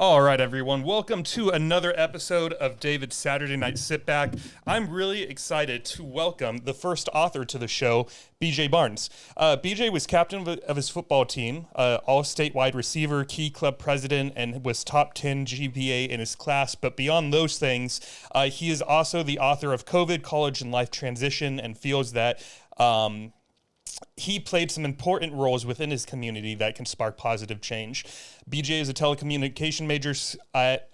All right, everyone. Welcome to another episode of David's Saturday Night Sit Back. I'm really excited to welcome the first author to the show, BJ Barnes. BJ was captain of his football team, all-state wide receiver, key club president, and was top 10 GPA in his class. But beyond those things, he is also the author of COVID, College, and Life Transition, and feels that he played some important roles within his community that can spark positive change. BJ is a telecommunication major at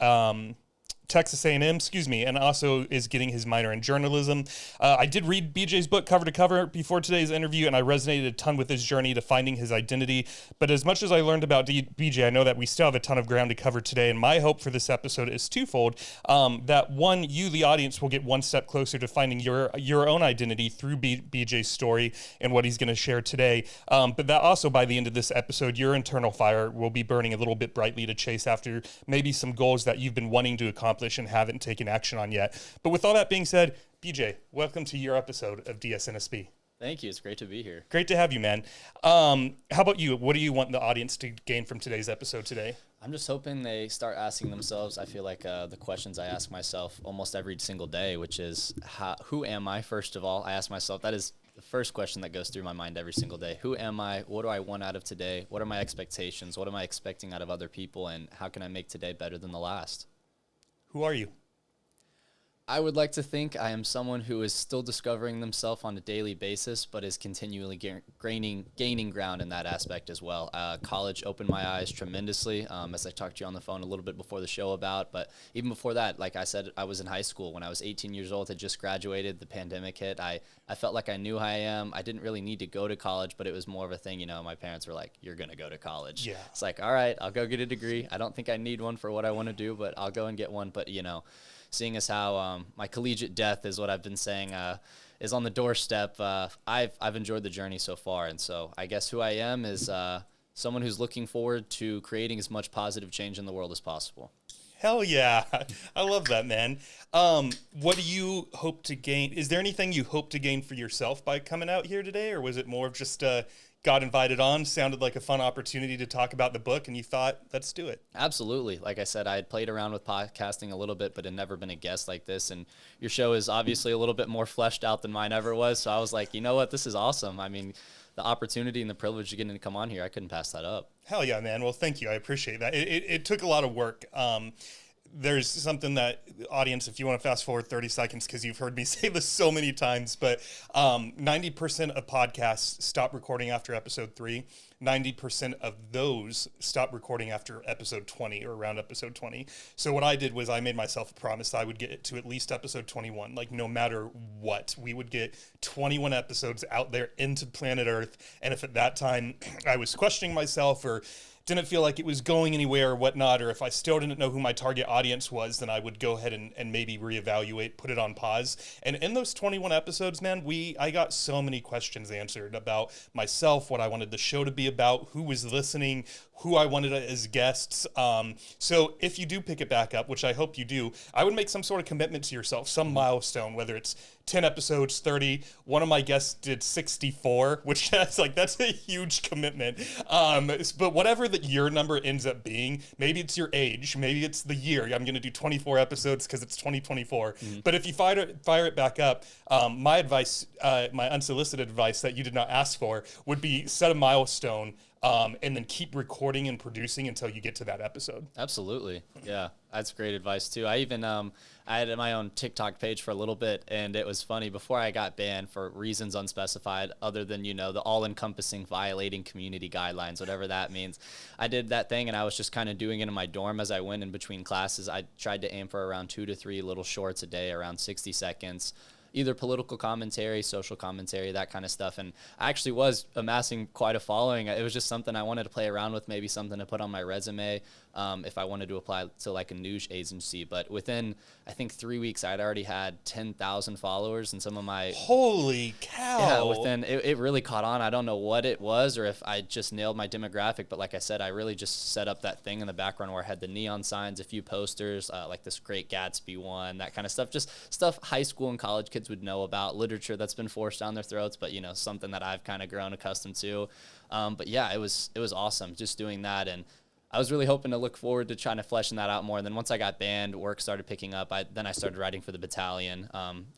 Texas A&M, and also is getting his minor in journalism. I did read BJ's book cover to cover before today's interview, and I resonated a ton with his journey to finding his identity. But as much as I learned about BJ, I know that we still have a ton of ground to cover today, and my hope for this episode is twofold. That one, you, the audience, will get one step closer to finding your own identity through BJ's story and what he's going to share today. But that also, by the end of this episode, your internal fire will be burning a little bit brightly to chase after maybe some goals that you've been wanting to accomplish and haven't taken action on yet. But with all that being said, BJ, welcome to your episode of DSNSB. Thank you. It's great to be here. Great to have you, man. How about you? What do you want the audience to gain from today's episode today? I'm just hoping they start asking themselves, I feel like the questions I ask myself almost every single day, which is, who am I, first of all? I ask myself, that is the first question that goes through my mind every single day. Who am I? What do I want out of today? What are my expectations? What am I expecting out of other people? And how can I make today better than the last? Who are you? I would like to think I am someone who is still discovering themselves on a daily basis, but is continually gaining ground in that aspect as well. College opened my eyes tremendously, as I talked to you on the phone a little bit before the show about. But even before that, like I said, I was in high school. When I was 18 years old, had just graduated, the pandemic hit. I felt like I knew who I am. I didn't really need to go to college, but it was more of a thing, my parents were like, you're going to go to college. Yeah. It's like, all right, I'll go get a degree. I don't think I need one for what I want to do, but I'll go and get one. But, seeing as how my collegiate death is what I've been saying is on the doorstep, I've enjoyed the journey so far. And so I guess who I am is someone who's looking forward to creating as much positive change in the world as possible. Hell yeah. I love that, man. What do you hope to gain? Is there anything you hope to gain for yourself by coming out here today? Or was it more of just got invited on, sounded like a fun opportunity to talk about the book, and you thought, let's do it? Absolutely. Like I said, I had played around with podcasting a little bit, but had never been a guest like this. And your show is obviously a little bit more fleshed out than mine ever was. So I was like, you know what? This is awesome. I mean, the opportunity and the privilege of getting to come on here, I couldn't pass that up. Hell yeah, man. Well, thank you. I appreciate that. It took a lot of work. There's something that, audience, if you want to fast forward 30 seconds, because you've heard me say this so many times, but 90% of podcasts stop recording after episode 3. 90% of those stop recording after episode 20 or around episode 20. So what I did was I made myself a promise I would get to at least episode 21. Like, no matter what, we would get 21 episodes out there into planet Earth. And if at that time I was questioning myself or didn't feel like it was going anywhere or whatnot, or if I still didn't know who my target audience was, then I would go ahead and maybe reevaluate, put it on pause. And in those 21 episodes, man, I got so many questions answered about myself, what I wanted the show to be about, who was listening, who I wanted as guests. So if you do pick it back up, which I hope you do, I would make some sort of commitment to yourself, some milestone, whether it's 10 episodes, 30. One of my guests did 64, which that's a huge commitment. But whatever that your number ends up being, maybe it's your age, maybe it's the year. I'm going to do 24 episodes because it's 2024. Mm-hmm. But if you fire it back up, my advice, my unsolicited advice that you did not ask for, would be set a milestone. And then keep recording and producing until you get to that episode. Absolutely. Yeah, that's great advice too. I even I had my own TikTok page for a little bit, and it was funny. Before I got banned for reasons unspecified, other than the all-encompassing violating community guidelines, whatever that means, I did that thing, and I was just kind of doing it in my dorm as I went in between classes. I tried to aim for around 2 to 3 little shorts a day, around 60 seconds. Either political commentary, social commentary, that kind of stuff. And I actually was amassing quite a following. It was just something I wanted to play around with, maybe something to put on my resume if I wanted to apply to like a news agency. But within, I think, 3 weeks, I'd already had 10,000 followers, and some of my... Holy cow! Yeah, it really caught on. I don't know what it was or if I just nailed my demographic, but like I said, I really just set up that thing in the background where I had the neon signs, a few posters, like this Great Gatsby one, that kind of stuff. Just stuff high school and college kids would know about, literature that's been forced down their throats, but something that I've kind of grown accustomed to. But yeah, it was awesome just doing that. And I was really hoping to look forward to trying to fleshing that out more. And then once I got banned, work started picking up. Then I started writing for the Battalion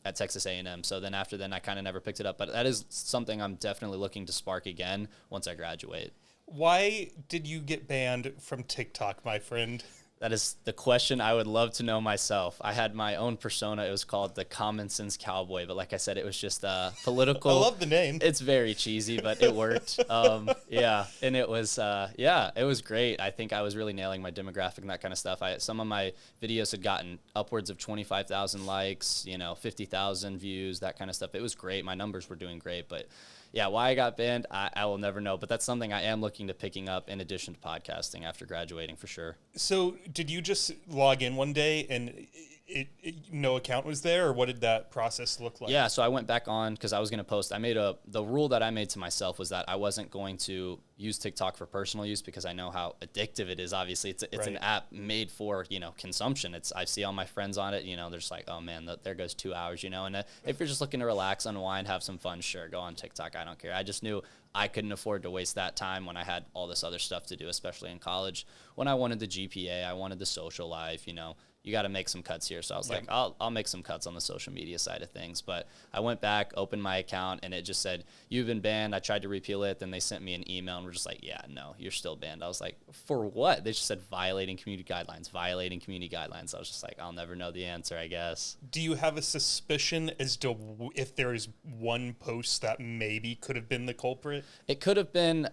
at Texas A&M. So then after then, I kind of never picked it up. But that is something I'm definitely looking to spark again once I graduate. Why did you get banned from TikTok, my friend? That is the question I would love to know myself. I had my own persona. It was called the Common Sense Cowboy. But like I said, it was just political. I love the name. It's very cheesy, but it worked. Yeah, and it was it was great. I think I was really nailing my demographic and that kind of stuff. Some of my videos had gotten upwards of 25,000 likes, 50,000 views, that kind of stuff. It was great. My numbers were doing great, but yeah, why I got banned, I will never know. But that's something I am looking to picking up in addition to podcasting after graduating for sure. So did you just log in one day and no account was there, or what did that process look like? Yeah, so I went back on because I was going to post. The rule that I made to myself was that I wasn't going to use TikTok for personal use because I know how addictive it is. Obviously, it's Right. an app made for consumption. I see all my friends on it. They're just like, oh man, there goes 2 hours. And if you're just looking to relax, unwind, have some fun, sure, go on TikTok. I don't care. I just knew I couldn't afford to waste that time when I had all this other stuff to do, especially in college. When I wanted the GPA, I wanted the social life. You got to make some cuts here. So I was like, I'll make some cuts on the social media side of things. But I went back, opened my account, and it just said, you've been banned. I tried to repeal it. Then they sent me an email and were just like, yeah, no, you're still banned. I was like, for what? They just said violating community guidelines. I was just like, I'll never know the answer, I guess. Do you have a suspicion as to if there is one post that maybe could have been the culprit? It could have been,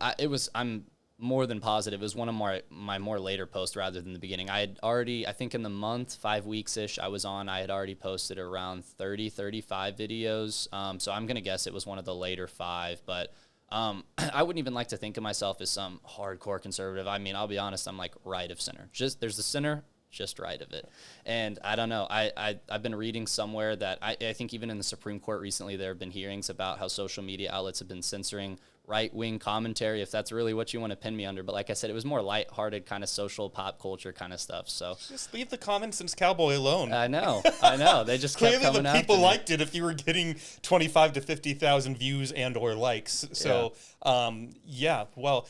I'm more than positive. It was one of my more later posts rather than the beginning. I had already, I think in the month, 5 weeks-ish I was on, I had already posted around 30, 35 videos. So I'm going to guess it was one of the later 5, but I wouldn't even like to think of myself as some hardcore conservative. I mean, I'll be honest, I'm like right of center. Just there's the center, just right of it. And I don't know. I've been reading somewhere that I think even in the Supreme Court recently, there have been hearings about how social media outlets have been censoring right-wing commentary, if that's really what you want to pin me under. But like I said, it was more lighthearted kind of social pop culture kind of stuff. So just leave the Common Sense Cowboy alone. I know. They just kept Clearly coming the after people me. liked it if you were getting 25 to 50,000 views and or likes. So, well,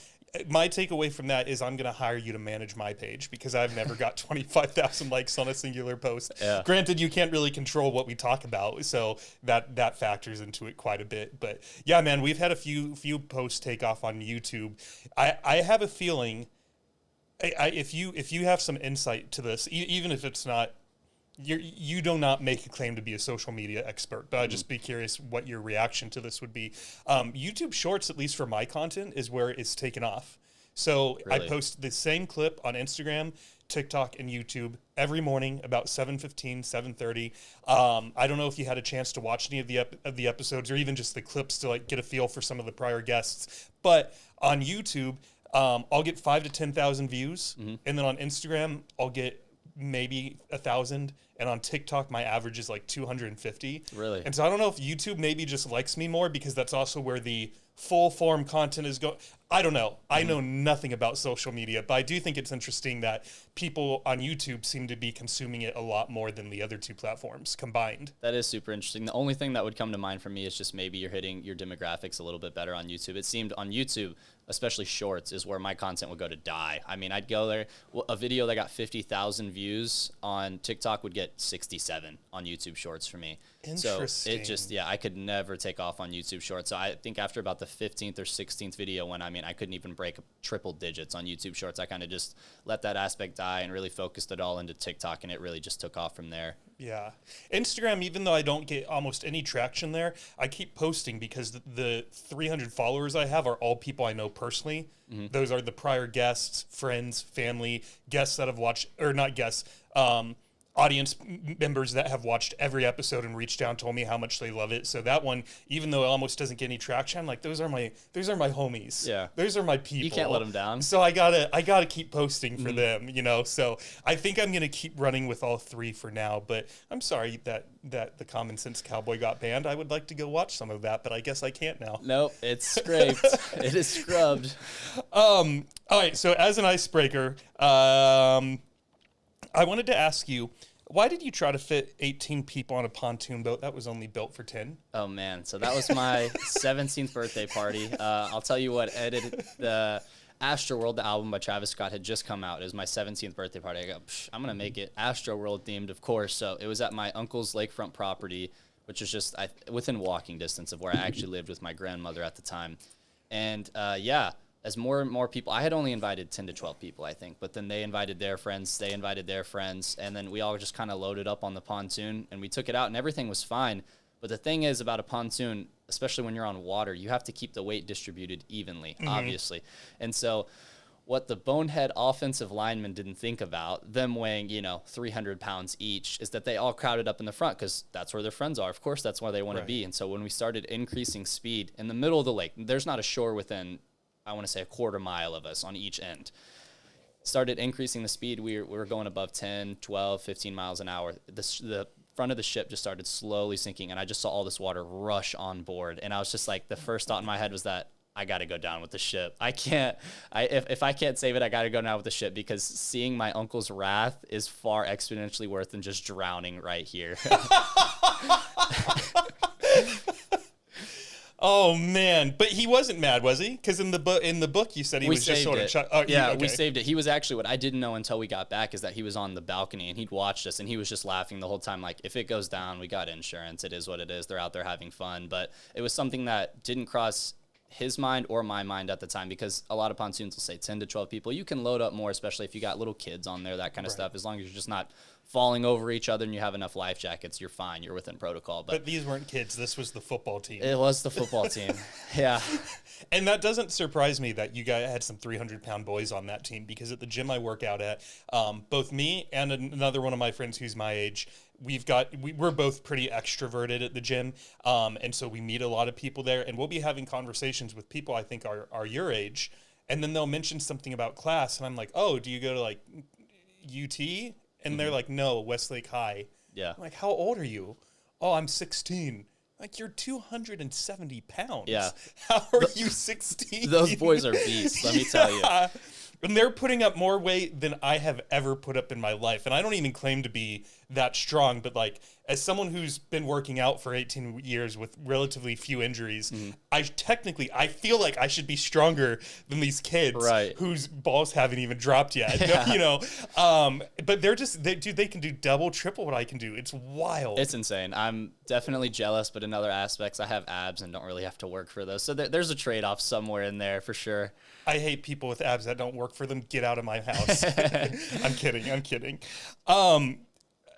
my takeaway from that is I'm going to hire you to manage my page because I've never got 25,000 likes on a singular post. Yeah. Granted, you can't really control what we talk about, so that factors into it quite a bit. But yeah, man, we've had a few posts take off on YouTube. I have a feeling, if you have some insight to this, even if it's not, you do not make a claim to be a social media expert, but I'd just be curious what your reaction to this would be. YouTube Shorts, at least for my content, is where it's taken off. So Really? I post the same clip on Instagram, TikTok, and YouTube every morning about 7:15, 7:30. I don't know if you had a chance to watch any of the episodes or even just the clips to like get a feel for some of the prior guests. But on YouTube, I'll get 5,000 to 10,000 views, and then on Instagram, I'll get maybe 1,000, and on TikTok my average is like 250. Really? And so I don't know if YouTube maybe just likes me more because that's also where the full form content is going. I don't know. I know nothing about social media, but I do think it's interesting that people on YouTube seem to be consuming it a lot more than the other two platforms combined. That is super interesting. The only thing that would come to mind for me is just maybe you're hitting your demographics a little bit better on YouTube. It seemed on YouTube, especially shorts, is where my content would go to die. I mean, I'd go there. A video that got 50,000 views on TikTok would get 67 on YouTube Shorts for me. Interesting. So it just, I could never take off on YouTube Shorts. So I think after about the 15th or 16th video, when I couldn't even break triple digits on YouTube Shorts, I kind of just let that aspect die and really focused it all into TikTok, and it really just took off from there. Yeah. Instagram, even though I don't get almost any traction there, I keep posting because the 300 followers I have are all people I know personally. Those are the prior guests, friends, family, guests that have watched, or not guests, audience members that have watched every episode and reached out and told me how much they love it. So that one, even though it almost doesn't get any traction, I'm like, those are my homies. Yeah. Those are my people. You can't let them down. So I gotta keep posting for them, So I think I'm gonna keep running with all 3 for now. But I'm sorry that the Common Sense Cowboy got banned. I would like to go watch some of that, but I guess I can't now. Nope, it's scraped. It is scrubbed. All right. So as an icebreaker, I wanted to ask you, why did you try to fit 18 people on a pontoon boat that was only built for 10? Oh man, so that was my 17th birthday party. I'll tell you what, Astroworld, the album by Travis Scott, had just come out. It was my 17th birthday party. I go, I'm going to make it Astroworld themed, of course. So it was at my uncle's lakefront property, which is just within walking distance of where I actually lived with my grandmother at the time. And as more and more people, I had only invited 10 to 12 people, I think, but then they invited their friends, and then we all just kind of loaded up on the pontoon, and we took it out, and everything was fine. But the thing is about a pontoon, especially when you're on water, you have to keep the weight distributed evenly, obviously. And so what the bonehead offensive linemen didn't think about, them weighing, 300 pounds each, is that they all crowded up in the front because that's where their friends are. Of course, that's where they want to be. And so when we started increasing speed in the middle of the lake, there's not a shore within, I want to say, a quarter mile of us on each end. Started increasing the speed. We were going above 10, 12, 15 miles an hour. The front of the ship just started slowly sinking, and I just saw all this water rush on board. And I was just like, the first thought in my head was that I got to go down with the ship. If I can't save it, I got to go down with the ship, because seeing my uncle's wrath is far exponentially worse than just drowning right here. Oh man, but he wasn't mad, was he? Because in the book you said he was just sort of we saved it. He was actually, what I didn't know until we got back is that he was on the balcony and he'd watched us, and he was just laughing the whole time, like, if it goes down, we got insurance. It is what it is. They're out there having fun. But it was something that didn't cross his mind or my mind at the time, because a lot of pontoons will say 10 to 12 people. You can load up more, especially if you got little kids on there, that kind of stuff. As long as you're just not falling over each other and you have enough life jackets, you're fine. You're within protocol. But these weren't kids. This was the football team. It was the football team. Yeah. And that doesn't surprise me that you guys had some 300-pound boys on that team, because at the gym I work out at, both me and another one of my friends who's my age, we're both pretty extroverted at the gym, and so we meet a lot of people there, and we'll be having conversations with people I think are your age, and then they'll mention something about class, and I'm like, oh, do you go to like UT? And they're like, no, Westlake High. Yeah. I'm like, how old are you? Oh, I'm 16. Like, you're 270 pounds. Yeah. How are you 16? Those boys are beasts, let me tell you. And they're putting up more weight than I have ever put up in my life. And I don't even claim to be that strong, but like, as someone who's been working out for 18 years with relatively few injuries, I feel like I should be stronger than these kids whose balls haven't even dropped yet. Yeah. But they can do double, triple what I can do. It's wild. It's insane. I'm definitely jealous, but in other aspects, I have abs and don't really have to work for those. So there's a trade-off somewhere in there for sure. I hate people with abs that don't work for them. Get out of my house. I'm kidding.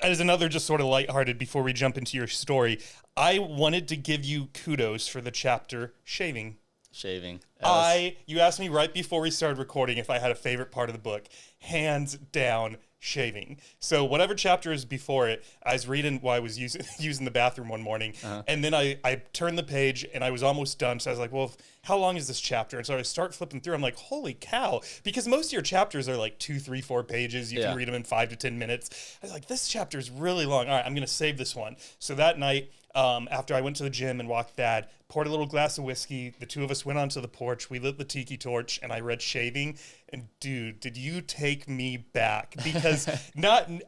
As another just sort of lighthearted before we jump into your story, I wanted to give you kudos for the chapter shaving. You asked me right before we started recording if I had a favorite part of the book. Hands down, shaving. So whatever chapter is before it, I was reading while I was using the bathroom one morning, and then I turned the page and I was almost done. So I was like, well, how long is this chapter? And so I start flipping through. I'm like, holy cow, because most of your chapters are like 2, 3, 4 pages. You can read them in 5 to 10 minutes. I was like, this chapter is really long. All right, I'm going to save this one. So that night, after I went to the gym and walked Thad, poured a little glass of whiskey. The two of us went onto the porch. We lit the tiki torch, and I read Shaving. And dude, did you take me back? Because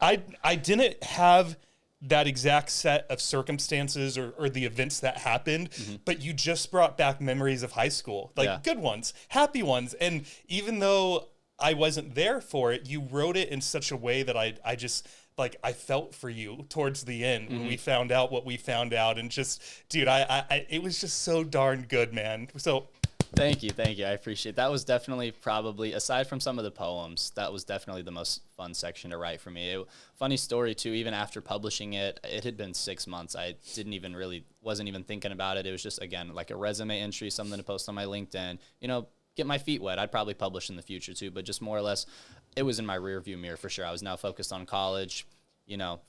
I didn't have that exact set of circumstances or the events that happened, but you just brought back memories of high school, like good ones, happy ones. And even though I wasn't there for it, you wrote it in such a way that I just, like, I felt for you towards the end when we found out what we found out. And just, dude, it was just so darn good, man. So Thank you. I appreciate it. That was definitely probably, aside from some of the poems, that was definitely the most fun section to write for me. Funny story too, even after publishing it, it had been 6 months. I wasn't even thinking about it. It was just, again, like a resume entry, something to post on my LinkedIn, get my feet wet. I'd probably publish in the future too, but just more or less, it was in my rear view mirror for sure. I was now focused on college,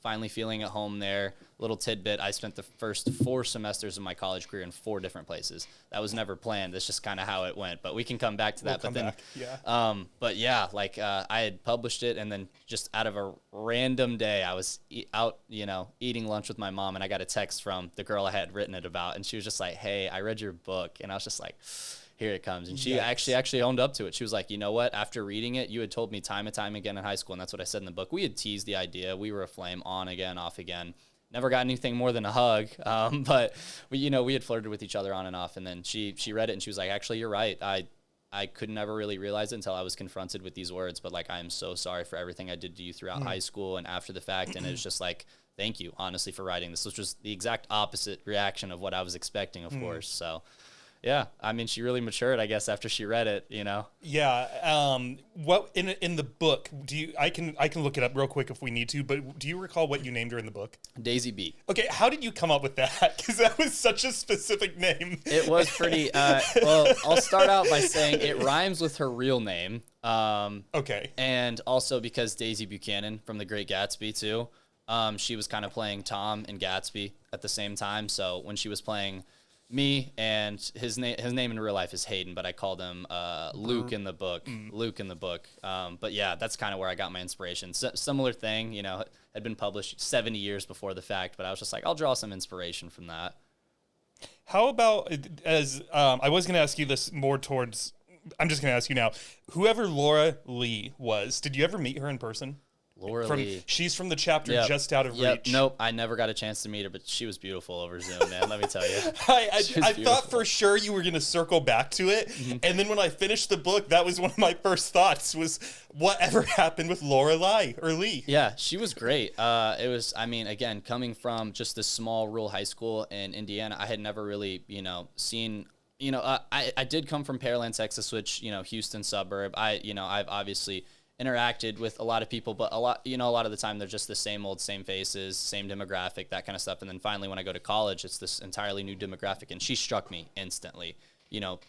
finally feeling at home there. Little tidbit, I spent the first 4 semesters of my college career in 4 different places. That was never planned. That's just kind of how it went, but we can come back to that. I had published it, and then just out of a random day, I was out, eating lunch with my mom, and I got a text from the girl I had written it about, and she was just like, hey, I read your book. And I was just like, here it comes. And she actually owned up to it. She was like, you know what? After reading it, you had told me time and time again in high school, and that's what I said in the book. We had teased the idea. We were a flame, on again, off again. Never got anything more than a hug, but we had flirted with each other on and off. And then she read it, and she was like, actually, you're right. I I could never really realize it until I was confronted with these words, but like, I am so sorry for everything I did to you throughout high school and after the fact. And it was just like, thank you, honestly, for writing this, which was the exact opposite reaction of what I was expecting, of course. So yeah, I mean, she really matured, I guess, after she read it, you know? Yeah. What in the book, I can look it up real quick if we need to, but do you recall what you named her in the book? Daisy B. Okay, how did you come up with that? Because that was such a specific name. It was pretty, well, I'll start out by saying it rhymes with her real name. Okay. And also because Daisy Buchanan from The Great Gatsby, too, she was kind of playing Tom and Gatsby at the same time. So when she was playing me, and his name in real life is Hayden, but I called him Luke in the book. Luke in the book. But yeah, that's kind of where I got my inspiration. Similar thing, you know, had been published 70 years before the fact, but I was just like, I'll draw some inspiration from that. How about I was going to ask you this more towards. I'm just going to ask you now. Whoever Laura Lee was, did you ever meet her in person? Laura Lee. She's from the chapter Just Out of Reach. Nope, I never got a chance to meet her, but she was beautiful over Zoom, man. Let me tell you. I thought for sure you were going to circle back to it. And then when I finished the book, that was one of my first thoughts was whatever happened with Laura Lee. Yeah, she was great. It was, I mean, again, coming from just this small rural high school in Indiana, I had never really, seen, I did come from Pearland, Texas, which, Houston suburb. I've obviously interacted with a lot of people, but a lot of the time they're just the same old, same faces, same demographic, that kind of stuff. And then finally, when I go to college, it's this entirely new demographic. And she struck me instantly,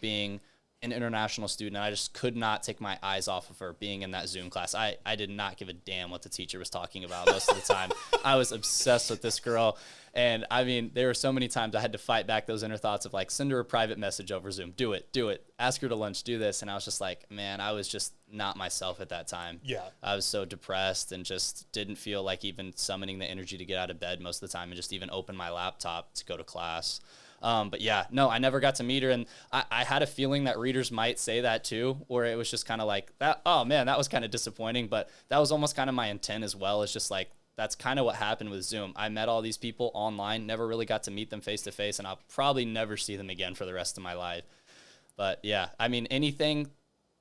being an international student. I just could not take my eyes off of her being in that Zoom class. I did not give a damn what the teacher was talking about most of the time. I was obsessed with this girl. And I mean, there were so many times I had to fight back those inner thoughts of like, send her a private message over Zoom. Do it. Ask her to lunch, do this. And I was just like, man, I was just not myself at that time. Yeah. I was so depressed and just didn't feel like even summoning the energy to get out of bed most of the time and just even open my laptop to go to class. But yeah, no, I never got to meet her. And I had a feeling that readers might say that too, where it was just kind of like that. Oh man, that was kind of disappointing, but that was almost kind of my intent as well. It's just like, that's kind of what happened with Zoom. I met all these people online, never really got to meet them face to face, and I'll probably never see them again for the rest of my life. But yeah, I mean, anything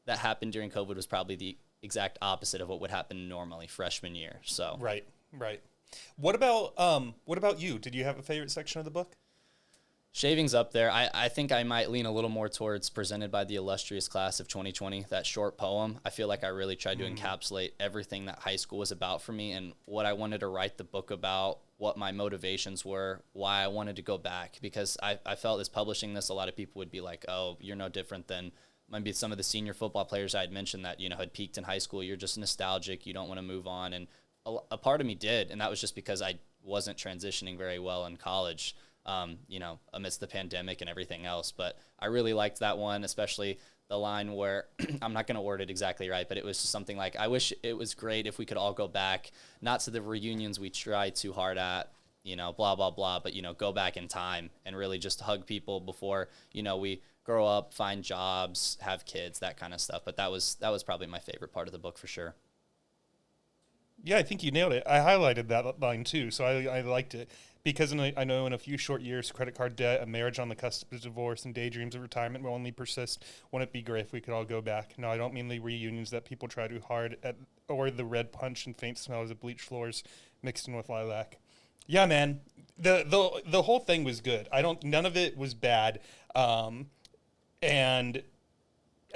that happened during COVID was probably the exact opposite of what would happen normally freshman year. So Right. What about you? Did you have a favorite section of the book? Shaving's up there. I think I might lean a little more towards Presented by the Illustrious Class of 2020, that short poem. I feel like I really tried to encapsulate everything that high school was about for me and what I wanted to write the book about, what my motivations were, why I wanted to go back. Because I felt as publishing this, a lot of people would be like, oh, you're no different than maybe some of the senior football players I had mentioned that, had peaked in high school. You're just nostalgic. You don't want to move on. And a part of me did, and that was just because I wasn't transitioning very well in college. Amidst the pandemic and everything else. But I really liked that one, especially the line where I'm not going to word it exactly right, but it was something like, I wish it was great if we could all go back, not to the reunions we try too hard at, blah, blah, blah, but, go back in time and really just hug people before, we grow up, find jobs, have kids, that kind of stuff. But that was probably my favorite part of the book for sure. Yeah, I think you nailed it. I highlighted that line too, so I liked it. Because I know in a few short years, credit card debt, a marriage on the cusp of divorce, and daydreams of retirement will only persist. Wouldn't it be great if we could all go back? No, I don't mean the reunions that people try too hard at, or the red punch and faint smells of bleached floors mixed in with lilac. Yeah, man, the whole thing was good. None of it was bad, and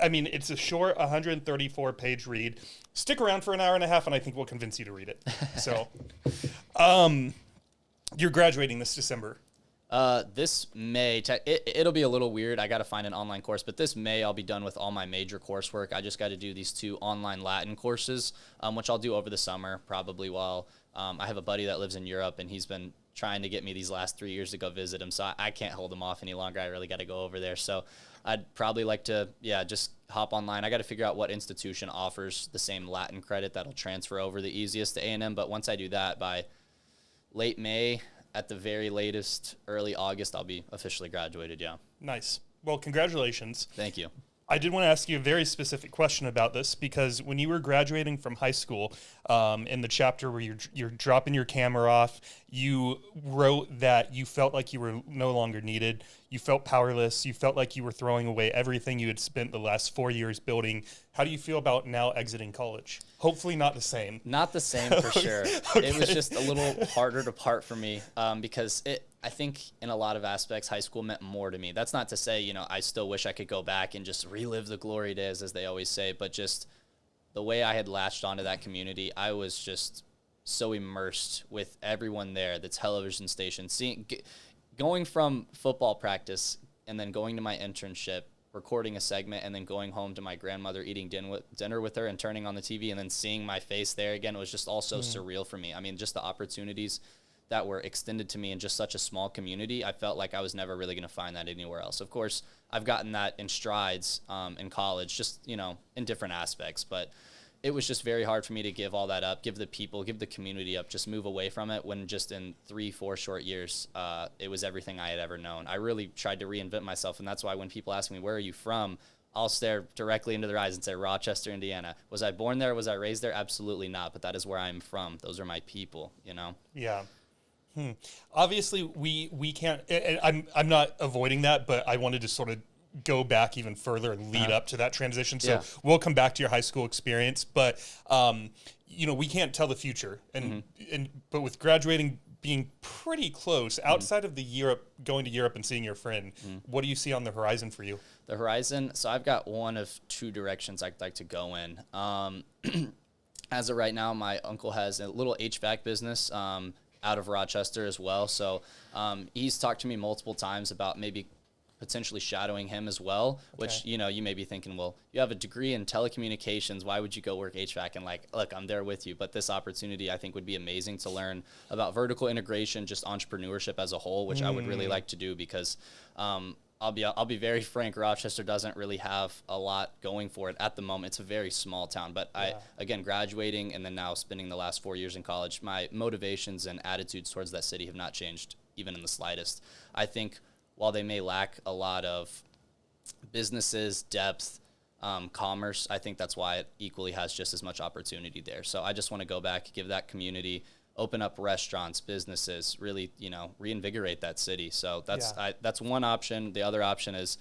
I mean, it's a short 134-page read. Stick around for an hour and a half, and I think we'll convince you to read it. So, you're graduating this December. This May, it'll be a little weird. I got to find an online course, but this May I'll be done with all my major coursework. I just got to do these 2 online Latin courses, which I'll do over the summer, probably while I have a buddy that lives in Europe, and he's been trying to get me these last 3 years to go visit him, so I can't hold him off any longer. I really got to go over there. So I'd probably like to, just hop online. I got to figure out what institution offers the same Latin credit that'll transfer over the easiest to A&M, but once I do that, by late May, at the very latest, early August, I'll be officially graduated, yeah. Nice. Well, congratulations. Thank you. I did want to ask you a very specific question about this, because when you were graduating from high school, in the chapter where you're dropping your camera off, you wrote that you felt like you were no longer needed. you felt powerless. You felt like you were throwing away everything you had spent the last 4 years building. How do you feel about now exiting college? Hopefully not the same. Not the same for sure. Okay. It was just a little harder to part for me because I think in a lot of aspects, high school meant more to me. That's not to say, I still wish I could go back and just relive the glory days, as they always say, but just the way I had latched onto that community, I was just so immersed with everyone there, the television station, going from football practice and then going to my internship, recording a segment, and then going home to my grandmother, eating dinner with her and turning on the TV and then seeing my face there again. It was just all so surreal for me. I mean, just the opportunities that were extended to me in just such a small community, I felt like I was never really going to find that anywhere else. Of course, I've gotten that in strides in college, just, in different aspects, but it was just very hard for me to give all that up, give the people, give the community up, just move away from it when just in 3-4 short years, it was everything I had ever known. I really tried to reinvent myself, and that's why when people ask me, where are you from? I'll stare directly into their eyes and say, Rochester, Indiana. Was I born there? Was I raised there? Absolutely not, but that is where I'm from. Those are my people, Yeah. Obviously, we can't, and I'm not avoiding that, but I wanted to sort of go back even further and lead up to that transition. So we'll come back to your high school experience, but we can't tell the future, and but with graduating being pretty close, outside of going to Europe and seeing your friend, what do you see on the horizon for you? The horizon. So I've got one of two directions I'd like to go in. As of right now, my uncle has a little HVAC business out of Rochester as well. So he's talked to me multiple times about maybe potentially shadowing him as well, which, you may be thinking, well, you have a degree in telecommunications. Why would you go work HVAC? And look, I'm there with you. But this opportunity, I think, would be amazing to learn about vertical integration, just entrepreneurship as a whole, which I would really like to do because I'll be very frank. Rochester doesn't really have a lot going for it at the moment. It's a very small town, but again, graduating and then now spending the last 4 years in college, my motivations and attitudes towards that city have not changed even in the slightest. I think while they may lack a lot of businesses, depth, commerce, I think that's why it equally has just as much opportunity there. So I just want to go back, give that community, open up restaurants, businesses, really, reinvigorate that city. So that's one option. The other option is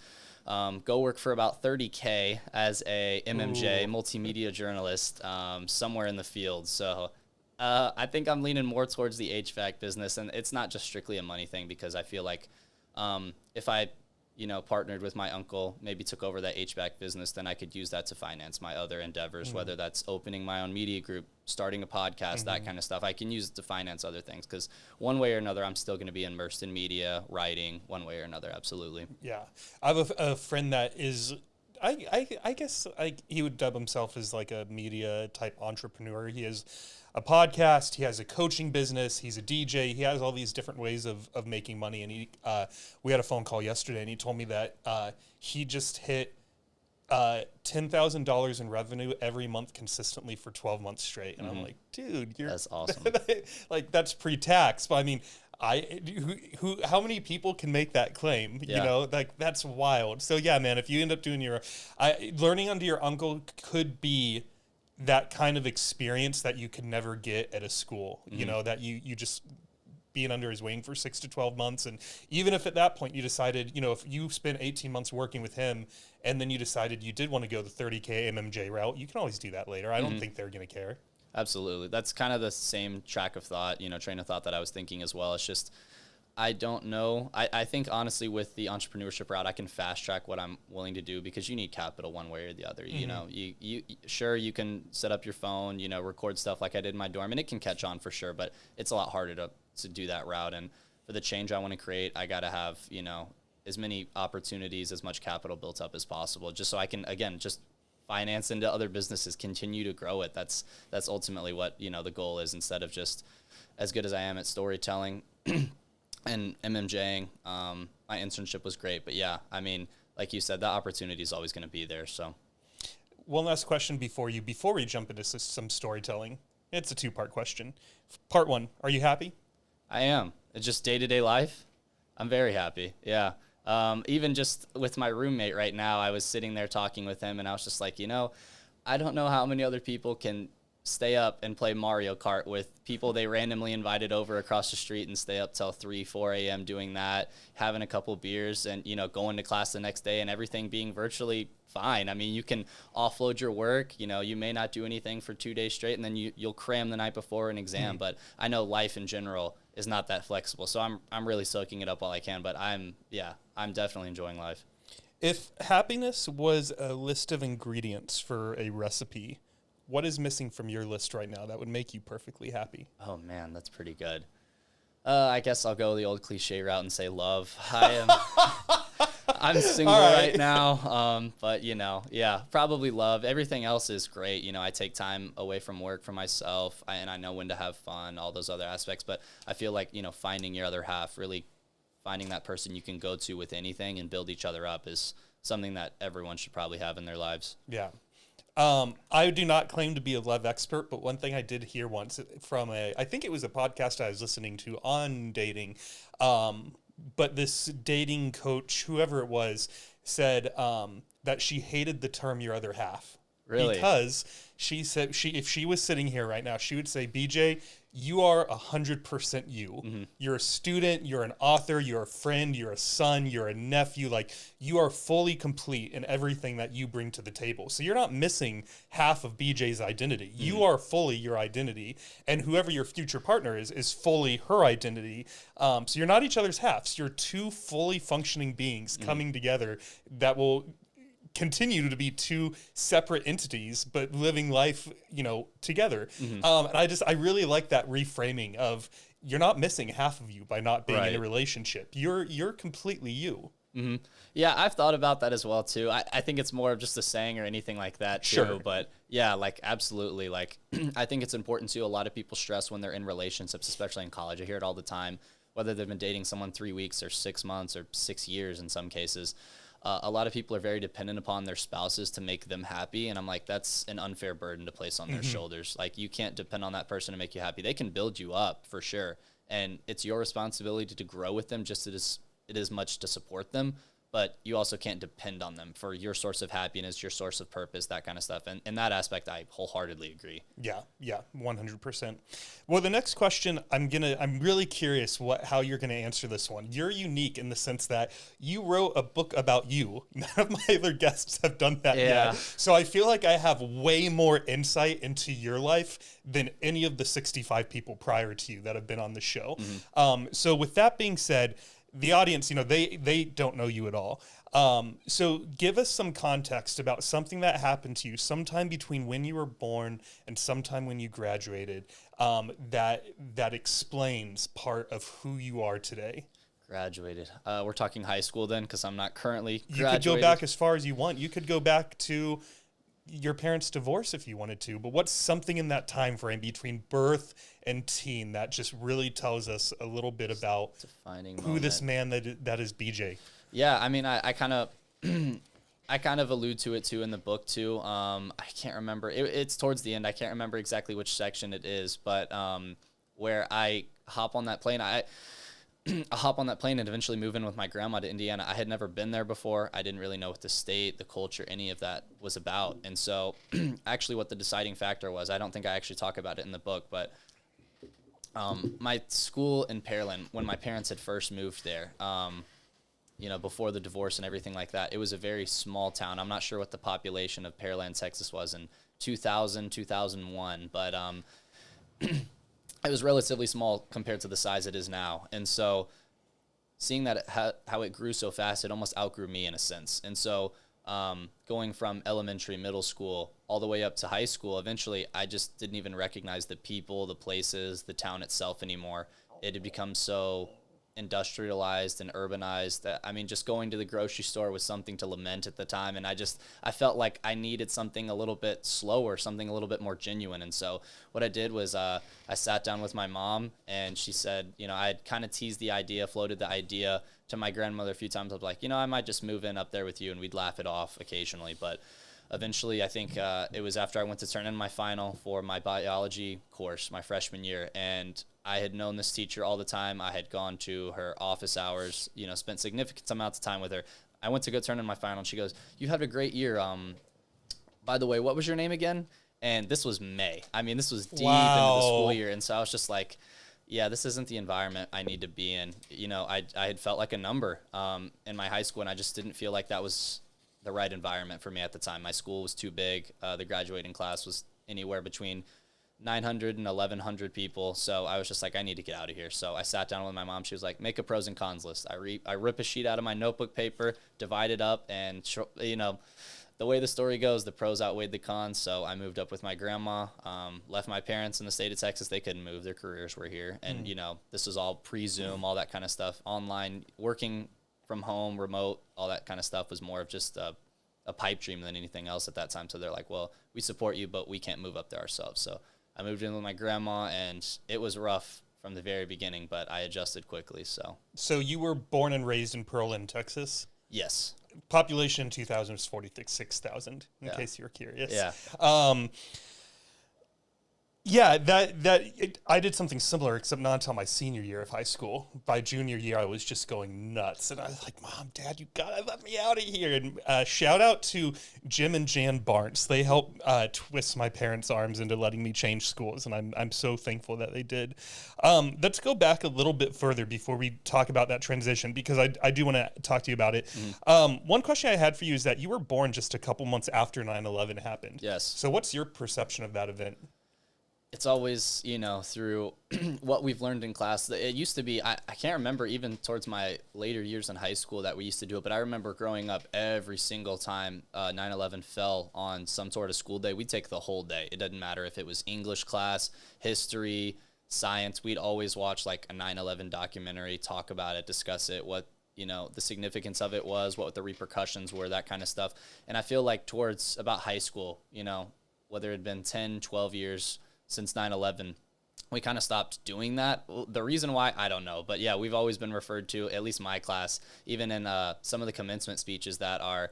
go work for about $30K as a MMJ, multimedia journalist, somewhere in the field. So I think I'm leaning more towards the HVAC business, and it's not just strictly a money thing because I feel like if I, partnered with my uncle, maybe took over that HVAC business, then I could use that to finance my other endeavors, whether that's opening my own media group, starting a podcast, that kind of stuff. I can use it to finance other things because one way or another, I'm still going to be immersed in media, writing, one way or another, absolutely. Yeah. I have a friend that is, I guess he would dub himself as like a media type entrepreneur. He has a podcast, he has a coaching business, he's a DJ, he has all these different ways of making money. And we had a phone call yesterday and he told me that he just hit $10,000 in revenue every month consistently for 12 months straight. And I'm like, dude, that's awesome. Like that's pre-tax. But I mean, how many people can make that claim? That's wild. So yeah, man, if you end up doing learning under your uncle could be that kind of experience that you could never get at a school, that you just being under his wing for 6 to 12 months. And even if at that point you decided, if you spent 18 months working with him and then you decided you did want to go the $30K MMJ route, you can always do that later. I don't think they're going to care. Absolutely. That's kind of the same track of thought, train of thought that I was thinking as well. It's just, I don't know. I think honestly with the entrepreneurship route, I can fast track what I'm willing to do because you need capital one way or the other. You sure you can set up your phone, record stuff like I did in my dorm, and it can catch on for sure, but it's a lot harder to do that route. And for the change I want to create, I got to have, as many opportunities, as much capital built up as possible, just so I can, again, just finance into other businesses, continue to grow it. That's ultimately what, the goal is, instead of just as good as I am at storytelling and MMJing. My internship was great, but yeah, I mean, like you said, the opportunity is always going to be there. So one last question before we jump into some storytelling. It's a 2-part question. Part 1, are you happy? I am. It's just day-to-day life. I'm very happy. Yeah. Even just with my roommate right now, I was sitting there talking with him and I was just like, I don't know how many other people can stay up and play Mario Kart with people they randomly invited over across the street and stay up till 3, 4 a.m. doing that, having a couple beers and, going to class the next day and everything being virtually fine. I mean, you can offload your work, you may not do anything for 2 days straight and then you'll cram the night before an exam. But I know life in general is not that flexible. So I'm really soaking it up while I can, but I'm definitely enjoying life. If happiness was a list of ingredients for a recipe, what is missing from your list right now that would make you perfectly happy? Oh man, that's pretty good. I guess I'll go the old cliche route and say love. I'm single right now, but probably love. Everything else is great. I take time away from work for myself, and I know when to have fun, all those other aspects. But I feel like finding your other half, really finding that person you can go to with anything and build each other up, is something that everyone should probably have in their lives. Yeah. I do not claim to be a love expert, but one thing I did hear once from I think it was a podcast I was listening to on dating, but this dating coach, whoever it was, said that she hated the term "your other half." Really? Because she said if she was sitting here right now, she would say, "BJ, you are 100% you. Mm-hmm. You're a student, you're an author, you're a friend, you're a son, you're a nephew. Like, you are fully complete in everything that you bring to the table. So you're not missing half of BJ's identity. Mm-hmm. You are fully your identity, and whoever your future partner is fully her identity. So you're not each other's halves. You're two fully functioning beings coming together that will continue to be two separate entities, but living life, together. Mm-hmm. And I really like that reframing of, you're not missing half of you by not being in a relationship. You're completely you. Mm-hmm. Yeah, I've thought about that as well too. I think it's more of just a saying or anything like that too. Sure. But yeah, like absolutely. Like I think it's important too. A lot of people stress when they're in relationships, especially in college. I hear it all the time, whether they've been dating someone 3 weeks or 6 months or 6 years in some cases. A lot of people are very dependent upon their spouses to make them happy. And I'm like, that's an unfair burden to place on their shoulders. Like, you can't depend on that person to make you happy. They can build you up for sure. And it's your responsibility to grow with them just as it is much to support them. But you also can't depend on them for your source of happiness, your source of purpose, that kind of stuff. And in that aspect, I wholeheartedly agree. Yeah, 100%. Well, the next question, I'm really curious how you're gonna answer this one. You're unique in the sense that you wrote a book about you. None of my other guests have done that yet. So I feel like I have way more insight into your life than any of the 65 people prior to you that have been on the show. Mm-hmm. So with that being said, the audience, they don't know you at all. So give us some context about something that happened to you sometime between when you were born and sometime when you graduated, that explains part of who you are today. Graduated. We're talking high school then, because I'm not currently graduated. You could go back as far as you want. You could go back to your parents' divorce if you wanted to, but what's something in that time frame between birth and teen that just really tells us a little bit about who this man that is BJ? Yeah, I mean, I kind of I kind of allude to it too in the book too. I can't remember. It's towards the end. I can't remember exactly which section it is, but where I hop on that plane. I hop on that plane and eventually move in with my grandma to Indiana. I had never been there before. I didn't really know what the state, the culture, any of that was about. And so actually what the deciding factor was, I don't think I actually talk about it in the book, but my school in Pearland, when my parents had first moved there, before the divorce and everything like that, it was a very small town. I'm not sure what the population of Pearland, Texas was in 2000, 2001, but it was relatively small compared to the size it is now. And so seeing that how it grew so fast, it almost outgrew me in a sense. And so going from elementary, middle school, all the way up to high school, eventually I just didn't even recognize the people, the places, the town itself anymore. It had become so industrialized and urbanized that, I mean, just going to the grocery store was something to lament at the time. And I felt like I needed something a little bit slower, something a little bit more genuine. And so what I did was I sat down with my mom, and she said, I had kind of teased the idea, floated the idea to my grandmother a few times. I was like, I might just move in up there with you, and we'd laugh it off occasionally. But eventually, I think it was after I went to turn in my final for my biology course my freshman year, and I had known this teacher all the time. I had gone to her office hours, spent significant amounts of time with her. I went to go turn in my final, and she goes, "You had a great year. By the way, what was your name again?" And this was May. I mean, this was deep into the Wow. school year. And so I was just like, yeah, this isn't the environment I need to be in. You know, I had felt like a number in my high school, and I just didn't feel like that was the right environment for me at the time. My school was too big. The graduating class was anywhere between 900 and 1,100 people. So I was just like, I need to get out of here. So I sat down with my mom. She was like, make a pros and cons list. I rip a sheet out of my notebook paper, divide it up, and, you know, the way the story goes, the pros outweighed the cons. So I moved up with my grandma, left my parents in the state of Texas. They couldn't move. Their careers were here. And, you know, this was all pre-Zoom, all that kind of stuff, online, working from home, remote, all that kind of stuff was more of just a pipe dream than anything else at that time. So they're like, well, we support you, but we can't move up there ourselves. So I moved in with my grandma, and it was rough from the very beginning, but I adjusted quickly. So you were born and raised in Pearland, Texas? Yes. Population in 2000 was 46,000, in Yeah. case you were curious. Yeah. Yeah, I did something similar, except not until my senior year of high school. By junior year, I was just going nuts, and I was like, "Mom, Dad, you gotta let me out of here!" And shout out to Jim and Jan Barnes. They helped twist my parents' arms into letting me change schools, and I'm so thankful that they did. Let's go back a little bit further before we talk about that transition, because I do want to talk to you about it. One question I had for you is that you were born just a couple months after 9/11 happened. Yes. So what's your perception of that event? It's always, you know, through what we've learned in class. It used to be, I can't remember even towards my later years in high school that we used to do it, but I remember growing up every single time 9/11 fell on some sort of school day, we'd take the whole day. It didn't matter if it was English class, history, science. We'd always watch like a 9/11 documentary, talk about it, discuss it, what, you know, the significance of it was, what the repercussions were, that kind of stuff. And I feel like towards about high school, you know, whether it had been 10, 12 years since 9/11, we kind of stopped doing that. The reason why, I don't know. But yeah, we've always been referred to, at least my class, even in some of the commencement speeches that our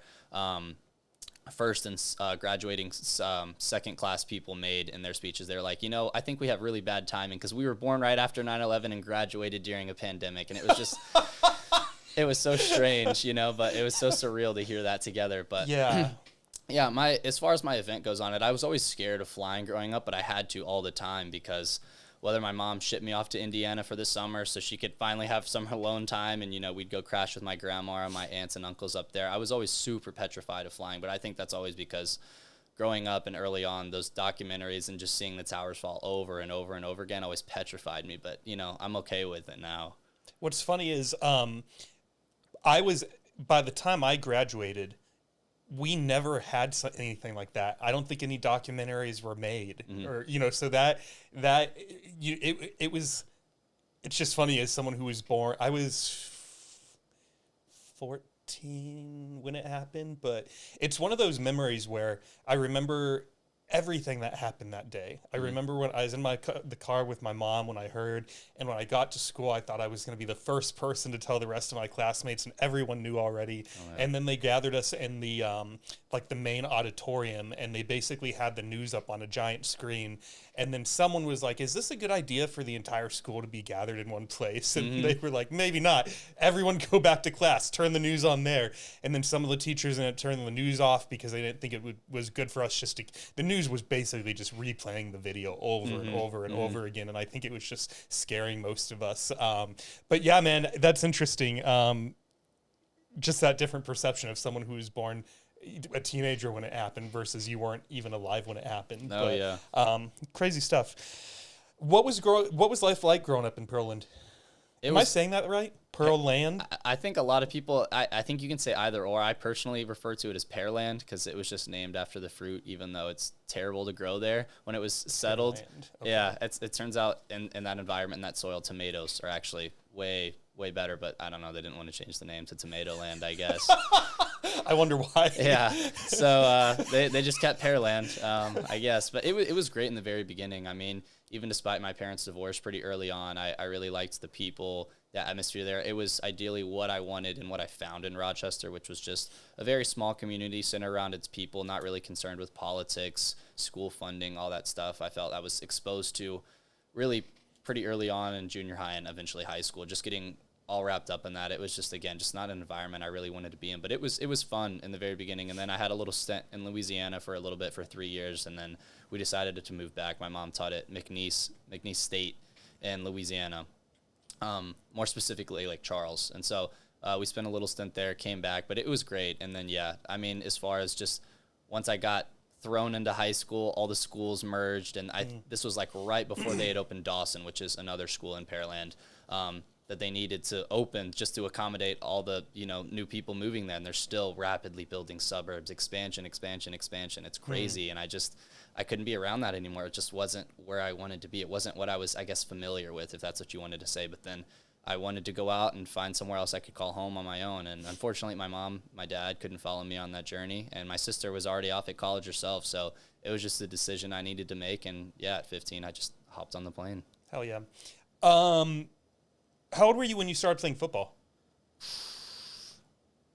first and graduating second class people made in their speeches. They're like, you know, I think we have really bad timing because we were born right after 9/11 and graduated during a pandemic. And it was just, it was so strange, you know, but it was so surreal to hear that together. But Yeah. yeah, as far as my event goes on it, I was always scared of flying growing up, but I had to all the time because whether my mom shipped me off to Indiana for the summer so she could finally have some alone time and, you know, we'd go crash with my grandma or my aunts and uncles up there. I was always super petrified of flying, but I think that's always because growing up and early on, those documentaries and just seeing the towers fall over and over and over again always petrified me, but, you know, I'm okay with it now. What's funny is by the time I graduated, we never had anything like that. I don't think any documentaries were made, or you know. So it's just funny as someone who was born. I was 14 when it happened, but it's one of those memories where I remember everything that happened that day. I remember when I was in the car with my mom when I heard, and when I got to school, I thought I was going to be the first person to tell the rest of my classmates, and everyone knew already. Oh, yeah. And then they gathered us in the like the main auditorium, and they basically had the news up on a giant screen. And then someone was like, "Is this a good idea for the entire school to be gathered in one place?" And they were like, "Maybe not. Everyone go back to class. Turn the news on there." And then some of the teachers ended up turning the news off because they didn't think it was good for us just to. The news was basically just replaying the video over and over and over again, and I think it was just scaring most of us. But yeah, man, that's interesting. Just that different perception of someone who was born a teenager when it happened versus you weren't even alive when it happened. Oh, but, yeah. Crazy stuff. What was life like growing up in Pearland? Am I saying that right? Pearland? I think a lot of people, I think you can say either or. I personally refer to it as Pearland because it was just named after the fruit, even though it's terrible to grow there. When it was settled, Okay. yeah, it turns out in that environment, in that soil, tomatoes are actually way better, but I don't know. They didn't want to change the name to Tomato Land, I guess. I wonder why. Yeah. So they just kept Pearland, I guess. But it was great in the very beginning. I mean, even despite my parents' divorce pretty early on, I really liked the people, the atmosphere there. It was ideally what I wanted and what I found in Rochester, which was just a very small community centered around its people, not really concerned with politics, school funding, all that stuff. I felt I was exposed to really pretty early on in junior high and eventually high school, just getting all wrapped up in that. It was just, again, just not an environment I really wanted to be in. But it was fun in the very beginning. And then I had a little stint in Louisiana for a little bit, for 3 years. And then we decided to move back. My mom taught at McNeese State in Louisiana, more specifically Lake Charles. And so we spent a little stint there, came back. But it was great. And then, yeah, I mean, as far as just once I got thrown into high school, all the schools merged. And this was like right before they had opened Dawson, which is another school in Pearland. That they needed to open just to accommodate all the, new people moving there. And they're still rapidly building suburbs, expansion. It's crazy. And I couldn't be around that anymore. It just wasn't where I wanted to be. It wasn't what I was, I guess, familiar with, if that's what you wanted to say. But then I wanted to go out and find somewhere else I could call home on my own. And unfortunately, my dad couldn't follow me on that journey. And my sister was already off at college herself. So it was just a decision I needed to make. And yeah, at 15, I just hopped on the plane. Hell yeah. How old were you when you started playing football?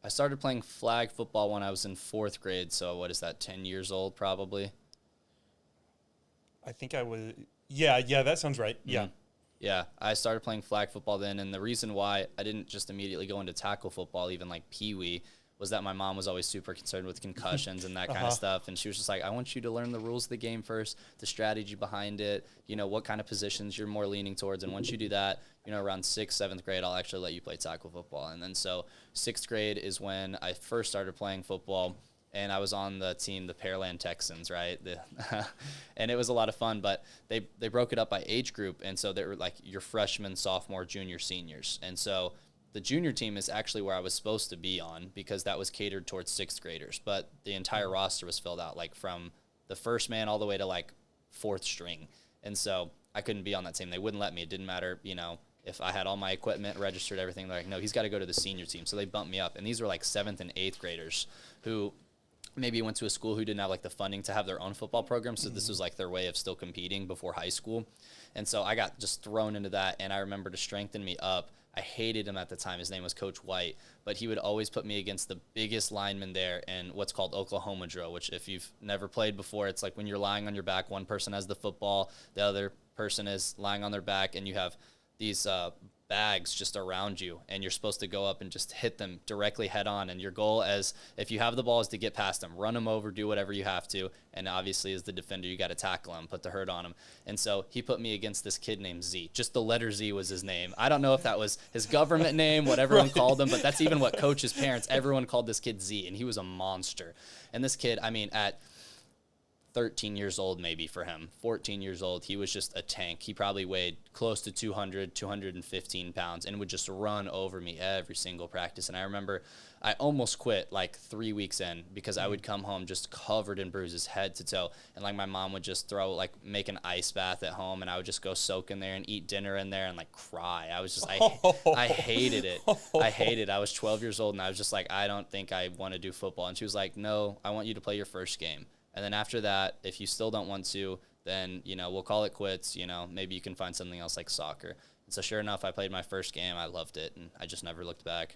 I started playing flag football when I was in 4th grade. So what is that, 10 years old probably? I think I was. Yeah, that sounds right. Yeah. Mm-hmm. Yeah, I started playing flag football then. And the reason why I didn't just immediately go into tackle football, even like Pee-wee, was that my mom was always super concerned with concussions and that kind of stuff. And she was just like, I want you to learn the rules of the game first, the strategy behind it, what kind of positions you're more leaning towards. And once you do that, around 6th, 7th grade, I'll actually let you play tackle football. And then so 6th grade is when I first started playing football. And I was on the team, the Pearland Texans, right? And it was a lot of fun, but they broke it up by age group. And so they were like your freshmen, sophomore, junior, seniors. And so the junior team is actually where I was supposed to be on, because that was catered towards 6th graders. But the entire roster was filled out, like from the first man all the way to like 4th string. And so I couldn't be on that team. They wouldn't let me. It didn't matter, if I had all my equipment registered, everything. They're like, no, he's got to go to the senior team. So they bumped me up. And these were like 7th and 8th graders who maybe went to a school who didn't have like the funding to have their own football program. So this was like their way of still competing before high school. And so I got just thrown into that. And I remember, to strengthen me up, I hated him at the time. His name was Coach White, but he would always put me against the biggest lineman there in what's called Oklahoma drill, which if you've never played before, it's like when you're lying on your back, one person has the football, the other person is lying on their back, and you have these bags just around you, and you're supposed to go up and just hit them directly head on. And your goal, as if you have the ball, is to get past them, run them over, do whatever you have to. And obviously, as the defender, you got to tackle him, put the hurt on him. And so he put me against this kid named Z. Just the letter Z was his name. I don't know if that was his government name, what everyone called him, but that's even what Coach's parents, everyone called this kid Z, and he was a monster. And this kid, I mean, at 13 years old, maybe for him, 14 years old, he was just a tank. He probably weighed close to 215 pounds, and would just run over me every single practice. And I remember I almost quit like 3 weeks in, because I would come home just covered in bruises, head to toe. And like my mom would just make an ice bath at home, and I would just go soak in there and eat dinner in there and like cry. I was just, I hated it. I hated it. I was 12 years old, and I was just like, I don't think I want to do football. And she was like, no, I want you to play your first game. And then after that, if you still don't want to, then, we'll call it quits. Maybe you can find something else like soccer. And so sure enough, I played my first game. I loved it, and I just never looked back.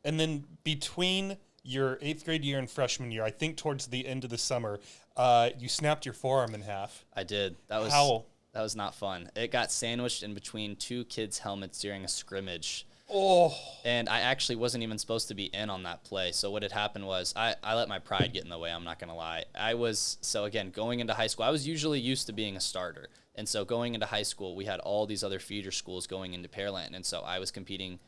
And then between your 8th grade year and freshman year, I think towards the end of the summer, you snapped your forearm in half. I did. That was not fun. It got sandwiched in between 2 kids' helmets during a scrimmage. Oh. And I actually wasn't even supposed to be in on that play. So what had happened was I let my pride get in the way. I'm not going to lie. Going into high school, I was usually used to being a starter. And so going into high school, we had all these other feeder schools going into Pearland. And so I was competing,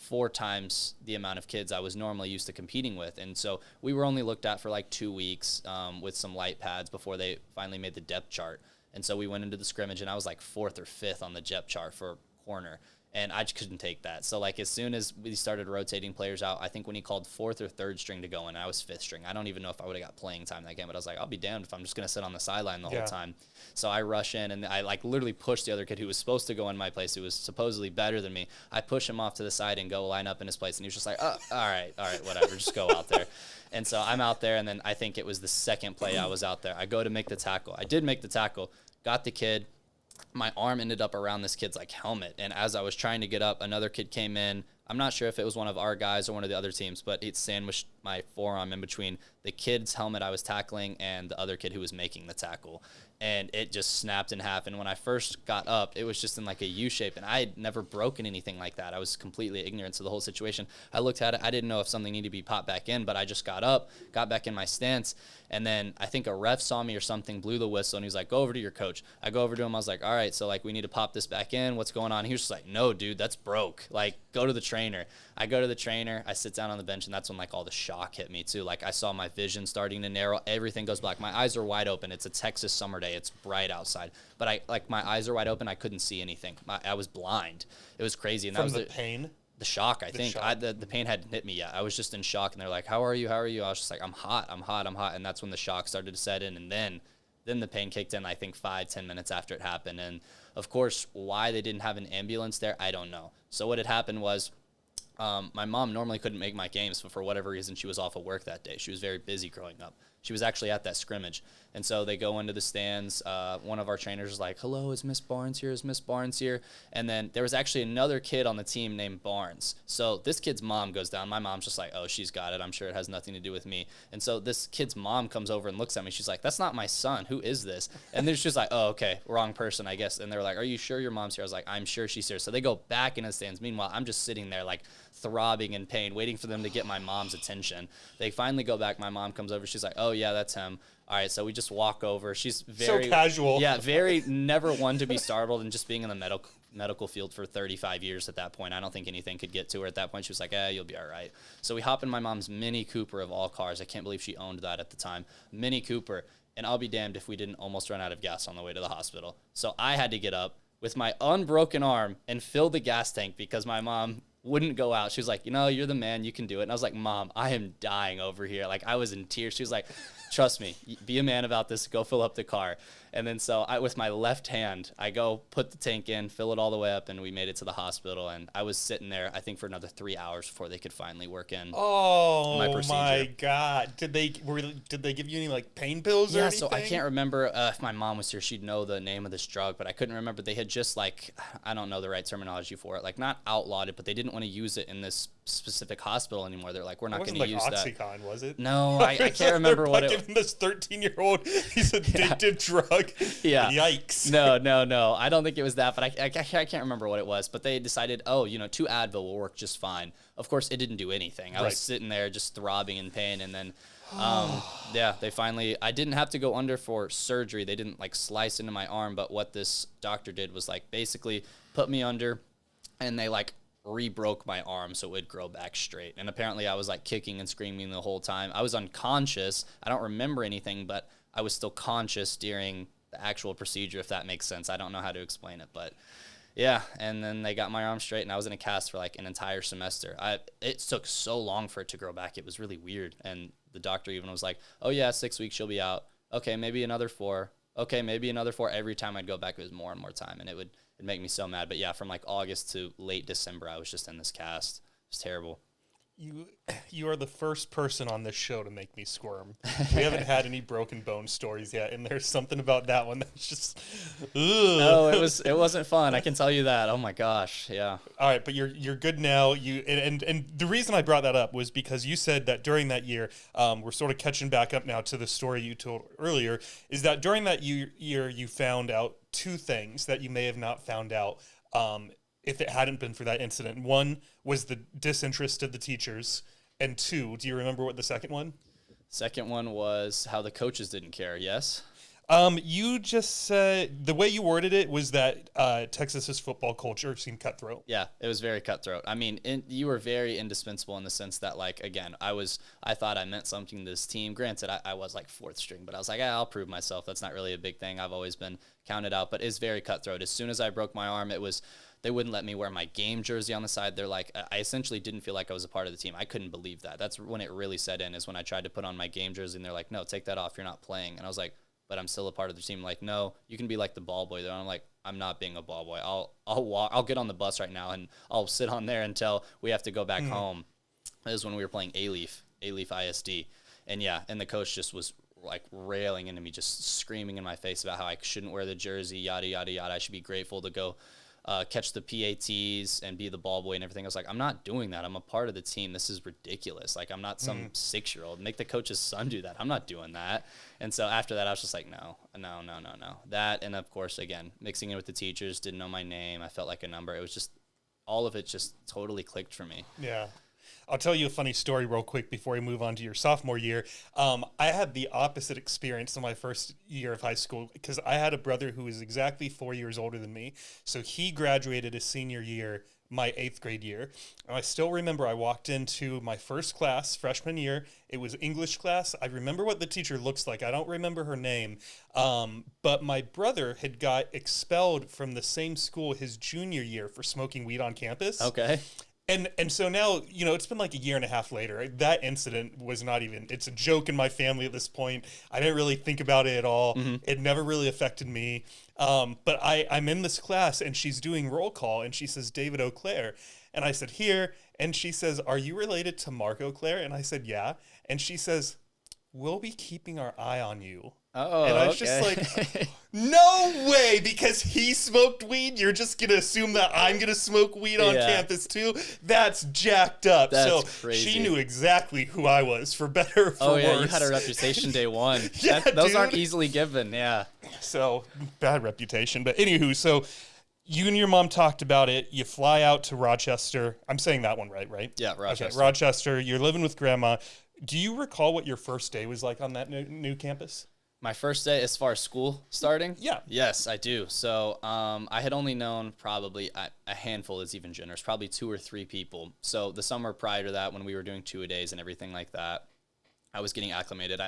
4 times the amount of kids I was normally used to competing with. And so we were only looked at for like 2 weeks with some light pads before they finally made the depth chart. And so we went into the scrimmage, and I was like 4th or 5th on the depth chart for corner. And I just couldn't take that. So, like, as soon as we started rotating players out, I think when he called 4th or 3rd string to go in, I was 5th string. I don't even know if I would have got playing time that game, but I was like, I'll be damned if I'm just going to sit on the sideline the whole time. So I rush in, and I, literally pushed the other kid who was supposed to go in my place, who was supposedly better than me. I push him off to the side and go line up in his place, and he was just like, oh, all right, whatever, just go out there. And so I'm out there, and then I think it was the second play I was out there. I go to make the tackle. I did make the tackle, got the kid. My arm ended up around this kid's helmet, and as I was trying to get up, another kid came in. I'm not sure if it was one of our guys or one of the other teams, but it sandwiched my forearm in between the kid's helmet I was tackling and the other kid who was making the tackle. and it just snapped in half. And when I first got up, it was just in like a U shape, and I had never broken anything like that. I was completely ignorant to the whole situation. I looked at it. I didn't know if something needed to be popped back in, but I just got up, got back in my stance, and then I think a ref saw me or something, blew the whistle, and he's like, go over to your coach. I go over to him. I was like, all right, so like we need to pop this back in. What's going on? He was just like, no, dude, that's broke. Like, go to the trainer. I go to the trainer. I sit down on the bench, and that's when like all the shock hit me too. Like I saw my vision starting to narrow. Everything goes black. My eyes are wide open. It's a Texas summer day. It's bright outside, but my eyes are wide open. I couldn't see anything. I was blind. It was crazy. And From that was the pain? The shock, I think. Shock. The pain hadn't hit me yet. I was just in shock, and they're like, how are you? How are you? I was just like, I'm hot. And that's when the shock started to set in. And then the pain kicked in, I think 5-10 minutes after it happened. And of course, why they didn't have an ambulance there, I don't know. So what had happened was, my mom normally couldn't make my games, but for whatever reason, she was off of work that day. She was very busy growing up. She was actually at that scrimmage. And so they go into the stands. One of our trainers is like, hello, is Miss Barnes here? Is Miss Barnes here? And then there was actually another kid on the team named Barnes. So this kid's mom goes down. My mom's just like, oh, she's got it. I'm sure it has nothing to do with me. And so this kid's mom comes over and looks at me. She's like, that's not my son. Who is this? And then she's like, oh, okay, wrong person, I guess. And they're like, are you sure your mom's here? I was like, I'm sure she's here. So they go back in the stands. Meanwhile, I'm just sitting there like throbbing in pain, waiting for them to get my mom's attention. They finally go back. My mom comes over. She's like, oh, yeah, that's him. All right, so we just walk over. She's very so casual. Yeah, very never one to be startled, and just being in the medical field for 35 years at that point, I don't think anything could get to her at that point. She was like, you'll be all right. So we hop in my mom's Mini Cooper of all cars. I can't believe she owned that at the time. Mini Cooper. And I'll be damned if we didn't almost run out of gas on the way to the hospital. So I had to get up with my unbroken arm and fill the gas tank because my mom wouldn't go out. She was like, you're the man, you can do it. And I was like, Mom, I am dying over here. Like, I was in tears. She was like, trust me, be a man about this, go fill up the car. And then so with my left hand, I go put the tank in, fill it all the way up, and we made it to the hospital. And I was sitting there, I think, for another 3 hours before they could finally work in my procedure. My God. Did they give you any like pain pills or anything? Yeah, so I can't remember if my mom was here, she'd know the name of this drug, but I couldn't remember. They had just like, I don't know the right terminology for it, like not outlawed it, but they didn't want to use it in this specific hospital anymore. They're like, we're not going to use Oxycontin, that. Was it? No, I can't remember what it was. Giving this 13-year-old, he's addicted drug. Yeah. Yikes. No. I don't think it was that, but I can't remember what it was. But they decided, 2 Advil will work just fine. Of course, it didn't do anything. I was sitting there just throbbing in pain, and then they finally, I didn't have to go under for surgery. They didn't like slice into my arm, but what this doctor did was like basically put me under, and they like re-broke my arm so it would grow back straight. And apparently I was like kicking and screaming the whole time. I was unconscious. I don't remember anything, but I was still conscious during the actual procedure, if that makes sense. I don't know how to explain it, but yeah. And then they got my arm straight, and I was in a cast for like an entire semester. It took so long for it to grow back. It was really weird. And the doctor even was like, oh yeah, 6 weeks she'll be out. Okay, maybe another 4. Okay, maybe another 4. Every time I'd go back, it was more and more time, and it'd make me so mad. But yeah, from like August to late December, I was just in this cast. It was terrible. You are the first person on this show to make me squirm. We haven't had any broken bone stories yet, and there's something about that one that's just ugh. No, it wasn't fun. I can tell you that. Oh my gosh, yeah. All right, but you're good now. And the reason I brought that up was because you said that during that year, we're sort of catching back up now to the story you told earlier, is that during that year you found out 2 things that you may have not found out if it hadn't been for that incident. One was the disinterest of the teachers, and 2, do you remember what the second one? Second one was how the coaches didn't care, yes? You just said, the way you worded it was that Texas's football culture seemed cutthroat. Yeah, it was very cutthroat. I mean, you were very indispensable in the sense that, like, again, I thought I meant something to this team. Granted, I was like 4th string, but I was like, I'll prove myself. That's not really a big thing. I've always been counted out, but it's very cutthroat. As soon as I broke my arm, they wouldn't let me wear my game jersey on the side. They're like, I essentially didn't feel like I was a part of the team. I couldn't believe that. That's when it really set in, is when I tried to put on my game jersey, and they're like, no, take that off. You're not playing. And I was like, but I'm still a part of the team. Like, no, you can be like the ball boy. I'm like, I'm not being a ball boy. I'll get on the bus right now, and I'll sit on there until we have to go back home. It was when we were playing A-Leaf ISD. And yeah, and the coach just was like railing into me, just screaming in my face about how I shouldn't wear the jersey, yada, yada, yada. I should be grateful to go catch the PATs and be the ball boy and everything. I was like, I'm not doing that. I'm a part of the team. This is ridiculous. Like, I'm not some 6-year-old. Make the coach's son do that. I'm not doing that. And so after that, I was just like, no. That, and of course, again, mixing in with the teachers, didn't know my name. I felt like a number. It was just, all of it just totally clicked for me. Yeah. I'll tell you a funny story real quick before we move on to your sophomore year. I had the opposite experience in my first year of high school because I had a brother who was exactly 4 years older than me. So he graduated his senior year, my 8th grade year. And I still remember I walked into my first class, freshman year. It was English class. I remember what the teacher looks like. I don't remember her name. But my brother had got expelled from the same school his junior year for smoking weed on campus. Okay. And so now, it's been like a year and a half later. That incident was not even, it's a joke in my family at this point. I didn't really think about it at all. It never really affected me. But I'm in this class and she's doing roll call and she says, David Auclair. And I said, here. And she says, are you related to Mark Auclair? And I said, yeah. And she says, we'll be keeping our eye on you. Oh, and I was just like, no way, because he smoked weed, you're just going to assume that I'm going to smoke weed on campus too? That's jacked up. That's so crazy. She knew exactly who I was, for better or for worse. Oh, yeah, you had a reputation day one. Those aren't easily given, yeah. So, bad reputation. But anywho, so you and your mom talked about it. You fly out to Rochester. I'm saying that one right? Yeah, Rochester. Okay, Rochester. You're living with grandma. Do you recall what your first day was like on that new campus? My first day as far as school starting? Yeah. Yes, I do. So I had only known probably a handful is even generous, probably 2 or 3 people. So the summer prior to that, when we were doing 2-a-days and everything like that, I was getting acclimated.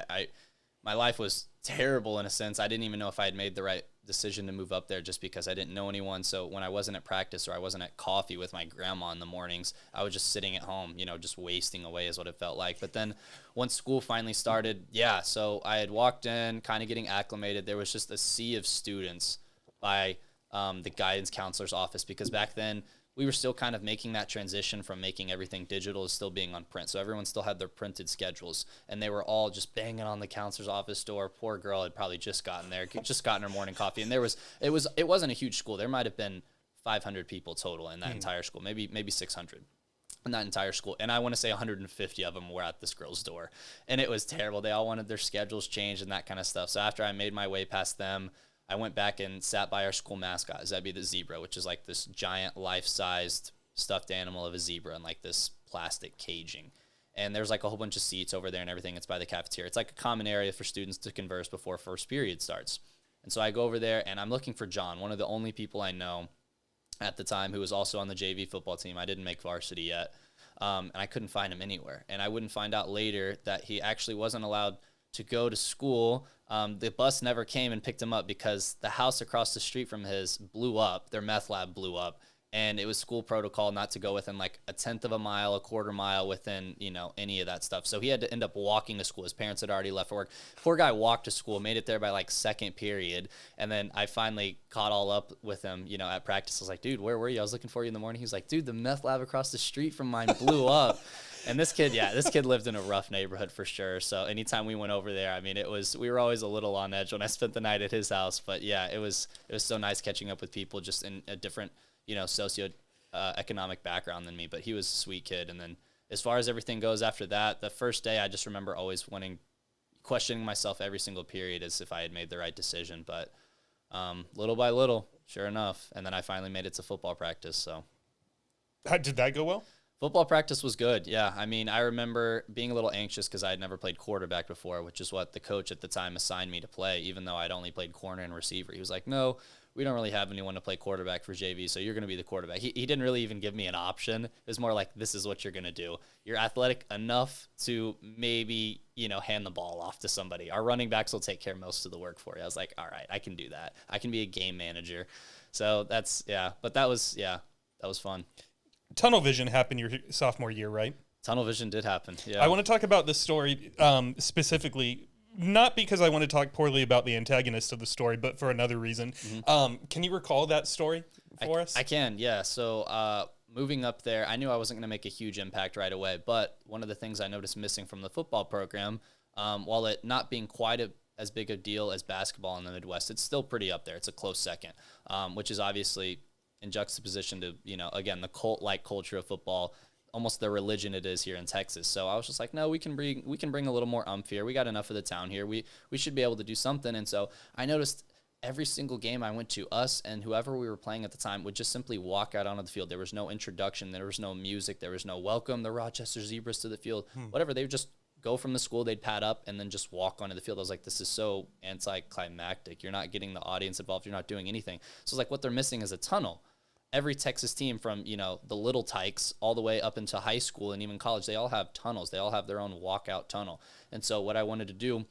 My life was terrible in a sense. I didn't even know if I had made the right decision to move up there just because I didn't know anyone. So when I wasn't at practice or I wasn't at coffee with my grandma in the mornings, I was just sitting at home, just wasting away is what it felt like. But then once school finally started, so I had walked in, kind of getting acclimated. There was just a sea of students by the guidance counselor's office because back then we were still kind of making that transition from making everything digital to still being on print. So everyone still had their printed schedules, and they were all just banging on the counselor's office door. Poor girl had probably just gotten there, just gotten her morning coffee. And it wasn't a huge school. There might have been 500 people total in that entire school, maybe 600 in that entire school. And I want to say 150 of them were at this girl's door. And it was terrible. They all wanted their schedules changed and that kind of stuff. So after I made my way past them, I went back and sat by our school mascot. That'd be the zebra, which is like this giant life-sized stuffed animal of a zebra and like this plastic caging. And there's like a whole bunch of seats over there and everything. It's by the cafeteria. It's like a common area for students to converse before first period starts. And so I go over there and I'm looking for John, one of the only people I know at the time who was also on the JV football team. I didn't make varsity yet. And I couldn't find him anywhere. And I wouldn't find out later that he actually wasn't allowed to go to school. The bus never came and picked him up because the house across the street from his blew up. Their meth lab blew up. And it was school protocol not to go within like a 1/10 of a mile, a quarter mile within, any of that stuff. So he had to end up walking to school. His parents had already left for work. Poor guy walked to school, made it there by like second period. And then I finally caught all up with him, at practice. I was like, dude, where were you? I was looking for you in the morning. He was like, dude, the meth lab across the street from mine blew up. And this kid lived in a rough neighborhood for sure. So anytime we went over there, I mean, we were always a little on edge when I spent the night at his house. But yeah, it was so nice catching up with people just in a different, socio-economic background than me. But he was a sweet kid. And then as far as everything goes after that, the first day, I just remember always questioning myself every single period as if I had made the right decision. But little by little, sure enough. And then I finally made it to football practice. So How did that go well? Football practice was good, yeah. I mean, I remember being a little anxious because I had never played quarterback before, which is what the coach at the time assigned me to play, even though I'd only played corner and receiver. He was like, no, we don't really have anyone to play quarterback for JV, so you're going to be the quarterback. He didn't really even give me an option. It was more like, this is what you're going to do. You're athletic enough to maybe, hand the ball off to somebody. Our running backs will take care of most of the work for you. I was like, all right, I can do that. I can be a game manager. So but that was fun. Tunnel vision happened your sophomore year, right? Tunnel vision did happen, yeah. I want to talk about this story specifically, not because I want to talk poorly about the antagonist of the story, but for another reason. Mm-hmm. Can you recall that story for us? I can, yeah. So moving up there, I knew I wasn't going to make a huge impact right away, but one of the things I noticed missing from the football program, while it not being quite as big a deal as basketball in the Midwest, it's still pretty up there. It's a close second, which is obviously in juxtaposition to, again, the cult-like culture of football, almost the religion it is here in Texas. So I was just like, no, we can bring a little more umph here. We got enough of the town here. We should be able to do something. And so I noticed every single game I went to, us and whoever we were playing at the time would just simply walk out onto the field. There was no introduction. There was no music. There was no welcome the Rochester Zebras to the field. Whatever. They would just go from the school, they'd pad up, and then just walk onto the field. I was like, this is so anticlimactic. You're not getting the audience involved. You're not doing anything. So it's like what they're missing is a tunnel. Every Texas team from, the little tykes all the way up into high school and even college, they all have tunnels. They all have their own walkout tunnel. And so what I wanted to do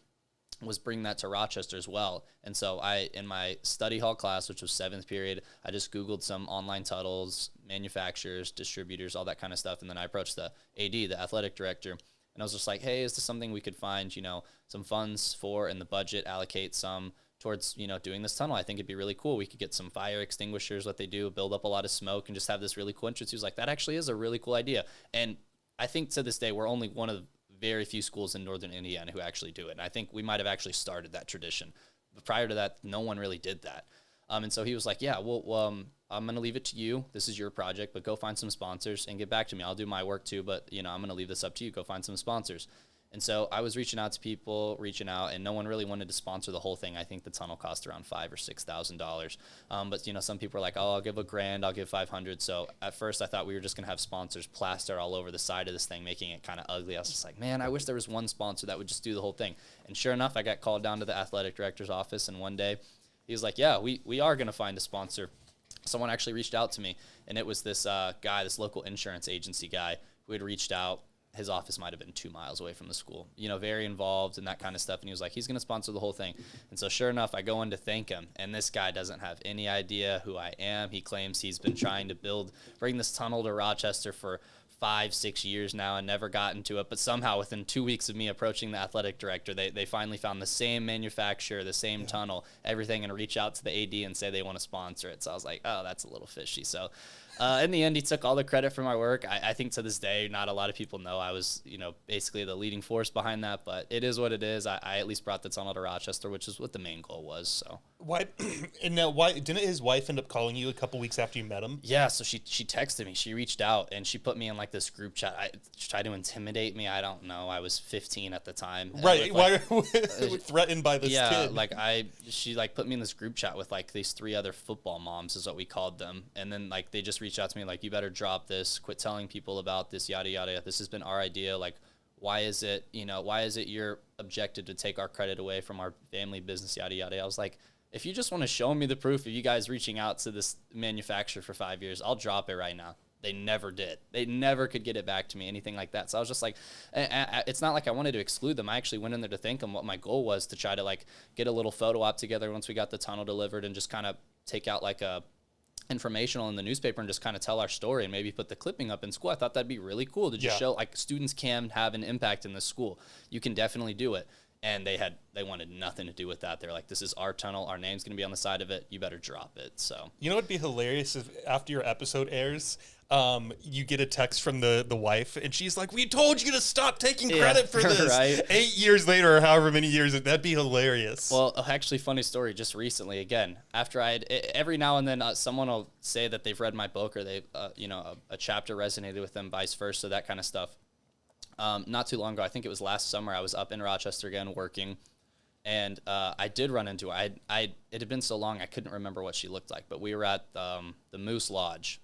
was bring that to Rochester as well. And so in my study hall class, which was 7th period, I just Googled some online tunnels, manufacturers, distributors, all that kind of stuff. And then I approached the AD, the athletic director, and I was just like, hey, is this something we could find, some funds for in the budget, allocate some towards, doing this tunnel? I think it'd be really cool. We could get some fire extinguishers, what they do, build up a lot of smoke and just have this really cool entrance. He was like, that actually is a really cool idea. And I think to this day, we're only one of very few schools in northern Indiana who actually do it. And I think we might have actually started that tradition. But prior to that, no one really did that. And so he was like, yeah, well, I'm going to leave it to you. This is your project, but go find some sponsors and get back to me. I'll do my work too, but, I'm going to leave this up to you. Go find some sponsors. And so I was reaching out to people, and no one really wanted to sponsor the whole thing. I think the tunnel cost around $5,000 or $6,000. But some people are like, oh, I'll give $1,000, I'll give $500. So at first I thought we were just gonna have sponsors plaster all over the side of this thing, making it kind of ugly. I was just like, man, I wish there was one sponsor that would just do the whole thing. And sure enough, I got called down to the athletic director's office, and one day he was like, yeah, we are gonna find a sponsor. Someone actually reached out to me, and it was this guy, this local insurance agency guy who had reached out. His office might have been 2 miles away from the school, very involved and that kind of stuff. And he was like, he's going to sponsor the whole thing. And so sure enough, I go in to thank him. And this guy doesn't have any idea who I am. He claims he's been trying to bring this tunnel to Rochester for 5-6 years now and never got into it. But somehow within 2 weeks of me approaching the athletic director, they finally found the same manufacturer, the same tunnel, everything, and reach out to the AD and say they want to sponsor it. So I was like, oh, that's a little fishy. So in the end, he took all the credit for my work. I think to this day, not a lot of people know I was, basically the leading force behind that, but it is what it is. I at least brought the tunnel to Rochester, which is what the main goal was. So why? And now, why didn't his wife end up calling you a couple weeks after you met him? Yeah, so she texted me. She reached out and she put me in like this group chat. She tried to intimidate me. I don't know. I was 15 at the time. Right? Why threatened by this kid? Yeah, she put me in this group chat with like these 3 other football moms, is what we called them, and then like they just reached out to me like, you better drop this, quit telling people about this, yada yada. This has been our idea. Like, why is it you're objected to take our credit away from our family business, yada yada. I was like, if you just want to show me the proof of you guys reaching out to this manufacturer for 5 years, I'll drop it right now. They never did. They never could get it back to me, anything like that. So I was just like, it's not like I wanted to exclude them. I actually went in there to thank them. What my goal was to try to like get a little photo op together once we got the tunnel delivered and just kind of take out like a informational in the newspaper and just kind of tell our story and maybe put the clipping up in school. I thought that'd be really cool to just show like students can have an impact in this school. You can definitely do it. And they wanted nothing to do with that. They're like, this is our tunnel. Our name's going to be on the side of it. You better drop it. So, what'd be hilarious if after your episode airs, you get a text from the wife and she's like, we told you to stop taking credit for this. Right? 8 years later or however many years, that'd be hilarious. Well, actually, funny story, just recently, again, after every now and then someone will say that they've read my book or they've, a chapter resonated with them, vice versa, that kind of stuff. Not too long ago, I think it was last summer, I was up in Rochester again working, and I did run into her. It had been so long I couldn't remember what she looked like, but we were at the Moose Lodge,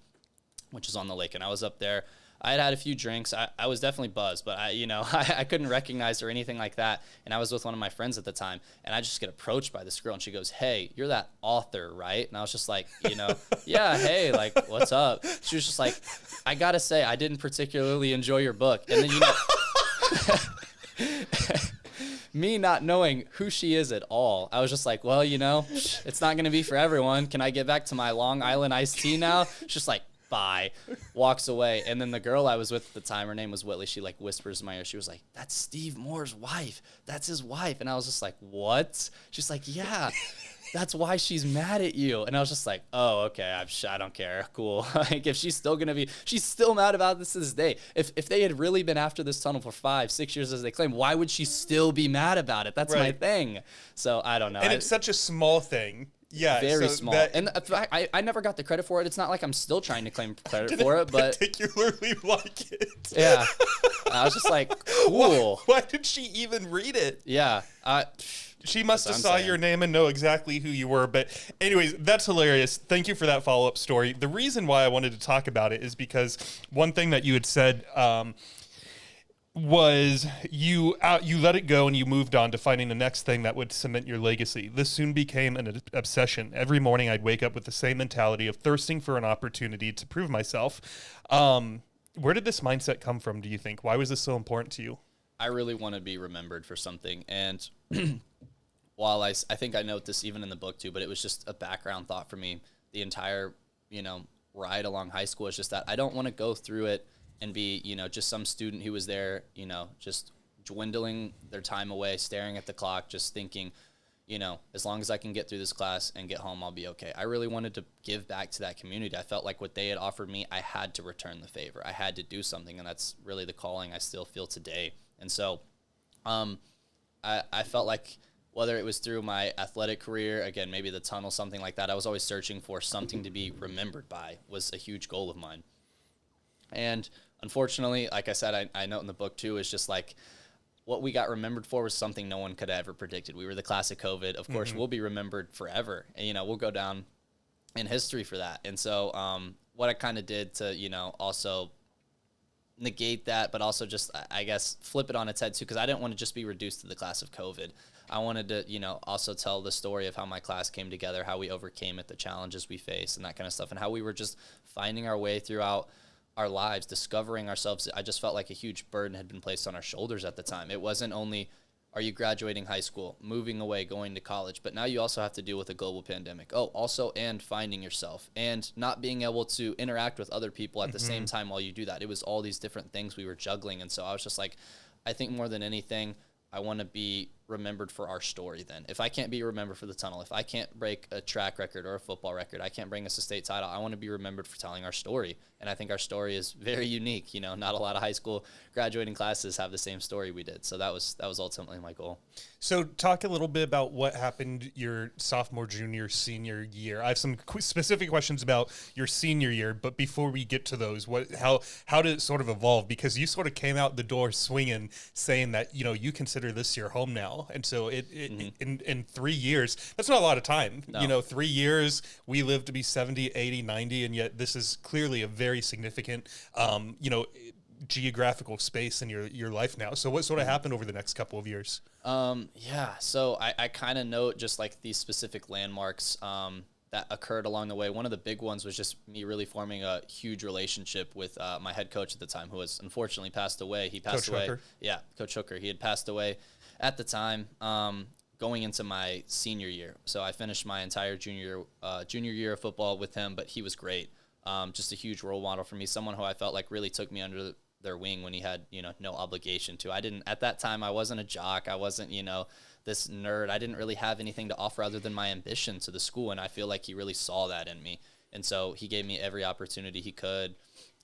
which is on the lake, and I was up there. I had a few drinks. I was definitely buzzed, but I couldn't recognize her or anything like that. And I was with one of my friends at the time, and I just get approached by this girl, and she goes, "Hey, you're that author, right?" And I was just like, yeah, hey, like, what's up? She was just like, I gotta say, I didn't particularly enjoy your book. And then, me not knowing who she is at all, I was just like, well, it's not gonna be for everyone. Can I get back to my Long Island iced tea now? She's just like, bye, walks away. And then the girl I was with at the time, her name was Whitley, she like whispers in my ear, she was like, that's Steve Moore's wife, that's his wife. And I was just like, what? She's like, yeah, that's why she's mad at you. And I was just like, oh, okay, I don't care, cool. Like, if she's still mad about this to this day. If they had really been after this tunnel for 5-6 years as they claim, why would she still be mad about it? That's my thing. So I don't know. And it's such a small thing. Yeah, Very so small. that- And in fact, I never got the credit for it. It's not like I'm still trying to claim credit for it, but particularly like it. yeah, I was just like, cool. Why did she even read it? Yeah. She must have That's saw what I'm your saying. name and know exactly who you were. But anyways, that's hilarious. Thank you for that follow-up story. The reason why I wanted to talk about it is because one thing that you had said was you let it go and you moved on to finding the next thing that would cement your legacy. This soon became an obsession. Every morning I'd wake up with the same mentality of thirsting for an opportunity to prove myself. Where did this mindset come from, do you think? Why was this so important to you? I really want to be remembered for something. And while I think I note this even in the book too, but it was just a background thought for me. The entire, ride along high school is just that I don't want to go through it and be, just some student who was there, just dwindling their time away, staring at the clock, just thinking, as long as I can get through this class and get home, I'll be okay. I really wanted to give back to that community. I felt like what they had offered me, I had to return the favor. I had to do something, and that's really the calling I still feel today. And so I felt like whether it was through my athletic career, again, maybe the tunnel, something like that, I was always searching for something to be remembered by was a huge goal of mine. And unfortunately, like I said, I note in the book too, is just like what we got remembered for was something no one could have ever predicted. We were the class of COVID. Of course, we'll be remembered forever. And, we'll go down in history for that. And so what I kind of did to, also negate that, but also just, I guess, flip it on its head too, because I didn't want to just be reduced to the class of COVID. I wanted to, also tell the story of how my class came together, how we overcame it, the challenges we faced and that kind of stuff, and how we were just finding our way throughout our lives, discovering ourselves. I just felt like a huge burden had been placed on our shoulders at the time. It wasn't only, are you graduating high school, moving away, going to college, but now you also have to deal with a global pandemic. Oh, also, and finding yourself and not being able to interact with other people at the same time while you do that. It was all these different things we were juggling. And so I was just like, I think more than anything, I want to be remembered for our story then. If I can't be remembered for the tunnel, if I can't break a track record or a football record, I can't bring us a state title, I want to be remembered for telling our story. And I think our story is very unique. Not a lot of high school graduating classes have the same story we did. So that was ultimately my goal. So talk a little bit about what happened your sophomore, junior, senior year. I have some specific questions about your senior year, but before we get to those, how did it sort of evolve? Because you sort of came out the door swinging, saying that you consider this your home now, and so in 3 years, that's not a lot of time. No. 3 years, we live to be 70, 80, 90, and yet this is clearly a very significant, geographical space in your life now. So what sort of happened over the next couple of years? So I kind of note just like these specific landmarks that occurred along the way. One of the big ones was just me really forming a huge relationship with my head coach at the time, who was unfortunately passed away. He passed away. Hooker? Yeah, Coach Hooker. He had passed away at the time, going into my senior year. So I finished my entire junior year of football with him, but he was great. Just a huge role model for me, someone who I felt like really took me under their wing when he had, no obligation to. At that time, I wasn't a jock. I wasn't, this nerd. I didn't really have anything to offer other than my ambition to the school. And I feel like he really saw that in me. And so he gave me every opportunity he could.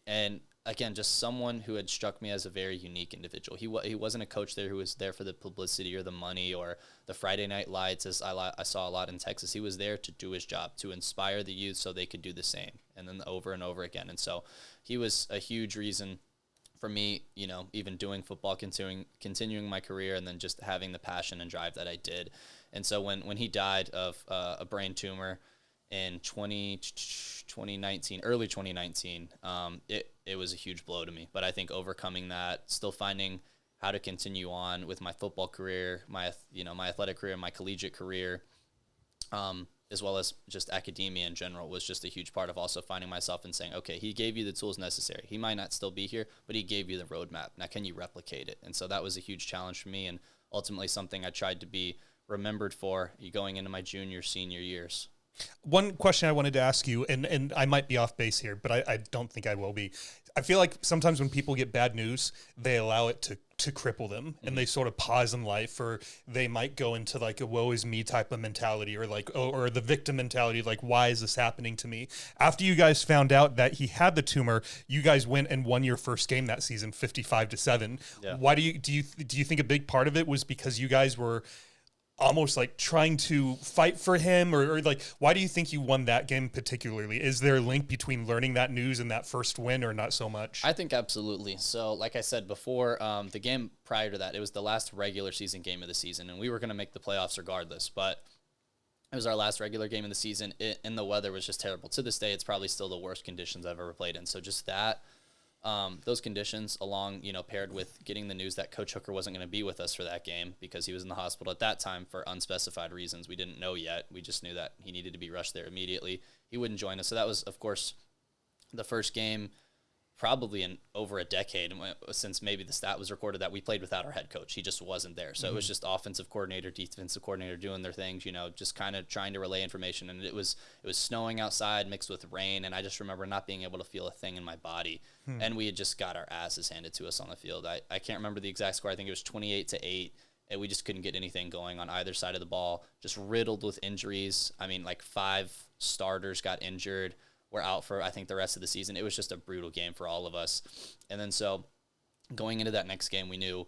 And again, just someone who had struck me as a very unique individual. He wasn't a coach there who was there for the publicity or the money or the Friday night lights, as I saw a lot in Texas. He was there to do his job, to inspire the youth so they could do the same, and then over and over again. And so he was a huge reason for me, even doing football, continuing my career, and then just having the passion and drive that I did. And so when he died of a brain tumor in 2019, early 2019, it was a huge blow to me. But I think overcoming that, still finding how to continue on with my football career, my athletic career, my collegiate career, as well as just academia in general, was just a huge part of also finding myself and saying, okay, he gave you the tools necessary. He might not still be here, but he gave you the roadmap. Now, can you replicate it? And so that was a huge challenge for me, and ultimately something I tried to be remembered for going into my junior, senior years. One question I wanted to ask you, and I might be off base here, but I don't think I will be. I feel like sometimes when people get bad news, they allow it to cripple them, and they sort of pause in life, or they might go into like a woe is me type of mentality, or like or the victim mentality, like why is this happening to me? After you guys found out that he had the tumor, you guys went and won your first game that season, 55-7. Yeah. Why do you think a big part of it was because you guys were almost like trying to fight for him, or like, why do you think you won that game particularly? Is there a link between learning that news and that first win, or not so much? I think absolutely. So, like I said before, the game prior to that, it was the last regular season game of the season, and we were going to make the playoffs regardless. But it was our last regular game of the season, and the weather was just terrible. To this day, it's probably still the worst conditions I've ever played in. So just that, those conditions, along, paired with getting the news that Coach Hooker wasn't going to be with us for that game because he was in the hospital at that time for unspecified reasons. We didn't know yet. We just knew that he needed to be rushed there immediately. He wouldn't join us. So that was, of course, the first game probably in over a decade since maybe the stat was recorded that we played without our head coach. He just wasn't there. So it was just offensive coordinator, defensive coordinator doing their things, just kind of trying to relay information. And it was snowing outside mixed with rain. And I just remember not being able to feel a thing in my body. And we had just got our asses handed to us on the field. I can't remember the exact score. I think it was 28-8. And we just couldn't get anything going on either side of the ball, just riddled with injuries. I mean, like 5 starters got injured. We're out for, I think, the rest of the season. It was just a brutal game for all of us. And then so going into that next game, we knew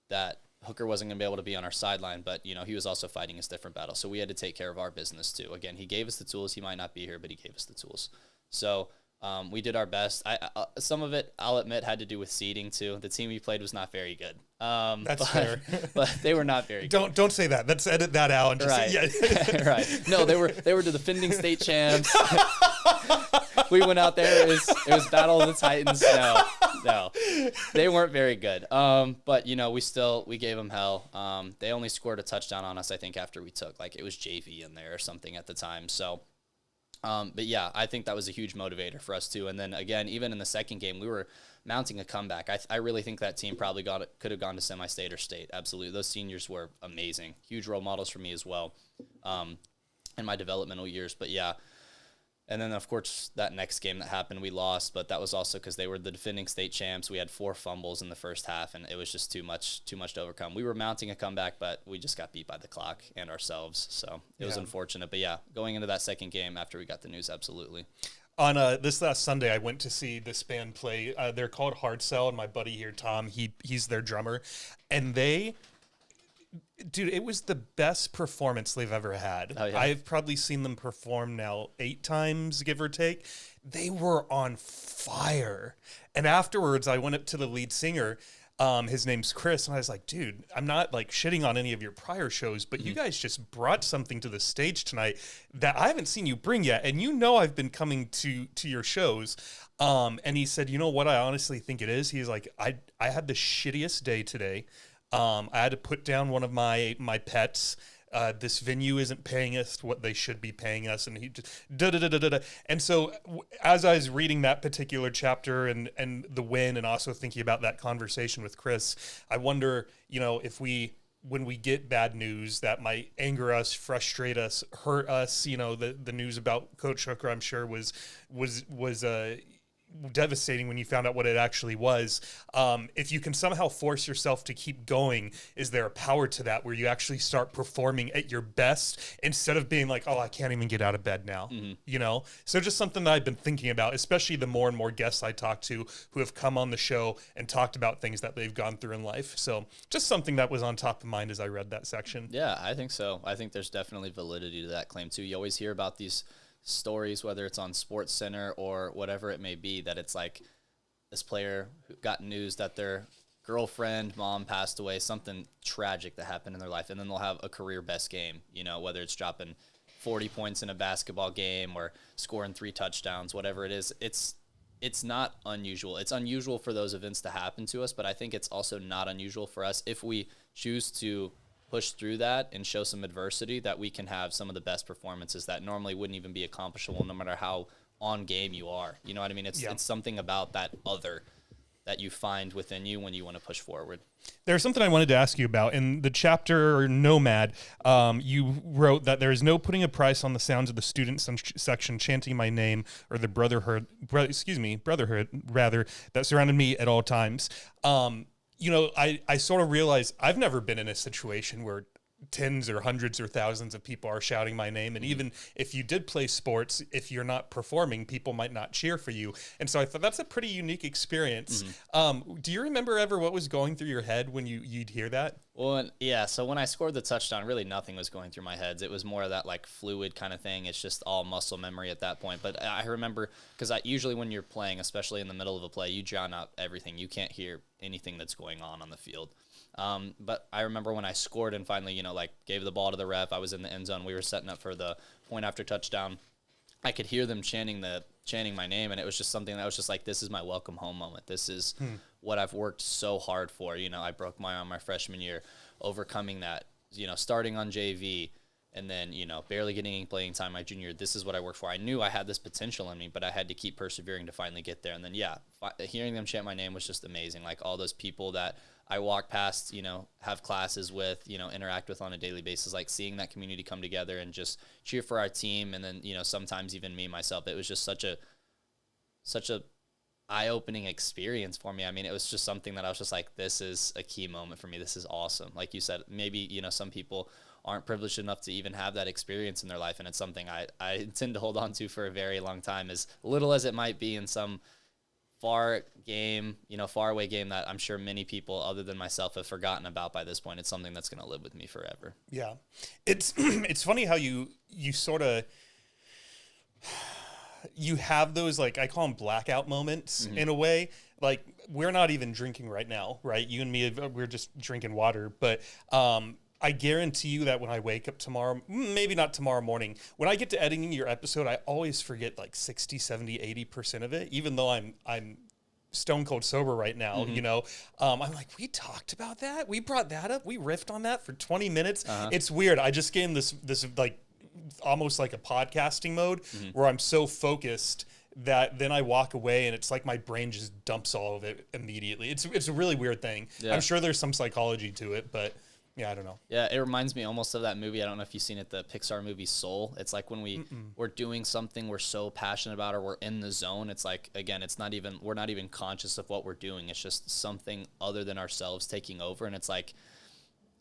that Hooker wasn't going to be able to be on our sideline, but, he was also fighting a different battle. So we had to take care of our business too. Again, he gave us the tools. He might not be here, but he gave us the tools. So we did our best. Some of it, I'll admit, had to do with seeding too. The team we played was not very good. That's fair. But they were not very good. Don't say that. Let's edit that out and just right. say, yeah. Right. No, they were the defending state champs. We went out there. It was Battle of the Titans. No, they weren't very good. But we gave them hell. They only scored a touchdown on us, I think, after we took, like, it was JV in there or something at the time. So, but yeah, I think that was a huge motivator for us too. And then again, even in the second game, we were mounting a comeback. I really think that team probably could have gone to semi-state or state. Absolutely. Those seniors were amazing. Huge role models for me as well, in my developmental years. But yeah. And then, of course, that next game that happened, we lost, but that was also because they were the defending state champs. We had 4 fumbles in the first half, and it was just too much to overcome. We were mounting a comeback, but we just got beat by the clock and ourselves, so it was unfortunate. But, yeah, going into that second game after we got the news, absolutely. On this last Sunday, I went to see this band play. They're called Hard Sell, and my buddy here, Tom, he's their drummer, and dude, it was the best performance they've ever had. Oh, yeah. I've probably seen them perform now 8 times, give or take. They were on fire. And afterwards, I went up to the lead singer. His name's Chris. And I was like, dude, I'm not like shitting on any of your prior shows, but you guys just brought something to the stage tonight that I haven't seen you bring yet. And I've been coming to your shows. And he said, you know what I honestly think it is? He's like, I had the shittiest day today. I had to put down one of my pets. This venue isn't paying us what they should be paying us. And he just And so as I was reading that particular chapter and the win, and also thinking about that conversation with Chris, I wonder, if when we get bad news that might anger us, frustrate us, hurt us, the news about Coach Hooker, I'm sure was devastating when you found out what it actually was. If you can somehow force yourself to keep going, is there a power to that where you actually start performing at your best instead of being like, oh, I can't even get out of bed now, So just something that I've been thinking about, especially the more and more guests I talk to who have come on the show and talked about things that they've gone through in life. So just something that was on top of mind as I read that section. Yeah, I think so. I think there's definitely validity to that claim too. You always hear about these stories, whether it's on Sports Center or whatever it may be, that it's like this player who got news that their girlfriend, mom passed away, something tragic that happened in their life, and then they'll have a career best game, whether it's dropping 40 points in a basketball game or scoring 3 touchdowns, whatever it is. It's not unusual. It's unusual for those events to happen to us, but I think it's also not unusual for us if we choose to push through that and show some adversity, that we can have some of the best performances that normally wouldn't even be accomplishable no matter how on game you are. You know what I mean? It's something about that other that you find within you when you want to push forward. There's something I wanted to ask you about. In the chapter Nomad, you wrote that there is no putting a price on the sounds of the student section chanting my name or the brotherhood rather, that surrounded me at all times. I sort of realized I've never been in a situation where tens or hundreds or thousands of people are shouting my name. And even if you did play sports, if you're not performing, people might not cheer for you. And so I thought that's a pretty unique experience. Do you remember ever what was going through your head when you'd hear that? Well, yeah. So when I scored the touchdown, really nothing was going through my head. It was more of that like fluid kind of thing. It's just all muscle memory at that point. But I remember because I usually when you're playing, especially in the middle of a play, you drown out everything. You can't hear anything that's going on the field. But I remember when I scored and finally, like gave the ball to the ref. I was in the end zone. We were setting up for the point after touchdown. I could hear them chanting my name, and it was just something that was just like, this is my welcome home moment. This is what I've worked so hard for. I broke my arm my freshman year, overcoming that, starting on JV, and then, barely getting any playing time my junior year. This is what I worked for. I knew I had this potential in me, but I had to keep persevering to finally get there. And then, hearing them chant my name was just amazing. Like all those people that I walk past, have classes with, interact with on a daily basis, like seeing that community come together and just cheer for our team. And then, sometimes even me, myself, it was just such a eye-opening experience for me. I mean, it was just something that I was just like, this is a key moment for me. This is awesome. Like you said, maybe, some people aren't privileged enough to even have that experience in their life. And it's something I intend to hold on to for a very long time, as little as it might be in some far away game that I'm sure many people other than myself have forgotten about by this point. It's something that's going to live with me forever. Yeah. It's it's funny how you sort of you have those, like, I call them blackout moments in a way. Like, we're not even drinking right now, right? You and me, we're just drinking water, but I guarantee you that when I wake up tomorrow, maybe not tomorrow morning, when I get to editing your episode, I always forget like 60, 70, 80% of it, even though I'm stone cold sober right now, I'm like, we talked about that? We brought that up? We riffed on that for 20 minutes? It's weird. I just get in this like almost like a podcasting mode where I'm so focused that then I walk away and it's like my brain just dumps all of it immediately. It's a really weird thing. Yeah. I'm sure there's some psychology to it, but yeah, I don't know. Yeah, it reminds me almost of that movie. I don't know if you've seen it, the Pixar movie Soul. It's like when we're doing something we're so passionate about or we're in the zone. It's like, again, we're not even conscious of what we're doing. It's just something other than ourselves taking over. And it's like,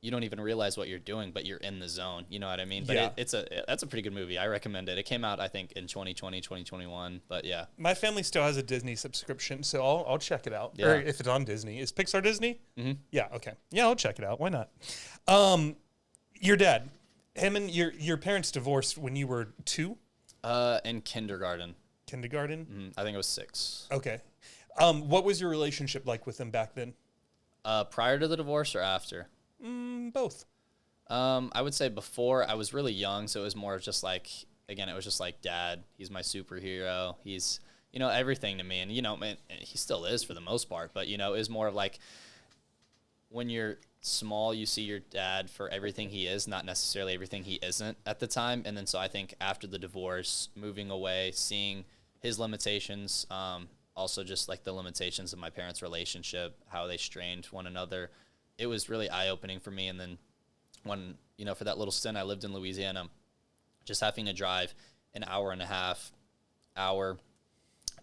you don't even realize what you're doing, but you're in the zone. You know what I mean? But yeah. That's a pretty good movie. I recommend it. It came out, I think, in 2020, 2021. But yeah. My family still has a Disney subscription, so I'll check it out. Yeah. Or if it's on Disney. Is Pixar Disney? Mm-hmm. Yeah, okay. Yeah, I'll check it out. Why not? Your dad, him and your parents divorced when you were 2? In kindergarten. Kindergarten? Mm-hmm. I think it was 6. Okay. What was your relationship like with them back then? Prior to the divorce or after? Both. I would say before. I was really young, so it was more just like, again, it was just like, Dad, he's my superhero. He's, everything to me. And, he still is for the most part, but, it was more of like, when you're small, you see your dad for everything he is, not necessarily everything he isn't at the time. And then so I think after the divorce, moving away, seeing his limitations, also just like the limitations of my parents' relationship, how they strained one another, it was really eye-opening for me. And then when, for that little stint I lived in Louisiana, just having to drive an hour and a half,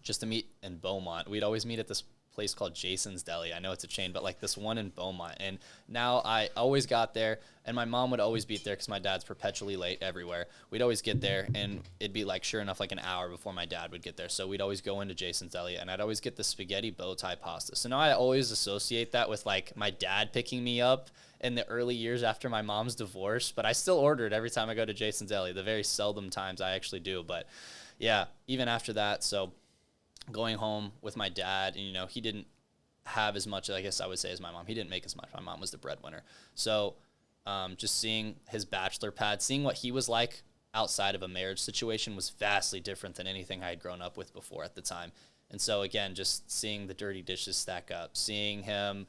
just to meet in Beaumont. We'd always meet at this place called Jason's Deli. I know it's a chain, but like this one in Beaumont. And now I always got there, and my mom would always be there because my dad's perpetually late everywhere. We'd always get there, and it'd be like, sure enough, like an hour before my dad would get there. So we'd always go into Jason's Deli, and I'd always get the spaghetti bow tie pasta. So now I always associate that with like my dad picking me up in the early years after my mom's divorce, but I still order it every time I go to Jason's Deli. The very seldom times I actually do, but yeah, even after that, so going home with my dad, and he didn't have as much, I guess I would say, as my mom. He didn't make as much. My mom was the breadwinner. So just seeing his bachelor pad, seeing what he was like outside of a marriage situation was vastly different than anything I had grown up with before at the time. And so again, just seeing the dirty dishes stack up, seeing him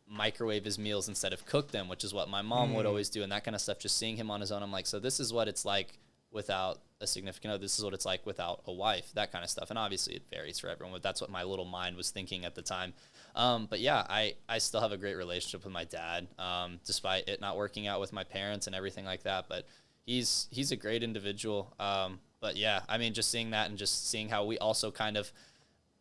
microwave his meals instead of cook them, which is what my mom would always do, and that kind of stuff, just seeing him on his own, I'm like, so this is what it's like without a significant other. This is what it's like without a wife, that kind of stuff. And obviously it varies for everyone, but that's what my little mind was thinking at the time. But yeah, I still have a great relationship with my dad, despite it not working out with my parents and everything like that. But he's a great individual. But yeah, I mean, just seeing that and just seeing how we also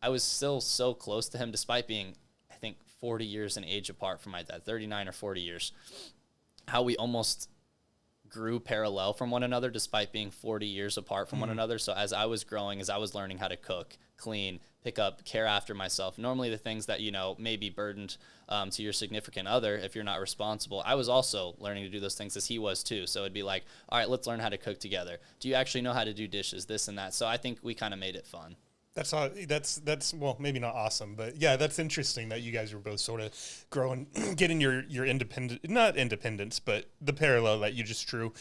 I was still so close to him despite being, I think, 40 years in age apart from my dad, 39 or 40 years, how we almost grew parallel from one another despite being 40 years apart from one another. So as I was growing, as I was learning how to cook, clean, pick up, care after myself. Normally the things that, may be burdened to your significant other if you're not responsible. I was also learning to do those things as he was too. So it'd be like, all right, let's learn how to cook together. Do you actually know how to do dishes, this and that? So I think we kind of made it fun. That's well, maybe not awesome, but yeah, that's interesting that you guys were both sort of growing, getting your independent, not independence, but the parallel that you just drew.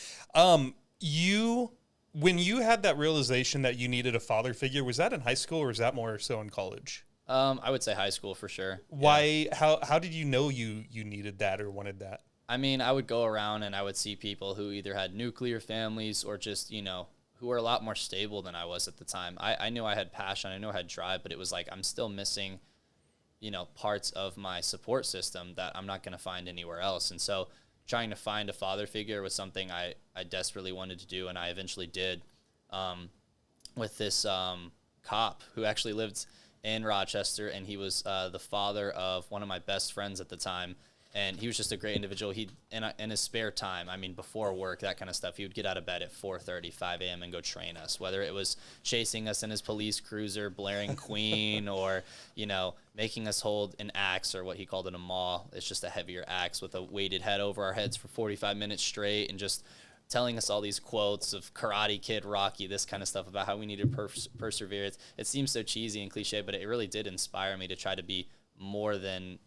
When you had that realization that you needed a father figure, was that in high school or was that more so in college? I would say high school for sure. Why? Yeah. How did you know you needed that or wanted that? I mean, I would go around and I would see people who either had nuclear families or just, who were a lot more stable than I was at the time. I knew I had passion, I knew I had drive, but it was like I'm still missing, parts of my support system that I'm not going to find anywhere else. And so trying to find a father figure was something I desperately wanted to do, and I eventually did with this cop who actually lived in Rochester, and he was the father of one of my best friends at the time. And he was just a great individual. He in his spare time, I mean, before work, that kind of stuff, he would get out of bed at 4:30, 5 a.m. and go train us, whether it was chasing us in his police cruiser, blaring Queen, or, making us hold an axe, or what he called it, a maul. It's just a heavier axe with a weighted head over our heads for 45 minutes straight, and just telling us all these quotes of Karate Kid, Rocky, this kind of stuff about how we needed perseverance. It seems so cheesy and cliche, but it really did inspire me to try to be more than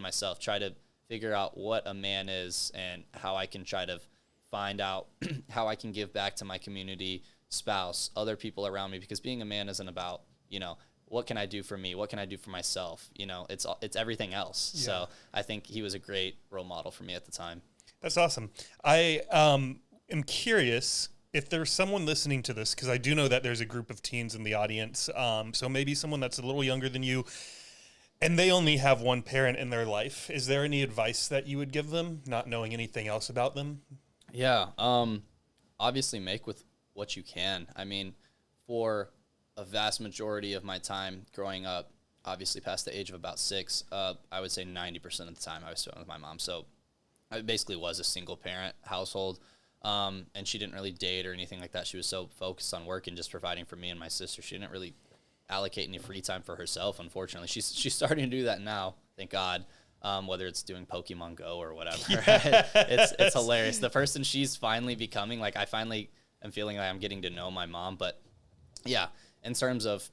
myself, try to figure out what a man is and how I can try to find out how I can give back to my community, spouse, other people around me, because being a man isn't about, what can I do for me? What can I do for myself? It's everything else. Yeah. So I think he was a great role model for me at the time. That's awesome. I am curious if there's someone listening to this, because I do know that there's a group of teens in the audience. So maybe someone that's a little younger than you, and they only have one parent in their life. Is there any advice that you would give them, not knowing anything else about them? Yeah. Obviously make with what you can. I mean, for a vast majority of my time growing up, obviously past the age of about 6, I would say 90% of the time I was spent with my mom. So I basically was a single parent household. And she didn't really date or anything like that. She was so focused on work and just providing for me and my sister. She didn't really allocate any free time for herself, unfortunately. She's starting to do that now, thank God, whether it's doing Pokemon Go or whatever. Yes. It's hilarious. The person she's finally becoming, like, I finally am feeling like I'm getting to know my mom. But yeah, in terms of,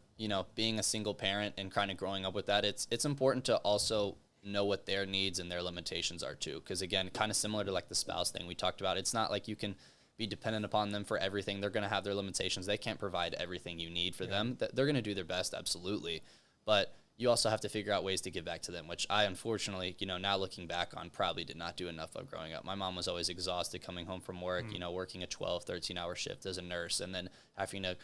being a single parent and kind of growing up with that, it's important to also know what their needs and their limitations are too. Because again, kind of similar to like the spouse thing we talked about, it's not like you can be dependent upon them for everything. They're going to have their limitations. They can't provide everything you need for them. They're going to do their best, absolutely. But you also have to figure out ways to give back to them, which I unfortunately, now looking back on, probably did not do enough of growing up. My mom was always exhausted coming home from work, working a 12, 13-hour shift as a nurse, and then having to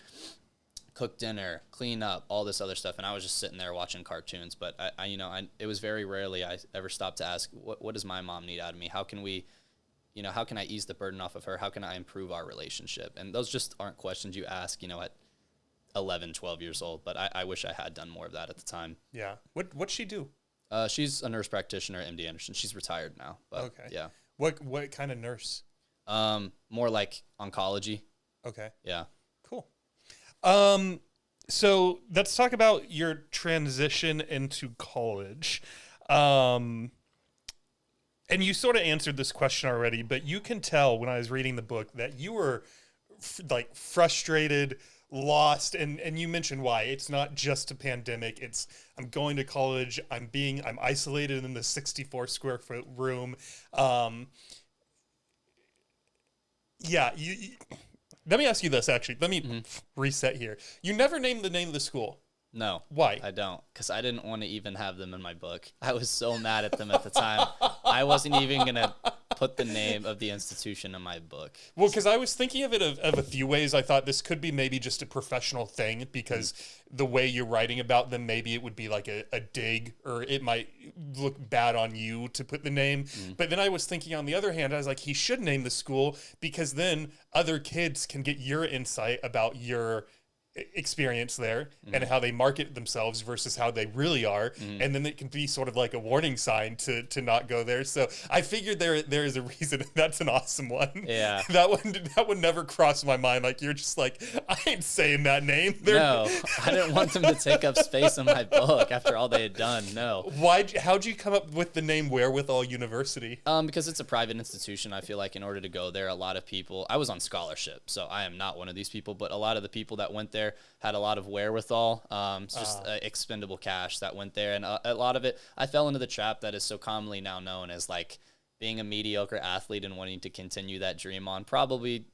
cook dinner, clean up, all this other stuff, and I was just sitting there watching cartoons. But it was very rarely I ever stopped to ask, what does my mom need out of me? How can we, how can I ease the burden off of her? How can I improve our relationship? And those just aren't questions you ask, at 11, 12 years old. But I wish I had done more of that at the time. Yeah. What'd she do? She's a nurse practitioner at MD Anderson. She's retired now. But okay. Yeah. What kind of nurse? More like oncology. Okay. Yeah. Cool. So let's talk about your transition into college. And you sort of answered this question already, but you can tell when I was reading the book that you were frustrated, lost, and you mentioned why. It's not just a pandemic. It's I'm going to college. I'm isolated in the 64 square foot room. Let me ask you this, actually. Let me reset here. You never named the name of the school. No. Why? I don't, because I didn't want to even have them in my book. I was so mad at them at the time. I wasn't even going to put the name of the institution in my book. Well, because I was thinking of it of a few ways. I thought this could be maybe just a professional thing, because the way you're writing about them, maybe it would be like a dig, or it might look bad on you to put the name. But then I was thinking, on the other hand, I was like, he should name the school, because then other kids can get your insight about your experience there and how they market themselves versus how they really are, and then it can be sort of like a warning sign to not go there. So I figured there is a reason, and that's an awesome one. Yeah. that would never cross my mind. Like, you're just like, I ain't saying that name. No, I didn't want them to take up space in my book after all they had done. No. How'd you come up with the name Wherewithal University? Because it's a private institution. I feel like in order to go there, a lot of people, I was on scholarship, so I am not one of these people, but a lot of the people that went there had a lot of wherewithal. It's just expendable cash that went there. And a lot of it, I fell into the trap that is so commonly now known as like being a mediocre athlete and wanting to continue that dream on probably,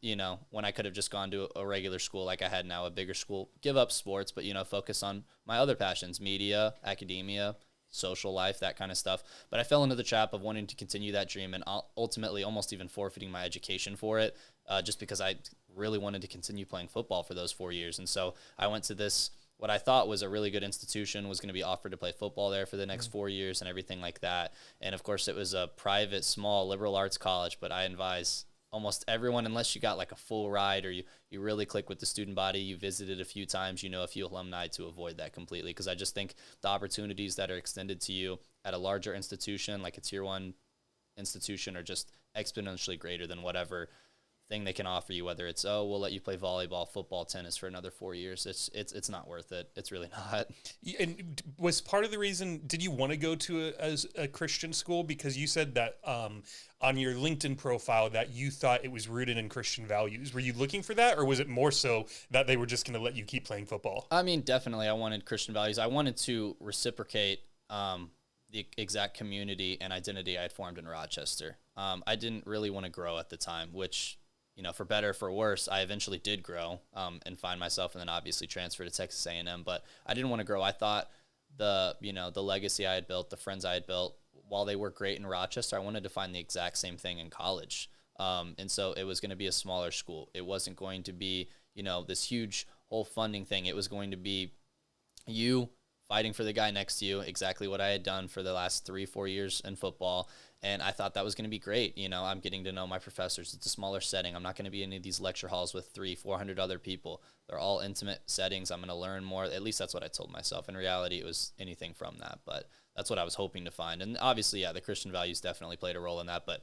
when I could have just gone to a regular school like I had now, a bigger school, give up sports, but, focus on my other passions, media, academia, social life, that kind of stuff. But I fell into the trap of wanting to continue that dream and ultimately almost even forfeiting my education for it, just because I really wanted to continue playing football for those 4 years. And so I went to this, what I thought was a really good institution, was going to be offered to play football there for the next 4 years and everything like that. And of course it was a private, small liberal arts college, but I advise almost everyone, unless you got like a full ride or you really click with the student body, you visited a few times, a few alumni, to avoid that completely. Because I just think the opportunities that are extended to you at a larger institution, like a tier 1 institution, are just exponentially greater than whatever thing they can offer you, whether it's, we'll let you play volleyball, football, tennis for another 4 years. It's not worth it. It's really not. And was part of the reason, did you want to go to a Christian school? Because you said that on your LinkedIn profile that you thought it was rooted in Christian values. Were you looking for that, or was it more so that they were just going to let you keep playing football? I mean, definitely I wanted Christian values. I wanted to reciprocate the exact community and identity I had formed in Rochester. I didn't really want to grow at the time, which, for better or for worse, I eventually did grow and find myself, and then obviously transfer to Texas A&M. But I didn't want to grow. I thought the legacy I had built, the friends I had built, while they were great in Rochester, I wanted to find the exact same thing in college. And so it was going to be a smaller school. It wasn't going to be, this huge whole funding thing. It was going to be you fighting for the guy next to you, exactly what I had done for the last 3-4 years in football. And I thought that was going to be great. I'm getting to know my professors. It's a smaller setting. I'm not going to be in any of these lecture halls with 300-400 other people. They're all intimate settings. I'm going to learn more. At least that's what I told myself. In reality, it was anything from that, but that's what I was hoping to find. And obviously, yeah, the Christian values definitely played a role in that, but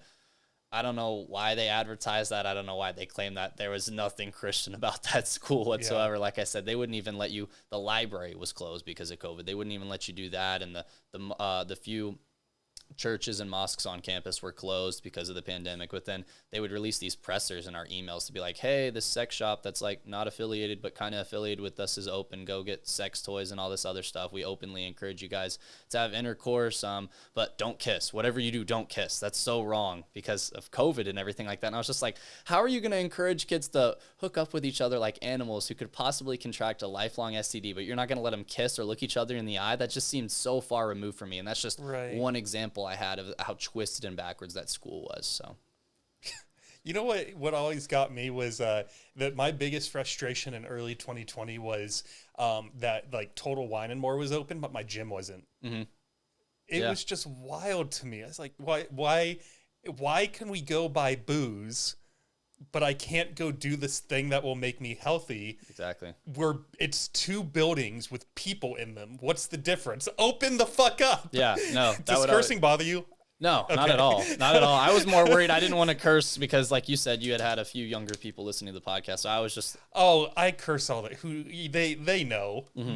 I don't know why they advertised that. I don't know why they claim that. There was nothing Christian about that school whatsoever. Yeah. Like I said, they wouldn't even let you, the library was closed because of COVID. They wouldn't even let you do that. And the few churches and mosques on campus were closed because of the pandemic, but then they would release these pressers in our emails to be like, hey, this sex shop that's like not affiliated but kind of affiliated with us is open. Go get sex toys and all this other stuff. We openly encourage you guys to have intercourse, but don't kiss. Whatever you do, don't kiss. That's so wrong because of COVID and everything like that. And I was just like, how are you going to encourage kids to hook up with each other like animals who could possibly contract a lifelong STD, but you're not going to let them kiss or look each other in the eye? That just seemed so far removed from me. And that's just one example I had of how twisted and backwards that school was. So, you know what always got me was that my biggest frustration in early 2020 was that like Total Wine and More was open, but my gym wasn't. Mm-hmm. It was just wild to me. I was like, why can we go buy booze, but I can't go do this thing that will make me healthy? Exactly. It's 2 buildings with people in them. What's the difference? Open the fuck up. Yeah, no. Does cursing bother you? No, okay. Not at all. Not at all. I was more worried. I didn't want to curse because, like you said, you had a few younger people listening to the podcast. So I was just... Oh, I curse all that. They know. Mm-hmm.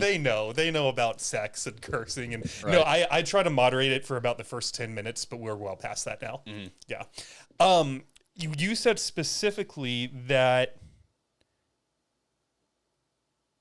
They know about sex and cursing. And right. No, I try to moderate it for about the first 10 minutes, but we're well past that now. Mm-hmm. Yeah. You said specifically that...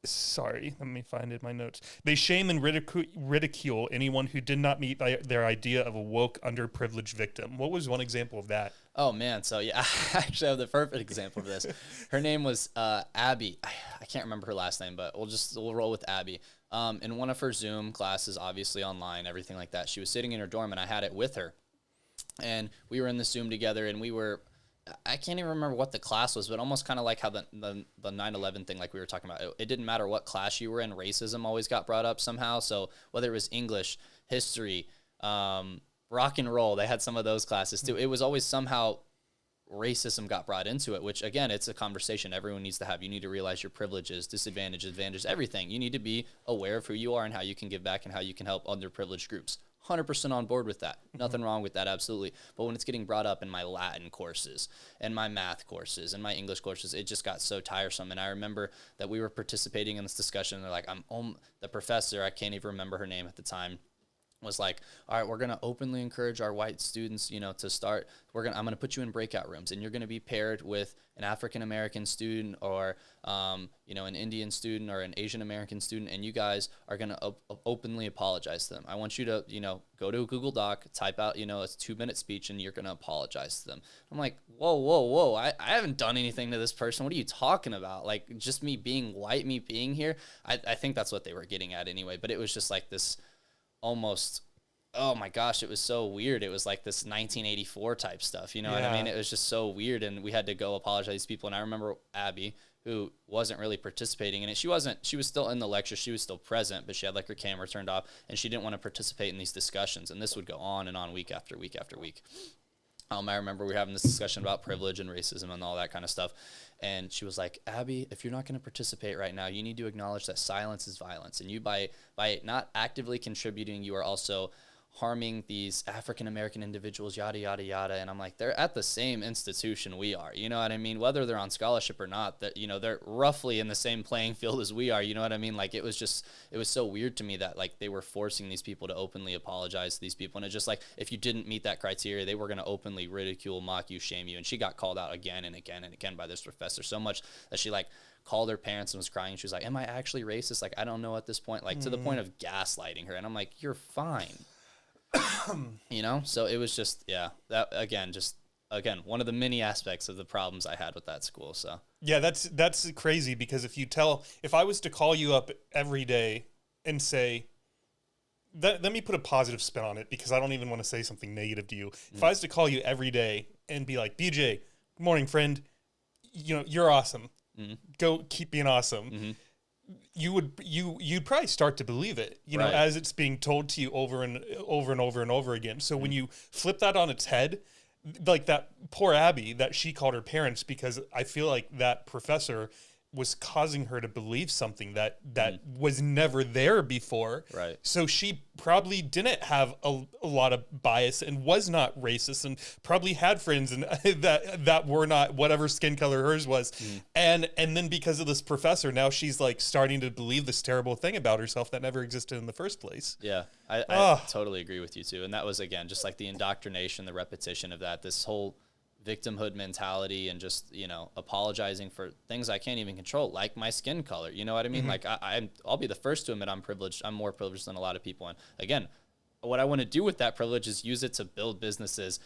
Sorry, let me find it in my notes. They shame and ridicule anyone who did not meet their idea of a woke, underprivileged victim. What was one example of that? Oh, man. So, yeah, I actually have the perfect example of this. Her name was Abby. I can't remember her last name, but we'll roll with Abby. In one of her Zoom classes, obviously online, everything like that, she was sitting in her dorm, and I had it with her. And we were in the Zoom together, and we were... I can't even remember what the class was, but almost kind of like how the 9/11 thing, like we were talking about, it didn't matter what class you were in. Racism always got brought up somehow. So whether it was English, history, rock and roll, they had some of those classes too. It was always somehow racism got brought into it, which again, it's a conversation everyone needs to have. You need to realize your privileges, disadvantages, advantages, everything. You need to be aware of who you are and how you can give back and how you can help underprivileged groups. 100% on board with that. Nothing wrong with that, absolutely. But when it's getting brought up in my Latin courses and my math courses and my English courses, it just got so tiresome. And I remember that we were participating in this discussion. And they're like, the professor, I can't even remember her name at the time, was like, all right, we're going to openly encourage our white students, to start, I'm going to put you in breakout rooms, and you're going to be paired with an African-American student or, an Indian student or an Asian-American student, and you guys are going to openly apologize to them. I want you to, go to a Google Doc, type out, a 2-minute speech, and you're going to apologize to them. I'm like, whoa. I haven't done anything to this person. What are you talking about? Like, just me being white, me being here? I think that's what they were getting at anyway, but it was just like this almost, oh my gosh, it was so weird. It was like this 1984 type stuff, you know what I mean? It was just so weird, and we had to go apologize to these people. And I remember Abby, who wasn't really participating in it. She was still in the lecture, she was still present, but she had like her camera turned off, and she didn't want to participate in these discussions. And this would go on and on week after week after week. I remember we were having this discussion about privilege and racism and all that kind of stuff. And she was like, Abby, if you're not going to participate right now, you need to acknowledge that silence is violence. And you, by not actively contributing, you are also harming these African-American individuals, yada, yada, yada. And I'm like, they're at the same institution we are. You know what I mean? Whether they're on scholarship or not, that, they're roughly in the same playing field as we are. You know what I mean? Like, it was so weird to me that like they were forcing these people to openly apologize to these people. And it's just like, if you didn't meet that criteria, they were going to openly ridicule, mock you, shame you. And she got called out again and again and again by this professor so much that she like called her parents and was crying. She was like, am I actually racist? Like, I don't know at this point, like to the point of gaslighting her. And I'm like, you're fine. So it was just, that again, one of the many aspects of the problems I had with that school. So yeah, that's crazy, because if I was to call you up every day and say, let me put a positive spin on it, because I don't even want to say something negative to you. If I was to call you every day and be like, BJ, good morning, friend, you're awesome. Go keep being awesome. You'd probably start to believe it, right, as it's being told to you over and over and over and over again. So when you flip that on its head, like that poor Abby, that she called her parents, because I feel like that professor was causing her to believe something that was never there before. Right. So she probably didn't have a lot of bias and was not racist, and probably had friends and that were not whatever skin color hers was. And then because of this professor, now she's like starting to believe this terrible thing about herself that never existed in the first place. Yeah, I totally agree with you too. And that was, again, just like the indoctrination, the repetition of that, this whole victimhood mentality, and just, apologizing for things I can't even control, like my skin color. You know what I mean? Like I'll be the first to admit I'm privileged. I'm more privileged than a lot of people. And again, what I want to do with that privilege is use it to build businesses,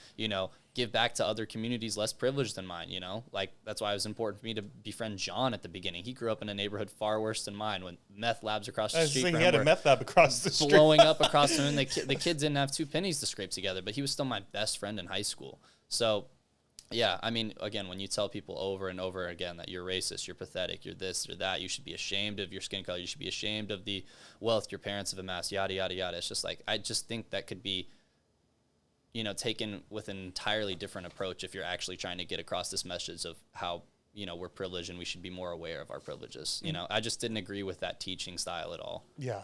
give back to other communities less privileged than mine, like that's why it was important for me to befriend John at the beginning. He grew up in a neighborhood far worse than mine, when meth labs across the street. He had a meth lab across the street. Blowing up across him, and the kids didn't have 2 pennies to scrape together, but he was still my best friend in high school. So yeah, I mean, again, when you tell people over and over again that you're racist, you're pathetic, you're this or that, you should be ashamed of your skin color, you should be ashamed of the wealth your parents have amassed, yada, yada, yada. It's just like, I just think that could be, taken with an entirely different approach if you're actually trying to get across this message of how, we're privileged and we should be more aware of our privileges. I just didn't agree with that teaching style at all. Yeah.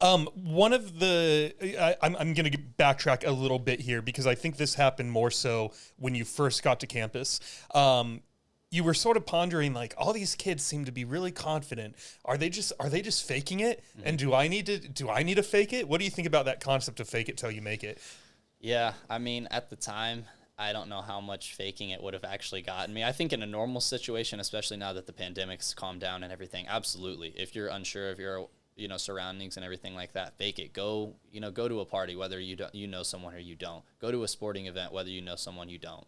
One of I'm going to backtrack a little bit here, because I think this happened more so when you first got to campus. You were sort of pondering, like, all these kids seem to be really confident. Are they just faking it? And do I need to fake it? What do you think about that concept of fake it till you make it? Yeah, I mean, at the time, I don't know how much faking it would have actually gotten me. I think in a normal situation, especially now that the pandemic's calmed down and everything, absolutely. If you're unsure of your surroundings and everything like that, fake it. Go to a party, whether you know someone or you don't. Go to a sporting event, whether you know someone you don't.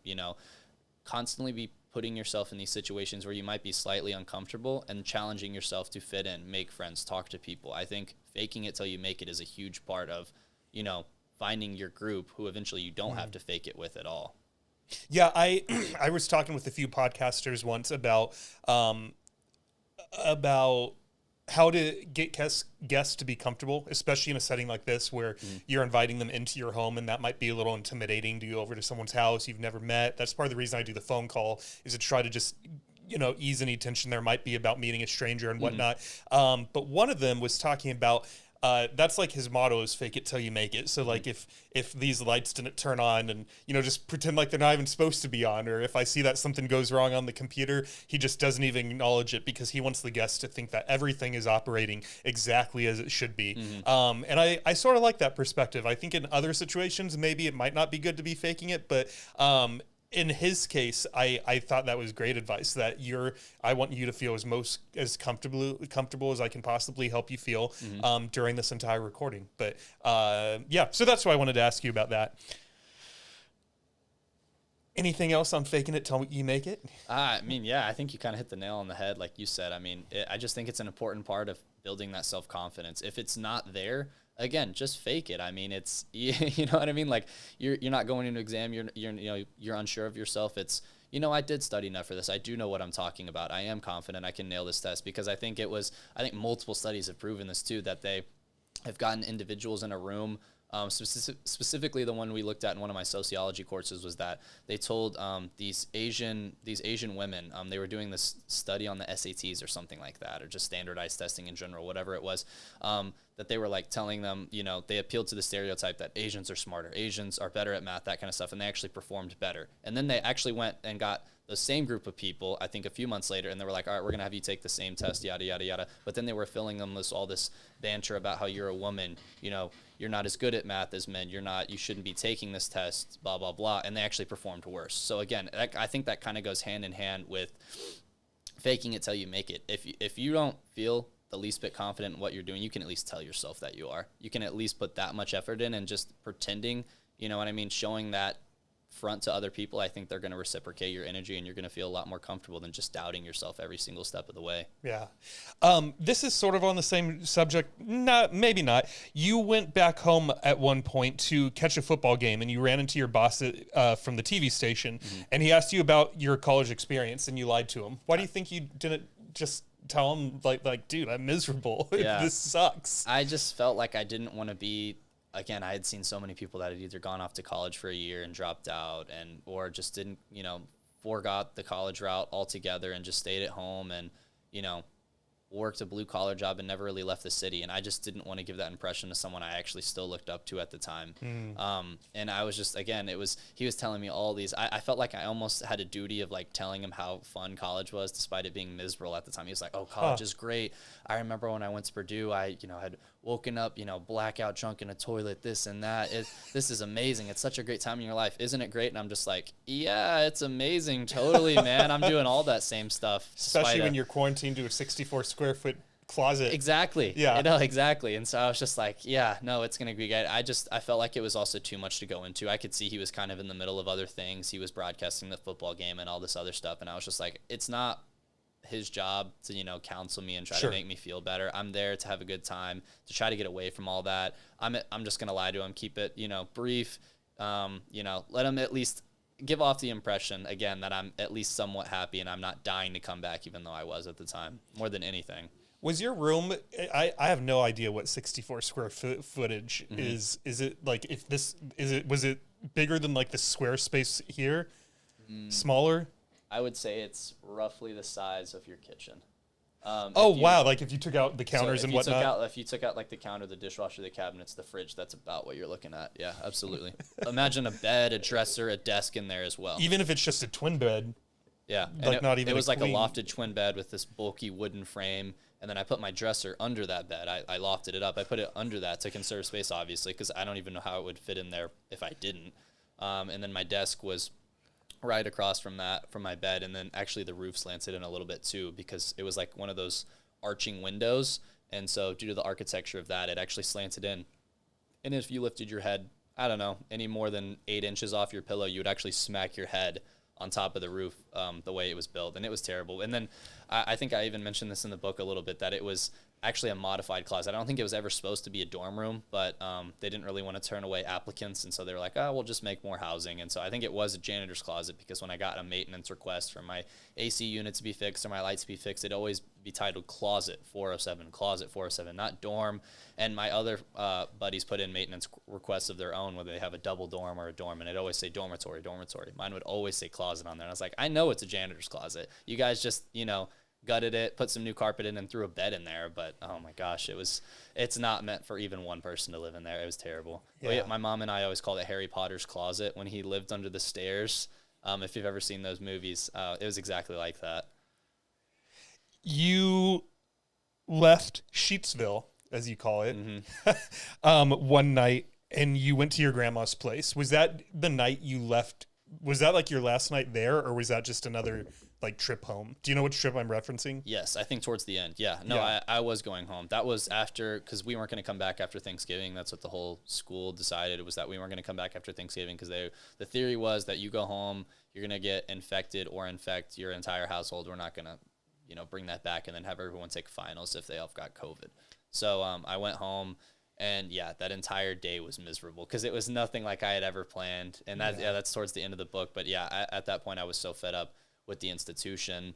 Constantly be putting yourself in these situations where you might be slightly uncomfortable and challenging yourself to fit in, make friends, talk to people. I think faking it till you make it is a huge part of, finding your group who eventually you don't have to fake it with at all. Yeah, I was talking with a few podcasters once about how to get guests to be comfortable, especially in a setting like this where you're inviting them into your home, and that might be a little intimidating to go over to someone's house you've never met. That's part of the reason I do the phone call, is to try to just ease any tension there might be about meeting a stranger and whatnot. But one of them was talking about that's like his motto is fake it till you make it. So like if these lights didn't turn on and just pretend like they're not even supposed to be on, or if I see that something goes wrong on the computer, he just doesn't even acknowledge it because he wants the guests to think that everything is operating exactly as it should be. And I sort of like that perspective. I think in other situations maybe it might not be good to be faking it, but in his case, I thought that was great advice, that I want you to feel as comfortable as I can possibly help you feel during this entire recording. But so that's why I wanted to ask you about that. Anything else on faking it till you make it? I think you kind of hit the nail on the head, like you said. I mean, I just think it's an important part of building that self-confidence. If it's not there, again, just fake it. I mean, it's, you know what I mean? Like you're not going into an exam. You're unsure of yourself. It's, I did study enough for this. I do know what I'm talking about. I am confident I can nail this test, because I think multiple studies have proven this too, that they have gotten individuals in a room. Specifically, the one we looked at in one of my sociology courses was that they told these Asian women, they were doing this study on the SATs or something like that, or just standardized testing in general, whatever it was, that they were like telling them, they appealed to the stereotype that Asians are smarter, Asians are better at math, that kind of stuff, and they actually performed better. And then they actually went and got the same group of people, I think a few months later, and they were like, all right, we're going to have you take the same test, yada, yada, yada. But then they were filling them with all this banter about how you're a woman, you're not as good at math as men, you shouldn't be taking this test, blah, blah, blah. And they actually performed worse. So again, I think that kind of goes hand in hand with faking it till you make it. If you don't feel the least bit confident in what you're doing, you can at least tell yourself that you are. You can at least put that much effort in, and just pretending, showing that front to other people, I think they're going to reciprocate your energy, and you're going to feel a lot more comfortable than just doubting yourself every single step of the way. Yeah. This is sort of on the same subject. Maybe not. You went back home at one point to catch a football game, and you ran into your boss from the TV station, and he asked you about your college experience, and you lied to him. Why do you think you didn't just tell him, like, dude, I'm miserable. Yeah. This sucks. I just felt like I didn't want to be. Again, I had seen so many people that had either gone off to college for a year and dropped out, or just didn't, forgot the college route altogether and just stayed at home and, worked a blue collar job and never really left the city. And I just didn't want to give that impression to someone I actually still looked up to at the time. And I was just, again, he was telling me all these, I felt like I almost had a duty of like telling him how fun college was, despite it being miserable at the time. He was like, oh, college is great. I remember when I went to Purdue, I, had woken up, blackout drunk in a toilet, this and that. This is amazing. It's such a great time in your life. Isn't it great? And I'm just like, yeah, it's amazing. Totally, man. I'm doing all that same stuff. Especially when you're quarantined to a 64 square foot closet. Exactly. Yeah. Exactly. And so I was just like, yeah, no, it's going to be great. I felt like it was also too much to go into. I could see he was kind of in the middle of other things. He was broadcasting the football game and all this other stuff. And I was just like, it's not his job to, counsel me and try to make me feel better. I'm there to have a good time, to try to get away from all that. I'm just going to lie to him, keep it, brief, let him at least give off the impression, again, that I'm at least somewhat happy and I'm not dying to come back, even though I was at the time, more than anything. Was your room, I have no idea what 64 square footage is. Is it like, was it bigger than like the square space here? Smaller? I would say it's roughly the size of your kitchen. Wow. Like if you took out the counters and whatnot? If you took out like the counter, the dishwasher, the cabinets, the fridge, that's about what you're looking at. Yeah, absolutely. Imagine a bed, a dresser, a desk in there as well. Even if it's just a twin bed. Yeah. Like not even it was like a lofted twin bed with this bulky wooden frame. And then I put my dresser under that bed. I lofted it up. I put it under that to conserve space, obviously, because I don't even know how it would fit in there if I didn't. And then my desk was right across from my bed. And then actually the roof slanted in a little bit too, because it was like one of those arching windows. And so due to the architecture of that, it actually slanted in. And if you lifted your head, I don't know, any more than 8 inches off your pillow, you would actually smack your head on top of the roof, the way it was built, and it was terrible. And then I think I even mentioned this in the book a little bit, that it was actually a modified closet. I don't think it was ever supposed to be a dorm room, but they didn't really want to turn away applicants. And so they were like, oh, we'll just make more housing. And so I think it was a janitor's closet, because when I got a maintenance request for my AC unit to be fixed or my lights to be fixed, it'd always be titled Closet 407, Closet 407, not dorm. And my other buddies put in maintenance requests of their own, whether they have a double dorm or a dorm, and it'd always say dormitory, dormitory. Mine would always say closet on there. And I was like, I know it's a janitor's closet. You guys just, gutted it, put some new carpet in, and threw a bed in there. But oh my gosh, it's not meant for even one person to live in there. It was terrible. Yeah. But yeah, my mom and I always called it Harry Potter's closet when he lived under the stairs. If you've ever seen those movies, it was exactly like that. You left Sheetsville, as you call it, one night, and you went to your grandma's place. Was that the night you left? Was that like your last night there, or was that just another like trip home? Do you know which trip I'm referencing? Yes, I think towards the end. Yeah, no, yeah. I was going home. That was after, because we weren't going to come back after Thanksgiving. That's what the whole school decided, was that we weren't going to come back after Thanksgiving, because the theory was that you go home, you're going to get infected or infect your entire household. We're not going to, bring that back and then have everyone take finals if they all got COVID. So I went home. And yeah, that entire day was miserable, because it was nothing like I had ever planned. And that's towards the end of the book. But yeah, at that point I was so fed up with the institution.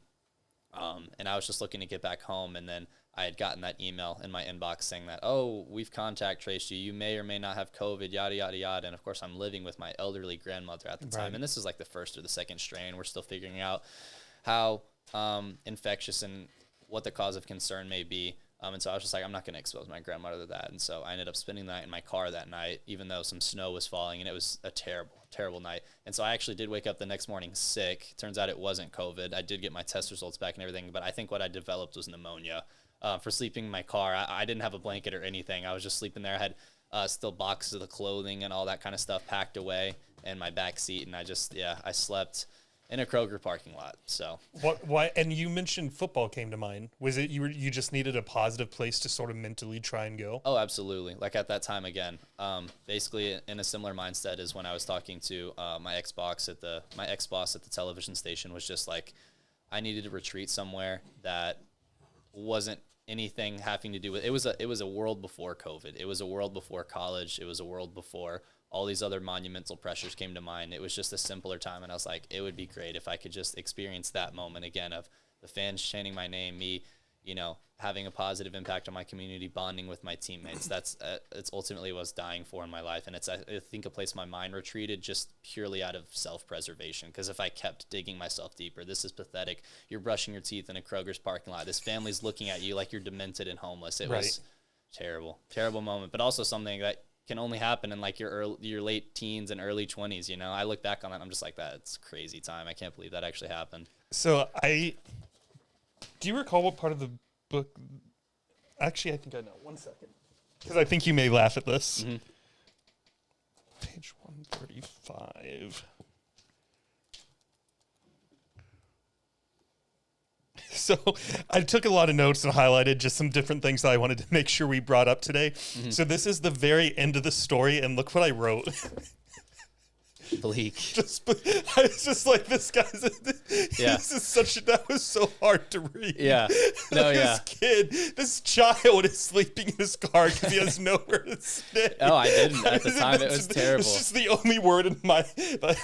And I was just looking to get back home. And then I had gotten that email in my inbox saying that, oh, we've contact traced you. You may or may not have COVID, yada, yada, yada. And of course I'm living with my elderly grandmother at the time. Right. And this is like the first or the second strain. We're still figuring out how infectious and what the cause of concern may be. And so I was just like, I'm not going to expose my grandmother to that. And so I ended up spending the night in my car that night, even though some snow was falling, and it was a terrible, terrible night. And so I actually did wake up the next morning sick. Turns out it wasn't COVID. I did get my test results back and everything, but I think what I developed was pneumonia for sleeping in my car. I didn't have a blanket or anything. I was just sleeping there. I had still boxes of the clothing and all that kind of stuff packed away in my back seat. And I slept in a Kroger parking lot. So why? And you mentioned football came to mind. Was it you just needed a positive place to sort of mentally try and go? Oh, absolutely. Like at that time again, basically in a similar mindset as when I was talking to my ex-boss at the television station, was just like, I needed to retreat somewhere that wasn't anything having to do with it. Was a world before COVID. It was a world before college. It was a world before all these other monumental pressures came to mind. It was just a simpler time, and I was like, it would be great if I could just experience that moment again of the fans chanting my name, me, having a positive impact on my community, bonding with my teammates. It's ultimately what I was dying for in my life, and it's, I think, a place my mind retreated just purely out of self-preservation, because if I kept digging myself deeper, this is pathetic. You're brushing your teeth in a Kroger's parking lot. This family's looking at you like you're demented and homeless. It was terrible, terrible moment, but also something that can only happen in like your late teens and early 20s. I look back on that and I'm just like, that's a crazy time. I can't believe that actually happened. So do you recall what part of the book? Actually, I think I know. 1 second, because I think you may laugh at this. Mm-hmm. Page 135. So I took a lot of notes and highlighted just some different things that I wanted to make sure we brought up today. Mm-hmm. So this is the very end of the story, and look what I wrote. Bleak. I was just like, this guy's. That was so hard to read. Yeah. No, this child is sleeping in his car because he has nowhere to stay. Oh, I didn't. At the time, it was terrible. It's just the only word in my.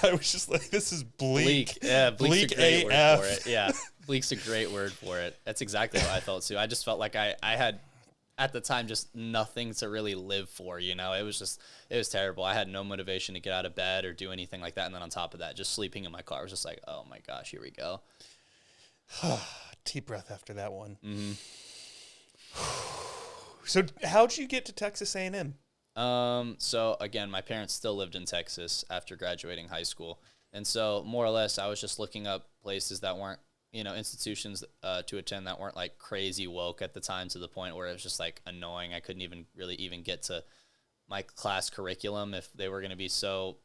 I was just like, this is bleak. Yeah, bleak's bleak a great AF. word for it. Yeah, bleak's a great word for it. That's exactly how I felt too. I just felt like I had, at the time, just nothing to really live for. It was terrible. I had no motivation to get out of bed or do anything like that. And then on top of that, just sleeping in my car was just like, oh my gosh, here we go. Deep breath after that one. Mm-hmm. So how'd you get to Texas A&M? So again, my parents still lived in Texas after graduating high school. And so more or less, I was just looking up places that weren't, institutions to attend that weren't like crazy woke at the time, to the point where it was just like annoying. I couldn't even get to my class curriculum if they were going to be so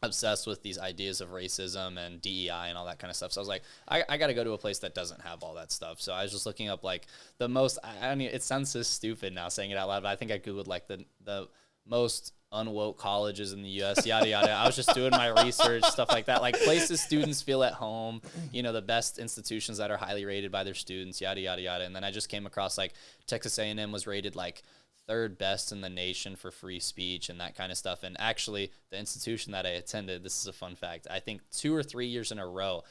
obsessed with these ideas of racism and DEI and all that kind of stuff. So I was like, I got to go to a place that doesn't have all that stuff. So I was just looking up like the most, it sounds so stupid now saying it out loud, but I think I Googled like the most unwoke colleges in the U.S., yada, yada. I was just doing my research, stuff like that, like places students feel at home, you know, the best institutions that are highly rated by their students, yada, yada, yada. And then I just came across like Texas A&M was rated like third best in the nation for free speech and that kind of stuff. And actually, the institution that I attended, this is a fun fact, I think 2 or 3 years in a row,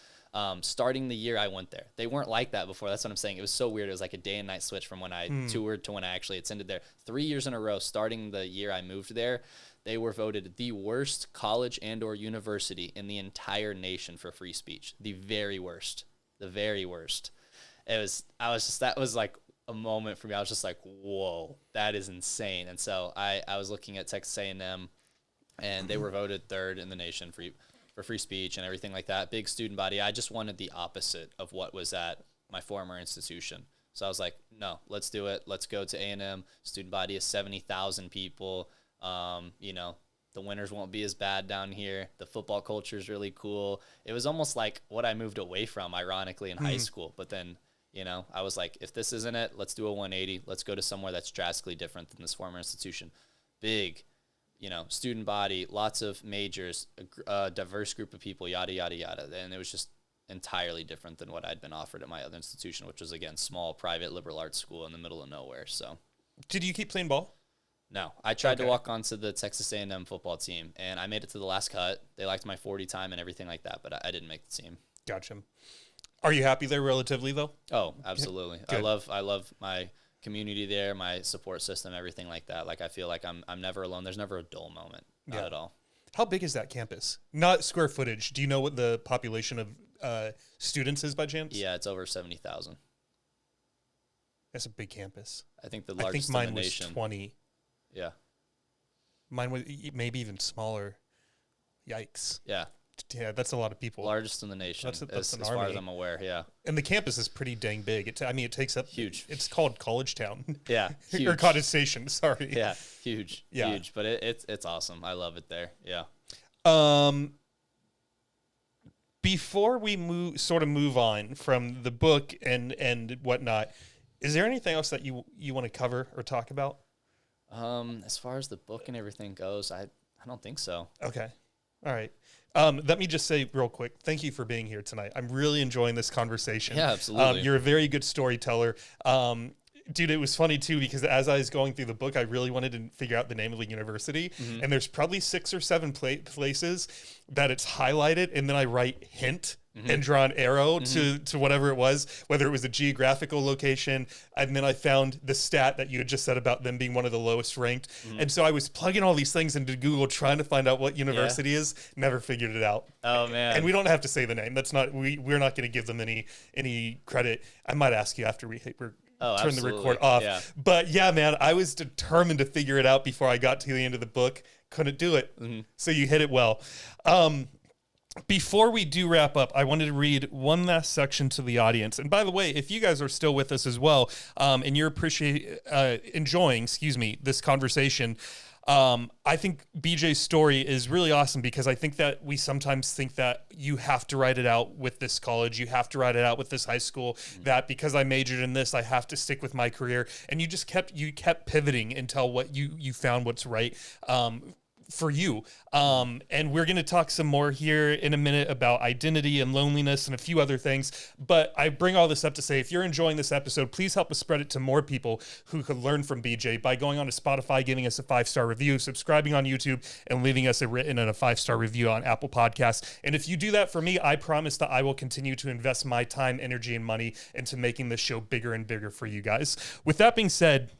starting the year I went there. They weren't like that before. That's what I'm saying. It was so weird. It was like a day and night switch from when I toured to when I actually attended there. 3 years in a row, starting the year I moved there, they were voted the worst college and or university in the entire nation for free speech. The very worst. The very worst. That was like a moment for me. I was just like, whoa, that is insane. And so I was looking at Texas A&M, and they were voted third in the nation for free speech and everything like that. Big student body. I just wanted the opposite of what was at my former institution. So I was like, no, let's do it. Let's go to A&M. Student body is 70,000 people. You know, the winters won't be as bad down here. The football culture is really cool. It was almost like what I moved away from, ironically, in high school. But then, you know, I was like, if this isn't it, let's do a 180. Let's go to somewhere that's drastically different than this former institution. Big, you know, student body, lots of majors, a diverse group of people, yada, yada, yada. And it was just entirely different than what I'd been offered at my other institution, which was, again, small, private, liberal arts school in the middle of nowhere. So, Did you keep playing ball? No. I tried to walk onto the Texas A&M football team, and I made it to the last cut. They liked my 40 time and everything like that, but I didn't make the team. Gotcha. Are you happy there relatively, though? Oh, absolutely. Good. I love my community there, my support system, everything like that. Like, I feel like I'm never alone. There's never a dull moment. Not at all. How big is that campus? Not square footage. Do you know what the population of students is by chance? Yeah, it's over 70,000. That's a big campus. I think the largest mine in the nation. was 20. Yeah. Mine was maybe even smaller. Yikes. Yeah. Yeah, that's a lot of people. Largest in the nation, That's an as army. far as I'm aware, yeah. And the campus is pretty dang big. It takes up... Huge. It's called College Town. Yeah, huge. Or Cottage Station, sorry. Yeah, huge. Yeah. Huge, but it's awesome. I love it there, yeah. Before we move on from the book and whatnot, is there anything else that you want to cover or talk about? As far as the book and everything goes, I don't think so. Okay. All right. Let me just say real quick, thank you for being here tonight. I'm really enjoying this conversation. Yeah, absolutely. You're a very good storyteller. Dude, it was funny too, because as I was going through the book, I really wanted to figure out the name of the university. Mm-hmm. And there's probably 6 or 7 places that it's highlighted. And then I write hint and draw an arrow to whatever it was, whether it was a geographical location. And then I found the stat that you had just said about them being one of the lowest ranked. And so I was plugging all these things into Google, trying to find out what university is. Never figured it out. Oh, man. And we don't have to say the name. That's not, we're not going to give them any credit. I might ask you after we're turn the record off. Yeah. But yeah, man, I was determined to figure it out before I got to the end of the book. Couldn't do it. So you hit it well. Before we do wrap up, I wanted to read one last section to the audience. And by the way, if you guys are still with us as well, and you're enjoying this conversation, I think BJ's story is really awesome, because I think that we sometimes think that you have to write it out with this college, you have to write it out with this high school, that because I majored in this, I have to stick with my career. And you just kept pivoting until what you found what's right for you. And we're going to talk some more here in a minute about identity and loneliness and a few other things. But I bring all this up to say, if you're enjoying this episode, please help us spread it to more people who could learn from BJ by going on to Spotify, giving us a 5-star review, subscribing on YouTube, and leaving us a written and a 5-star review on Apple Podcasts. And if you do that for me, I promise that I will continue to invest my time, energy, and money into making this show bigger and bigger for you guys. With that being said,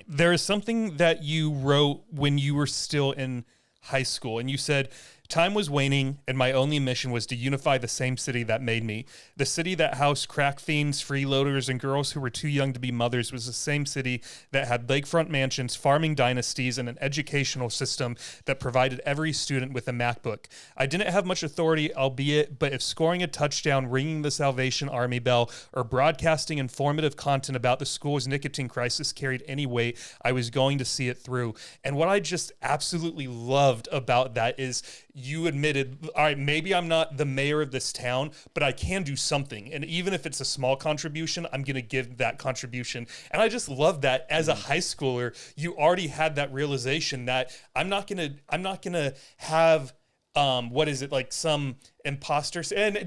there is something that you wrote when you were still in high school, and you said, "Time was waning, and my only mission was to unify the same city that made me. The city that housed crack fiends, freeloaders, and girls who were too young to be mothers was the same city that had lakefront mansions, farming dynasties, and an educational system that provided every student with a MacBook. I didn't have much authority, albeit, but if scoring a touchdown, ringing the Salvation Army bell, or broadcasting informative content about the school's nicotine crisis carried any weight, I was going to see it through." And what I just absolutely loved about that is you admitted, all right, maybe I'm not the mayor of this town, but I can do something. And even if it's a small contribution, I'm going to give that contribution. And I just love that as a high schooler, you already had that realization that I'm not going to have, what is it, like some and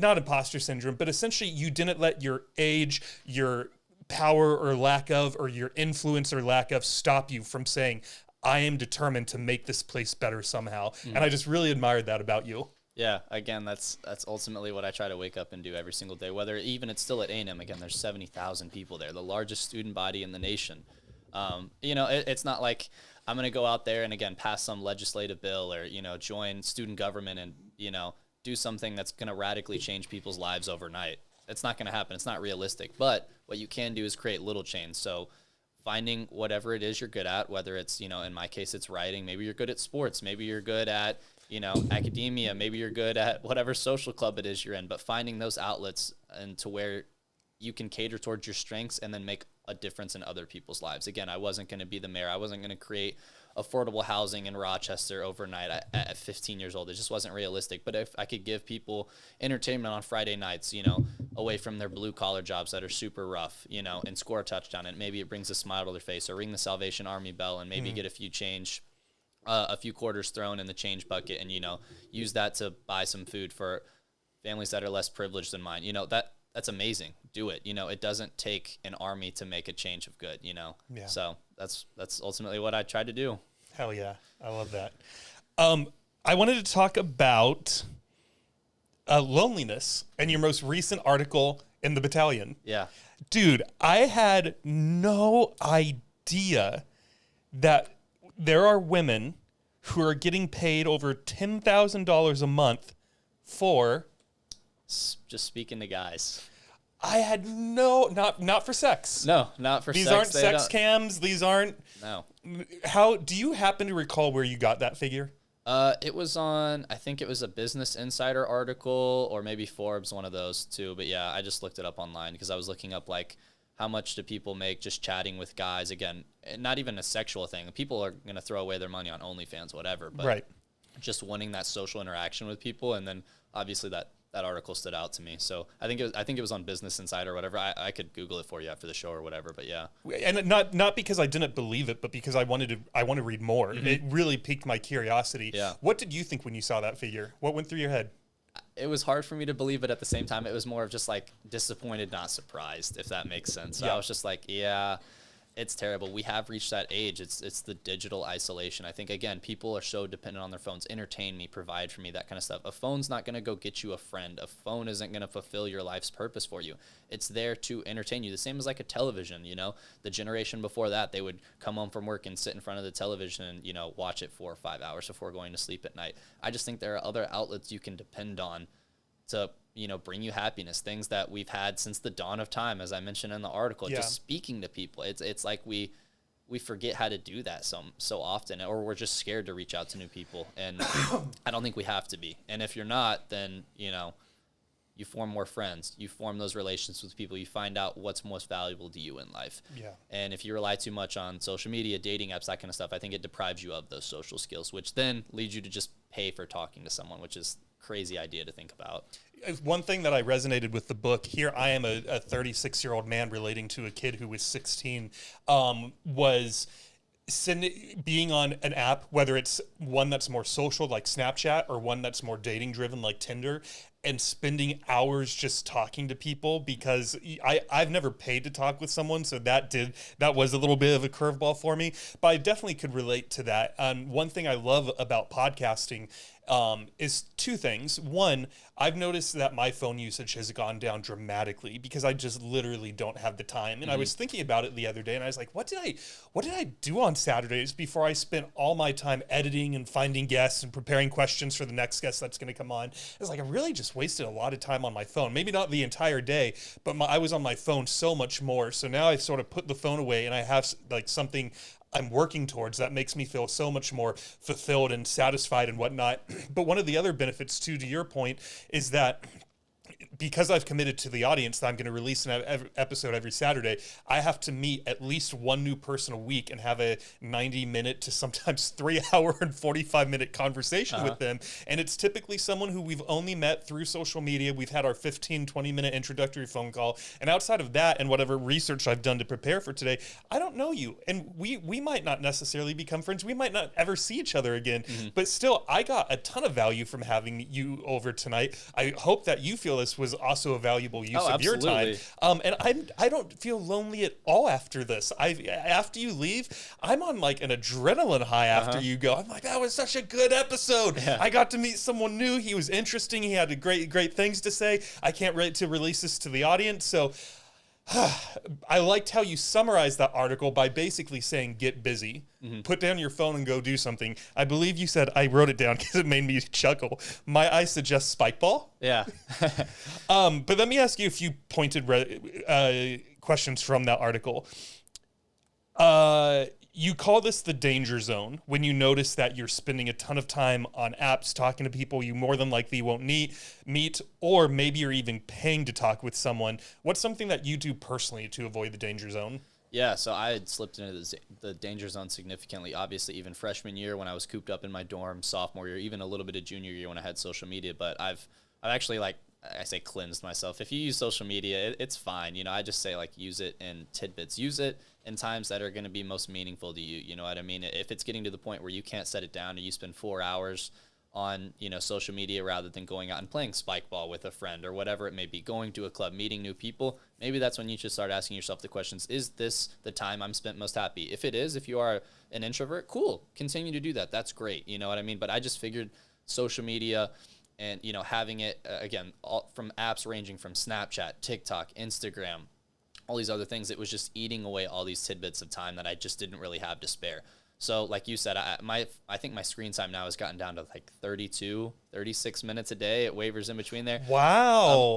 not imposter syndrome, but essentially you didn't let your age, your power or lack of, or your influence or lack of stop you from saying, I am determined to make this place better somehow. And I just really admired that about you. Yeah, again, that's ultimately what I try to wake up and do every single day. Whether even it's still at A&M, again, there's 70,000 people there, the largest student body in the nation. It's not like I'm going to go out there and, again, pass some legislative bill or, join student government and, do something that's going to radically change people's lives overnight. It's not going to happen. It's not realistic. But what you can do is create little change. So finding whatever it is you're good at, whether it's, in my case, it's writing. Maybe you're good at sports. Maybe you're good at, academia. Maybe you're good at whatever social club it is you're in. But finding those outlets and to where you can cater towards your strengths and then make a difference in other people's lives. Again, I wasn't going to be the mayor. I wasn't going to create affordable housing in Rochester overnight at 15 years old. It just wasn't realistic. But if I could give people entertainment on Friday nights, away from their blue collar jobs that are super rough, and score a touchdown, and maybe it brings a smile to their face, or ring the Salvation Army bell and maybe get a few quarters thrown in the change bucket, and, use that to buy some food for families that are less privileged than mine. That's amazing. Do it. It doesn't take an army to make a change of good, Yeah. So that's ultimately what I tried to do. Hell yeah. I love that. I wanted to talk about loneliness and your most recent article in the Battalion. Yeah. Dude, I had no idea that there are women who are getting paid over $10,000 a month for just speaking to guys. I had not for sex. No, not for These sex. Aren't sex cams. These aren't. No. How do you happen to recall where you got that figure? It was on, I think it was a Business Insider article or maybe Forbes, one of those two. But yeah, I just looked it up online because I was looking up like how much do people make just chatting with guys. Again, not even a sexual thing. People are going to throw away their money on OnlyFans, whatever. But right. Just wanting that social interaction with people. And then obviously that article stood out to me. So I think it was on Business Insider or whatever. I could Google it for you after the show or whatever, but yeah. And not because I didn't believe it, but because I want to read more. Mm-hmm. It really piqued my curiosity. Yeah. What did you think when you saw that figure? What went through your head? It was hard for me to believe, but at the same time, it was more of just like disappointed, not surprised, if that makes sense. So yeah. I was just like, yeah, it's terrible. We have reached that age. It's the digital isolation. I think, again, people are so dependent on their phones. Entertain me, provide for me, that kind of stuff. A phone's not going to go get you a friend. A phone isn't going to fulfill your life's purpose for you. It's there to entertain you. The same as like a television, The generation before that, they would come home from work and sit in front of the television and, watch it 4 or 5 hours before going to sleep at night. I just think there are other outlets you can depend on to bring you happiness, things that we've had since the dawn of time, as I mentioned in the article. Yeah. Just speaking to people. It's like we forget how to do that so often, or we're just scared to reach out to new people. And I don't think we have to be. And if you're not, then, you form more friends. You form those relationships with people. You find out what's most valuable to you in life. Yeah. And if you rely too much on social media, dating apps, that kind of stuff, I think it deprives you of those social skills, which then leads you to just pay for talking to someone, which is crazy idea to think about. One thing that I resonated with the book, here I am a 36-year-old man relating to a kid who was 16, was being on an app, whether it's one that's more social like Snapchat or one that's more dating driven like Tinder, and spending hours just talking to people, because I've never paid to talk with someone, so that was a little bit of a curveball for me, but I definitely could relate to that. One thing I love about podcasting is two things. One, I've noticed that my phone usage has gone down dramatically because I just literally don't have the time. And I was thinking about it the other day, and I was like, what did I do on Saturdays before I spent all my time editing and finding guests and preparing questions for the next guest that's going to come on? I was like, I really just wasted a lot of time on my phone. Maybe not the entire day, but I was on my phone so much more. So now I sort of put the phone away, and I have like something I'm working towards that makes me feel so much more fulfilled and satisfied and whatnot. But one of the other benefits too, to your point, is that because I've committed to the audience that I'm going to release an episode every Saturday, I have to meet at least one new person a week and have a 90-minute to sometimes 3-hour and 45-minute conversation with them. And it's typically someone who we've only met through social media. We've had our 15, 20-minute introductory phone call. And outside of that and whatever research I've done to prepare for today, I don't know you. And we might not necessarily become friends. We might not ever see each other again. But still, I got a ton of value from having you over tonight. I hope that you feel this was also a valuable use of your time. And I don't feel lonely at all after this. After you leave, I'm on like an adrenaline high after you go. I'm like, that was such a good episode. Yeah. I got to meet someone new. He was interesting. He had great things to say. I can't wait to release this to the audience. So I liked how you summarized that article by basically saying, get busy, put down your phone and go do something. I believe you said, I wrote it down because it made me chuckle. My eye suggests spike ball. Yeah. But let me ask you a few pointed questions from that article. You call this the danger zone when you notice that you're spending a ton of time on apps talking to people you more than likely won't meet, or maybe you're even paying to talk with someone. What's something that you do personally to avoid the danger zone? Yeah, so I had slipped into the danger zone significantly, obviously, even freshman year when I was cooped up in my dorm, sophomore year, even a little bit of junior year when I had social media. But I've actually, like, I say cleansed myself. If you use social media, it's fine. You know, I just say, like, use it in tidbits. Use it in times that are going to be most meaningful to you. You know what I mean? If it's getting to the point where you can't set it down and you spend 4 hours on, you know, social media rather than going out and playing spike ball with a friend or whatever it may be, going to a club, meeting new people, maybe that's when you should start asking yourself the questions, is this the time I'm spent most happy? If it is, if you are an introvert, cool, continue to do that. That's great. You know what I mean? But I just figured social media and, you know, having it, again, all from apps ranging from Snapchat, TikTok, Instagram, all these other things, it was just eating away all these tidbits of time that I just didn't really have to spare. So like you said, I think my screen time now has gotten down to like 32, 36 minutes a day. It wavers in between there. Wow.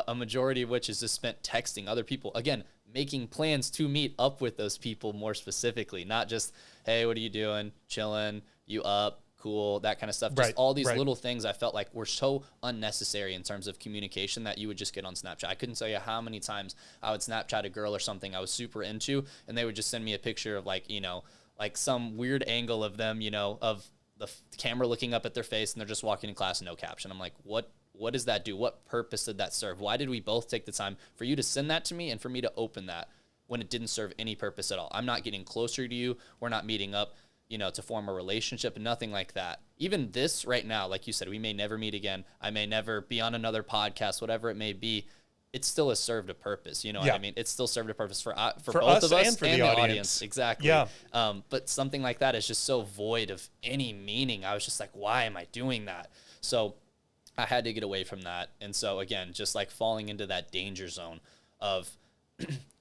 A majority of which is just spent texting other people. Again, making plans to meet up with those people more specifically, not just, hey, what are you doing? Chilling, you up? Cool, that kind of stuff. Just all these little things I felt like were so unnecessary in terms of communication that you would just get on Snapchat. I couldn't tell you how many times I would Snapchat a girl or something I was super into, and they would just send me a picture of like, you know, like some weird angle of them, you know, of the camera looking up at their face, and they're just walking in class and no caption. I'm like, what does that do? What purpose did that serve? Why did we both take the time for you to send that to me and for me to open that when it didn't serve any purpose at all? I'm not getting closer to you. We're not meeting up, you know, to form a relationship, nothing like that. Even this right now, like you said, we may never meet again. I may never be on another podcast, whatever it may be. It still has served a purpose. You know what I mean? It's still served a purpose for both of us and for the audience. Exactly. Yeah. But something like that is just so void of any meaning. I was just like, why am I doing that? So I had to get away from that. And so again, just like falling into that danger zone of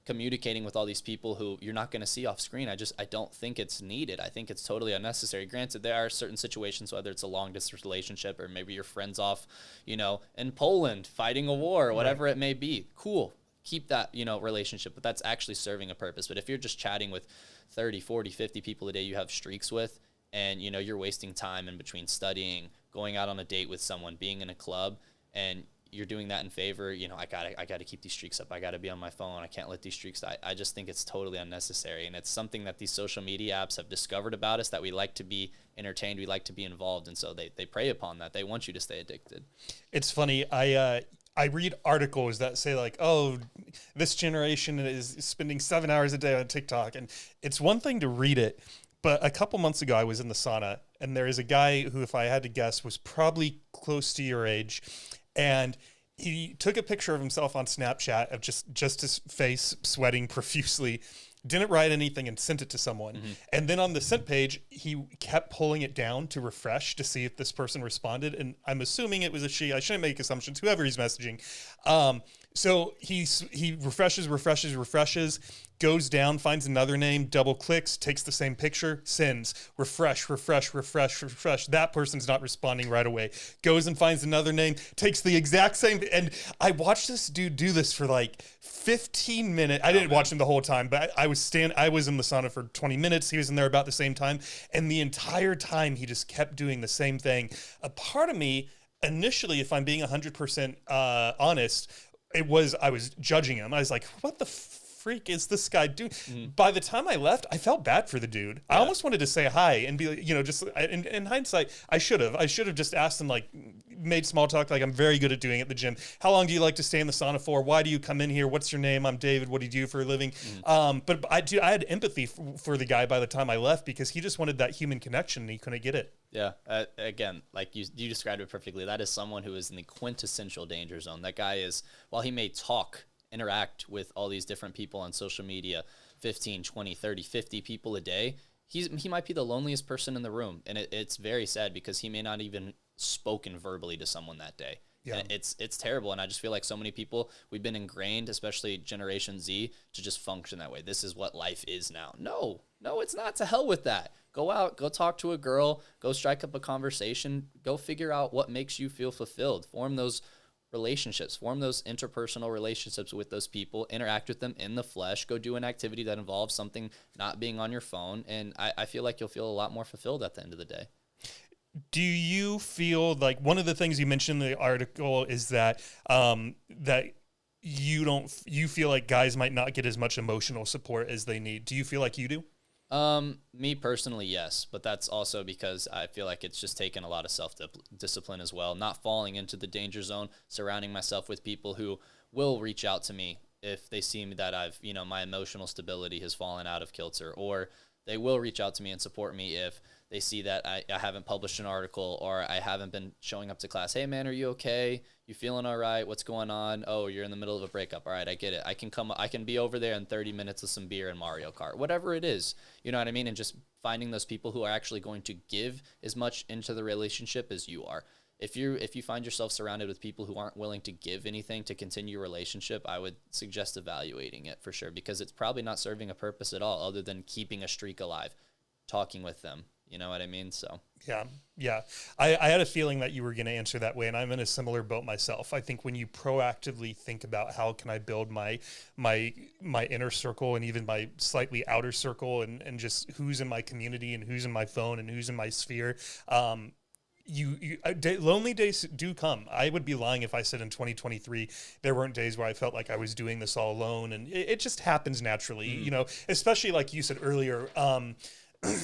communicating with all these people who you're not going to see off screen. I don't think it's needed. I think it's totally unnecessary. Granted, there are certain situations, whether it's a long distance relationship or maybe your friend's off, you know, in Poland fighting a war or whatever it may be. Cool. Keep that, you know, relationship, but that's actually serving a purpose. But if you're just chatting with 30, 40, 50 people a day you have streaks with, and, you know, you're wasting time in between studying, going out on a date with someone, being in a club, and you're doing that in favor, you know, I gotta keep these streaks up. I gotta be on my phone. I can't let these streaks die. I just think it's totally unnecessary. And it's something that these social media apps have discovered about us, that we like to be entertained. We like to be involved. And so they prey upon that. They want you to stay addicted. It's funny. I read articles that say like, oh, this generation is spending 7 hours a day on TikTok. And it's one thing to read it, but a couple months ago I was in the sauna, and there is a guy who, if I had to guess, was probably close to your age. And he took a picture of himself on Snapchat of just his face sweating profusely, didn't write anything, and sent it to someone. And then on the sent page, he kept pulling it down to refresh to see if this person responded. And I'm assuming it was a she. I shouldn't make assumptions, whoever he's messaging. So he refreshes, goes down, finds another name, double clicks, takes the same picture, sends, refresh. That person's not responding right away. Goes and finds another name, takes the exact same. And I watched this dude do this for like 15 minutes. I didn't watch him the whole time, but I was in the sauna for 20 minutes. He was in there about the same time. And the entire time he just kept doing the same thing. A part of me, initially, if I'm being 100% honest, I was judging him. I was like, what the freak is this guy doing? By the time I left, I felt bad for the dude. I almost wanted to say hi and be, just in hindsight, I should have just asked him, like, made small talk like I'm very good at doing at the gym. How long do you like to stay in the sauna for? Why do you come in here? What's your name? I'm David. What do you do for a living? But I had empathy for the guy by the time I left, because he just wanted that human connection and he couldn't get it. Yeah. Again, like you described it perfectly. That is someone who is in the quintessential danger zone. That guy is, while he may interact with all these different people on social media, 15, 20, 30, 50 people a day, he might be the loneliest person in the room. And it's very sad, because he may not even spoken verbally to someone that day. Yeah. And it's terrible. And I just feel like so many people, we've been ingrained, especially Generation Z, to just function that way. This is what life is now. No, it's not. To hell with that. Go out, go talk to a girl, go strike up a conversation, go figure out what makes you feel fulfilled. Form those relationships, form those interpersonal relationships with those people, interact with them in the flesh, go do an activity that involves something not being on your phone. And I feel like you'll feel a lot more fulfilled at the end of the day. Do you feel like one of the things you mentioned in the article is that that you feel like guys might not get as much emotional support as they need? Do you feel like you do? Me personally, yes, but that's also because I feel like it's just taken a lot of self-discipline as well, not falling into the danger zone, surrounding myself with people who will reach out to me if they see me that I've, my emotional stability has fallen out of kilter, or they will reach out to me and support me if they see that I haven't published an article, or I haven't been showing up to class. Hey man, are you okay? You feeling all right? What's going on? Oh, you're in the middle of a breakup. All right, I get it. I can be over there in 30 minutes with some beer and Mario Kart, whatever it is. You know what I mean? And just finding those people who are actually going to give as much into the relationship as you are. If you find yourself surrounded with people who aren't willing to give anything to continue your relationship, I would suggest evaluating it for sure, because it's probably not serving a purpose at all other than keeping a streak alive, talking with them. You know what I mean? So yeah. I had a feeling that you were going to answer that way, and I'm in a similar boat myself. I think when you proactively think about how can I build my inner circle and even my slightly outer circle, and just who's in my community and who's in my phone and who's in my sphere, lonely days do come. I would be lying if I said in 2023 there weren't days where I felt like I was doing this all alone, and it just happens naturally. Especially like you said earlier.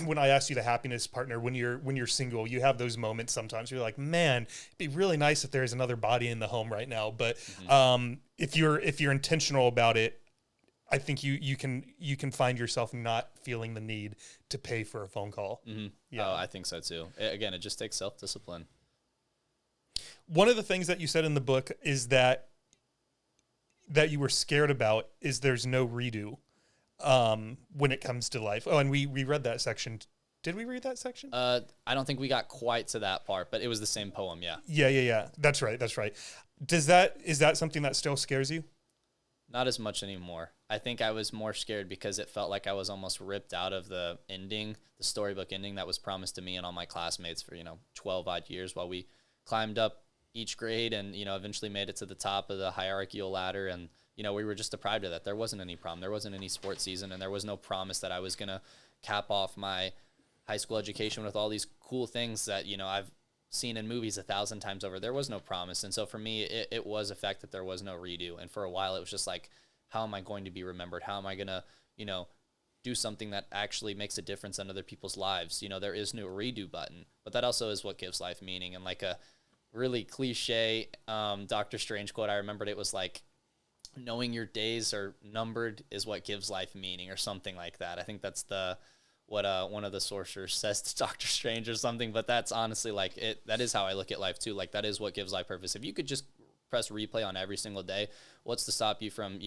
When I asked you the happiness partner, when you're single, you have those moments sometimes you're like, man, it'd be really nice if there's another body in the home right now. But if you're intentional about it, I think you can find yourself not feeling the need to pay for a phone call. Yeah, I think so too. Again, it just takes self-discipline. One of the things that you said in the book is that you were scared about is there's no redo. When it comes to life. Oh, and we read that section. Did we read that section? I don't think we got quite to that part, but it was the same poem. Yeah. Yeah. That's right. Is that something that still scares you? Not as much anymore. I think I was more scared because it felt like I was almost ripped out of the ending, the storybook ending that was promised to me and all my classmates for, 12 odd years while we climbed up each grade and, eventually made it to the top of the hierarchical ladder. And, we were just deprived of that. There wasn't any prom. There wasn't any sports season. And there was no promise that I was going to cap off my high school education with all these cool things that, I've seen in movies 1,000 times over. There was no promise. And so for me, it was a fact that there was no redo. And for a while, it was just like, how am I going to be remembered? How am I going to, do something that actually makes a difference in other people's lives? There is no redo button. But that also is what gives life meaning. And like a really cliche Dr. Strange quote, I remembered it was like, knowing your days are numbered is what gives life meaning, or something like that. I think that's what one of the sorcerers says to Dr. Strange or something, but that's honestly like it. That is how I look at life too. Like that is what gives life purpose. If you could just press replay on every single day, what's to stop you from,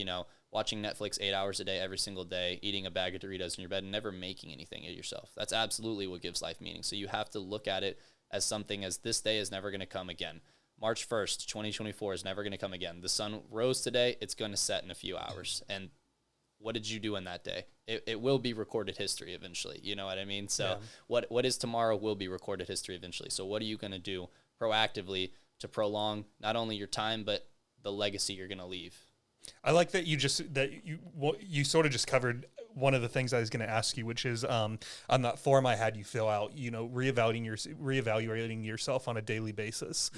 watching Netflix 8 hours a day, every single day, eating a bag of Doritos in your bed and never making anything of yourself? That's absolutely what gives life meaning. So you have to look at it as something as this day is never going to come again. March 1st, 2024 is never going to come again. The sun rose today. It's going to set in a few hours. And what did you do in that day? It will be recorded history eventually. You know what I mean? So what is tomorrow will be recorded history eventually. So what are you going to do proactively to prolong not only your time, but the legacy you're going to leave? I like that you sort of just covered one of the things I was going to ask you, which is on that form I had you fill out, you know, reevaluating yourself on a daily basis.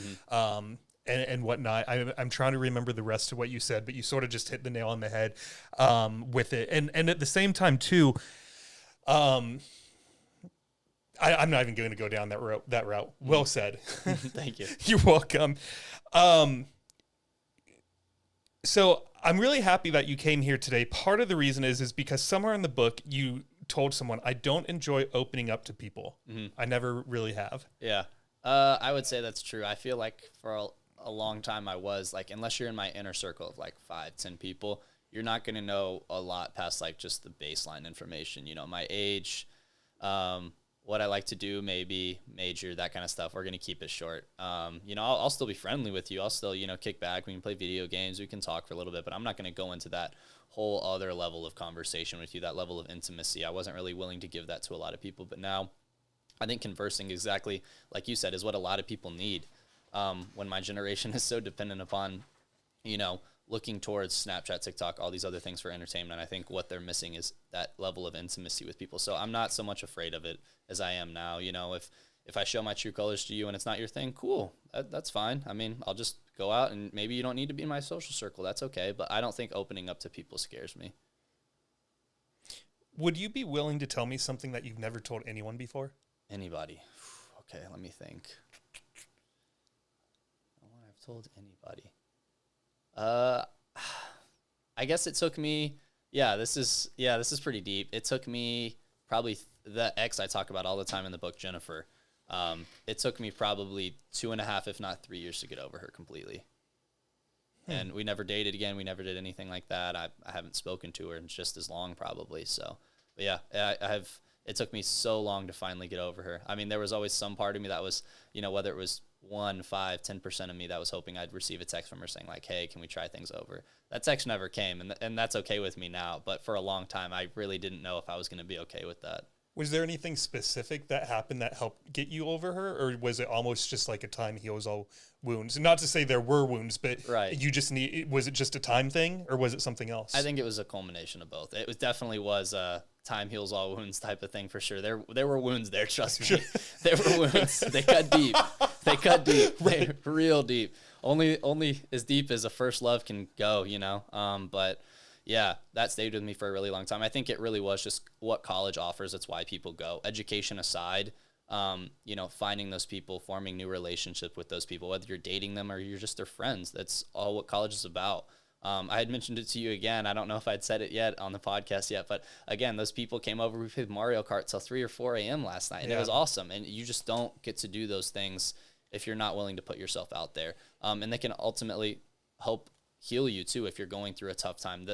And whatnot. I'm trying to remember the rest of what you said, but you sort of just hit the nail on the head with it. And at the same time too, I'm not even going to go down that route. Well said. Thank you. You're welcome. So I'm really happy that you came here today. Part of the reason is because somewhere in the book you told someone, I don't enjoy opening up to people. I never really have. Yeah. I would say that's true. I feel like for a long time I was like, unless you're in my inner circle of like 5-10 people, you're not going to know a lot past like just the baseline information, you know, my age, what I like to do, maybe major, that kind of stuff. We're going to keep it short. You know, I'll still be friendly with you. I'll still, you know, kick back. We can play video games. We can talk for a little bit, but I'm not going to go into that whole other level of conversation with you, that level of intimacy. I wasn't really willing to give that to a lot of people, but now I think conversing, exactly like you said, is what a lot of people need. When my generation is so dependent upon, you know, looking towards Snapchat, TikTok, all these other things for entertainment, I think what they're missing is that level of intimacy with people. So I'm not so much afraid of it as I am now. You know, if I show my true colors to you and it's not your thing, cool, that's fine. I mean, I'll just go out and maybe you don't need to be in my social circle. That's okay. But I don't think opening up to people scares me. Would you be willing to tell me something that you've never told anyone before? Anybody. Okay, let me think. I've told anybody. I guess it took me, this is pretty deep. It took me probably the ex I talk about all the time in the book, Jennifer. It took me probably 2.5, if not 3 years to get over her completely. And we never dated again. We never did anything like that. I haven't spoken to her in just as long probably. So, but yeah, it took me so long to finally get over her. I mean, there was always some part of me that was, you know, whether it was 1, 5, 10% of me that was hoping I'd receive a text from her saying like, hey, can we try things over? That text never came, and that's okay with me now. But for a long time, I really didn't know if I was going to be okay with that. Was there anything specific that happened that helped get you over her, or was it almost just like a time heals all wounds? Not to say there were wounds, but you just was it just a time thing, or was it something else? I think it was a culmination of both. It definitely was a time heals all wounds type of thing for sure. There were wounds there, trust me. There were wounds. They cut deep. They cut deep. Right. They real deep. Only as deep as a first love can go, you know. But yeah, that stayed with me for a really long time. I think it really was just what college offers. That's why people go. Education aside, you know, finding those people, forming new relationships with those people, whether you're dating them or you're just their friends. That's all what college is about. I had mentioned it to you again. I don't know if I'd said it yet on the podcast yet, but again, those people came over. We played Mario Kart till 3 or 4 a.m. last night, and it was awesome. And you just don't get to do those things if you're not willing to put yourself out there. And they can ultimately help heal you too if you're going through a tough time.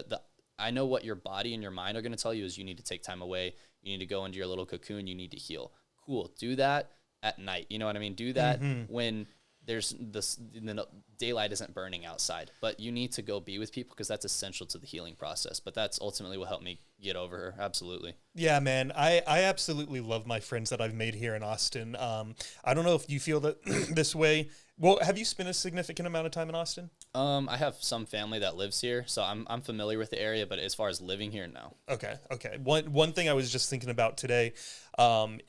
I know what your body and your mind are going to tell you is you need to take time away. You need to go into your little cocoon. You need to heal. Cool. Do that at night. You know what I mean? Do that when there's the daylight isn't burning outside, but you need to go be with people because that's essential to the healing process. But that's ultimately what helped me get over her. Absolutely. Yeah, man. I absolutely love my friends that I've made here in Austin. I don't know if you feel that this way. Well, have you spent a significant amount of time in Austin? I have some family that lives here, so I'm familiar with the area, but as far as living here, no. Okay. One thing I was just thinking about today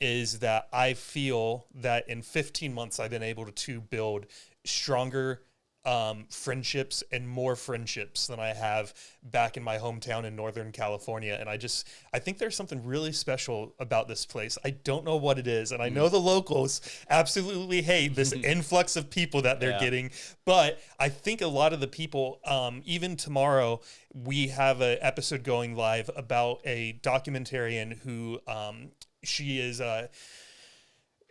is that I feel that in 15 months I've been able to build stronger friendships and more friendships than I have back in my hometown in Northern California. And I think there's something really special about this place. I don't know what it is. And I know the locals absolutely hate this influx of people that they're getting. But I think a lot of the people, even tomorrow, we have an episode going live about a documentarian who she is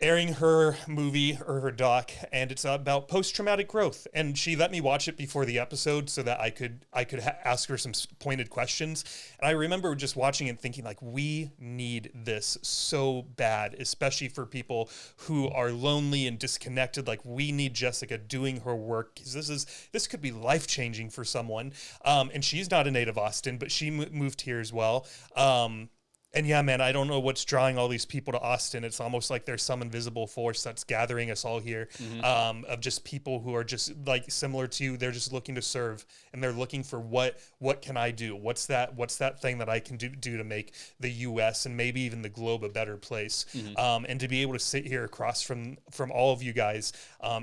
airing her movie or her doc, and it's about post-traumatic growth. And she let me watch it before the episode so that I could ask her some pointed questions. And I remember just watching it and thinking, like, we need this so bad, especially for people who are lonely and disconnected. Like, we need Jessica doing her work because this could be life-changing for someone. And she's not a native Austin, but she moved here as well. And yeah, man, I don't know what's drawing all these people to Austin. It's almost like there's some invisible force that's gathering us all here, of just people who are just like similar to you. They're just looking to serve, and they're looking for what can I do? What's that thing that I can do to make the U.S. and maybe even the globe a better place? And to be able to sit here across from all of you guys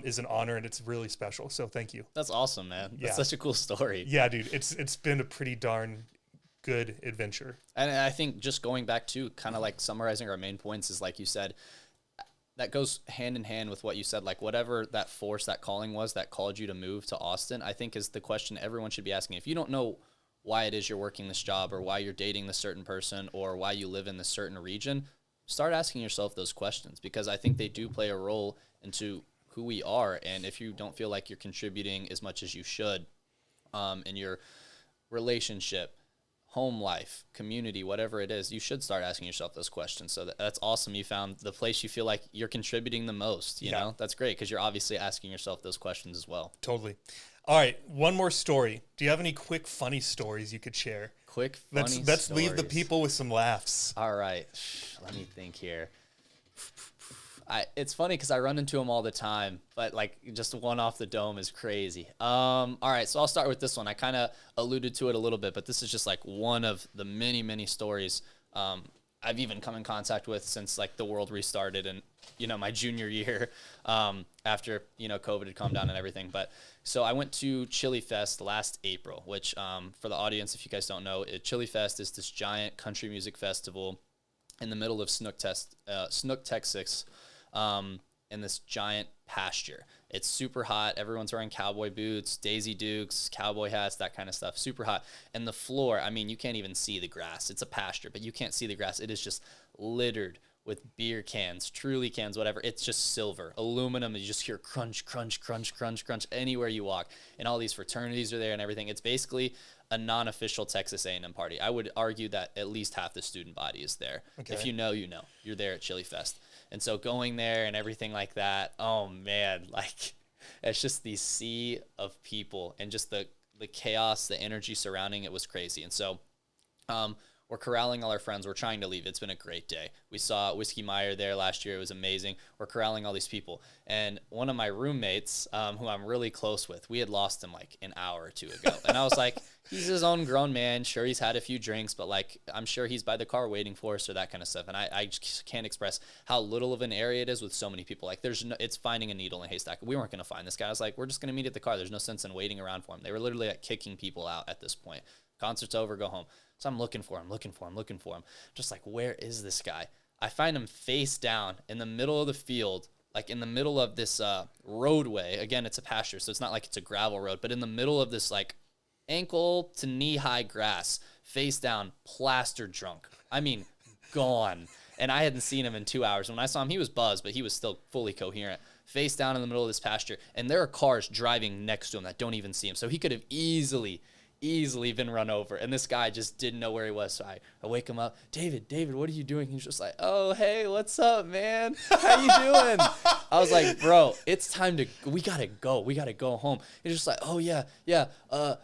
is an honor, and it's really special. So thank you. That's awesome, man. That's Yeah. such a cool story. Yeah, dude, it's been a pretty darn good adventure. And I think just going back to kind of like summarizing our main points is like you said, that goes hand in hand with what you said, like whatever that force, that calling was that called you to move to Austin, I think is the question everyone should be asking. If you don't know why it is you're working this job or why you're dating this certain person or why you live in this certain region, start asking yourself those questions, because I think they do play a role into who we are. And if you don't feel like you're contributing as much as you should in your relationship, home life, community, whatever it is, you should start asking yourself those questions. So that's awesome. You found the place you feel like you're contributing the most, you know? That's great, because you're obviously asking yourself those questions as well. Totally. All right, one more story. Do you have any quick funny stories you could share? Quick funny stories. Let's leave the people with some laughs. All right. Let me think here. It's funny because I run into them all the time, but like just one off the dome is crazy. All right, so I'll start with this one. I kind of alluded to it a little bit, but this is just like one of the many, many stories I've even come in contact with since like the world restarted and, you know, my junior year after, you know, COVID had calmed down and everything. But so I went to Chili Fest last April, which for the audience, if you guys don't know, Chili Fest is this giant country music festival in the middle of Snook, Texas. In this giant pasture. It's super hot. Everyone's wearing cowboy boots, Daisy Dukes, cowboy hats, that kind of stuff. Super hot. And the floor, I mean, you can't even see the grass. It's a pasture, but you can't see the grass. It is just littered with beer cans, Truly cans, whatever. It's just silver, aluminum. You just hear crunch, crunch, crunch, crunch, crunch anywhere you walk. And all these fraternities are there and everything. It's basically a non-official Texas A&M party. I would argue that at least half the student body is there. Okay. If you know, you know. You're there at Chili Fest. And so going there and everything like that, oh man, like it's just the sea of people and just the chaos, the energy surrounding it was crazy. And so we're corralling all our friends. We're trying to leave. It's been a great day. We saw Whiskey Meyer there last year. It was amazing. We're corralling all these people. And one of my roommates, who I'm really close with, we had lost him like an hour or two ago. And I was like, he's his own grown man. Sure, he's had a few drinks, but like, I'm sure he's by the car waiting for us or that kind of stuff. And I just can't express how little of an area it is with so many people. Like it's finding a needle in a haystack. We weren't going to find this guy. I was like, we're just going to meet at the car. There's no sense in waiting around for him. They were literally like kicking people out at this point. Concert's over, go home. So I'm looking for him. Just like, where is this guy? I find him face down in the middle of the field, like in the middle of this roadway. Again, it's a pasture, so it's not like it's a gravel road, but in the middle of this like ankle to knee-high grass, face down, plastered drunk. I mean, gone. And I hadn't seen him in 2 hours. When I saw him, he was buzzed, but he was still fully coherent. Face down in the middle of this pasture, and there are cars driving next to him that don't even see him. So he could have easily been run over, and this guy just didn't know where he was. So I wake him up. David, what are you doing? He's just like, oh, hey, what's up, man? How you doing? I was like, bro, it's time to, we gotta go home. He's just like, oh yeah,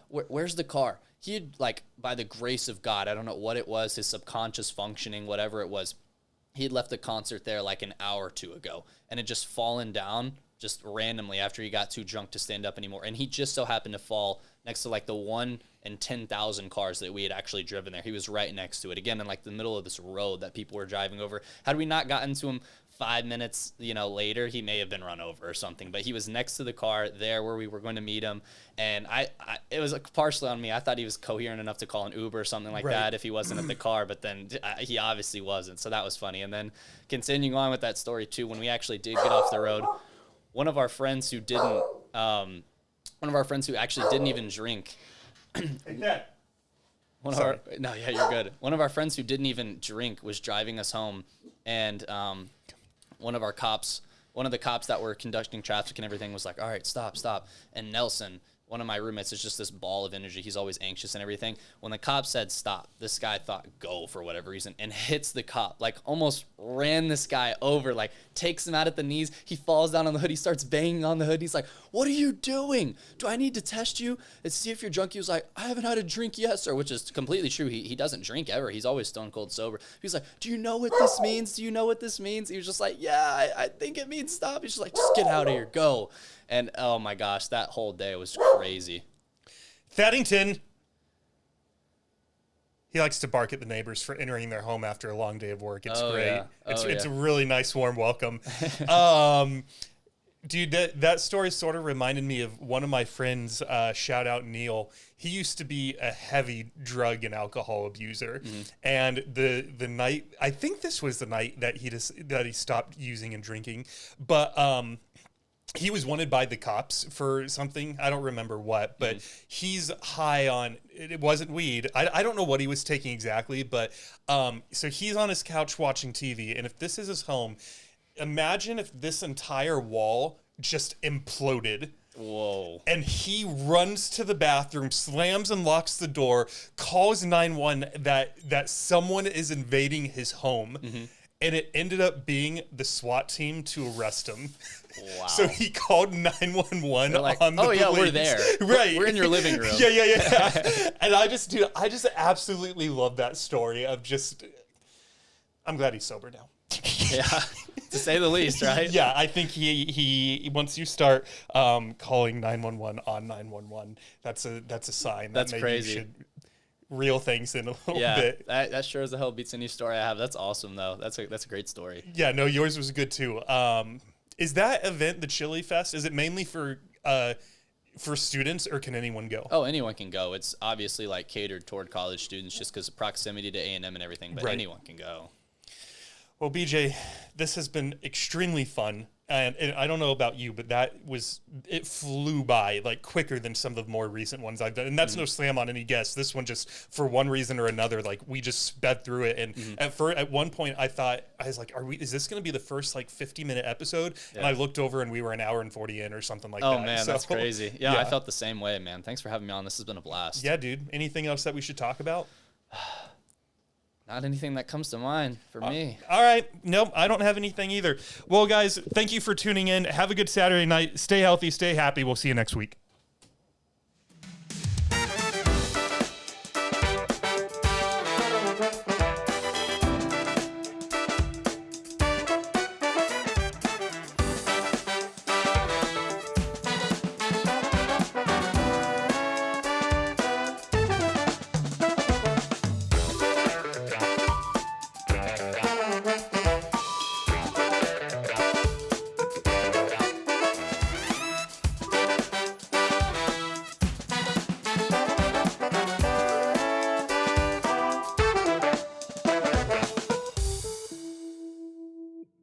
where's the car? He'd like, by the grace of God, I don't know what it was, his subconscious functioning, whatever it was, he'd left the concert there like an hour or two ago and had just fallen down just randomly after he got too drunk to stand up anymore. And he just so happened to fall next to like the 1 in 10,000 cars that we had actually driven there. He was right next to it, again, in like the middle of this road that people were driving over. Had we not gotten to him 5 minutes, later, he may have been run over or something, but he was next to the car there where we were going to meet him. And it was partially on me. I thought he was coherent enough to call an Uber or something like that if he wasn't at the car, but then he obviously wasn't. So that was funny. And then continuing on with that story too, when we actually did get off the road, one of our friends who actually didn't even drink. You're good. One of our friends who didn't even drink was driving us home, and one of the cops that were conducting traffic and everything was like, all right, stop. And Nelson, one of my roommates is just this ball of energy. He's always anxious and everything. When the cop said stop, this guy thought go for whatever reason and hits the cop, like almost ran this guy over, like takes him out at the knees. He falls down on the hood. He starts banging on the hood. He's like, what are you doing? Do I need to test you and see if you're drunk? He was like, I haven't had a drink yet, sir, which is completely true. He doesn't drink ever. He's always stone cold sober. He's like, do you know what this means? Do you know what this means? He was just like, yeah, I think it means stop. He's just like, just get out of here, go. And oh my gosh, that whole day was crazy. Faddington. He likes to bark at the neighbors for entering their home after a long day of work. It's great. Yeah. It's a really nice, warm welcome. Dude, that story sort of reminded me of one of my friends, shout out Neil. He used to be a heavy drug and alcohol abuser. Mm-hmm. And the night, I think this was the night that he stopped using and drinking, but he was wanted by the cops for something. I don't remember what, but he's high on, it wasn't weed. I don't know what he was taking exactly, but so he's on his couch watching TV. And if this is his home, imagine if this entire wall just imploded. Whoa. And he runs to the bathroom, slams and locks the door, calls 911 that someone is invading his home. Mm-hmm. And it ended up being the SWAT team to arrest him. Wow. So he called 911 like, on the police. Yeah, we're there. Right. We're in your living room. Yeah. And I just absolutely love that story of just, I'm glad he's sober now. Yeah, to say the least, right? Yeah, I think he once you start calling 911 on 911, that's a sign that maybe crazy. You should reel things in a little bit. That sure as the hell beats any story I have. That's awesome though. That's a great story. Yeah, no, yours was good too. Is that event the Chili Fest? Is it mainly for students, or can anyone go? Oh, anyone can go. It's obviously like catered toward college students just because of proximity to A&M and everything, but anyone can go. Well, BJ, this has been extremely fun. And I don't know about you, but it flew by like quicker than some of the more recent ones I've done. And that's no slam on any guest. This one just, for one reason or another, like we just sped through it. And at one point I was like, is this going to be the first like 50-minute episode? Yeah. And I looked over and we were an hour and 40 in or something like that. Oh man, that's crazy. Yeah, I felt the same way, man. Thanks for having me on. This has been a blast. Yeah, dude. Anything else that we should talk about? Not anything that comes to mind for me. All right. Nope, I don't have anything either. Well, guys, thank you for tuning in. Have a good Saturday night. Stay healthy, stay happy. We'll see you next week.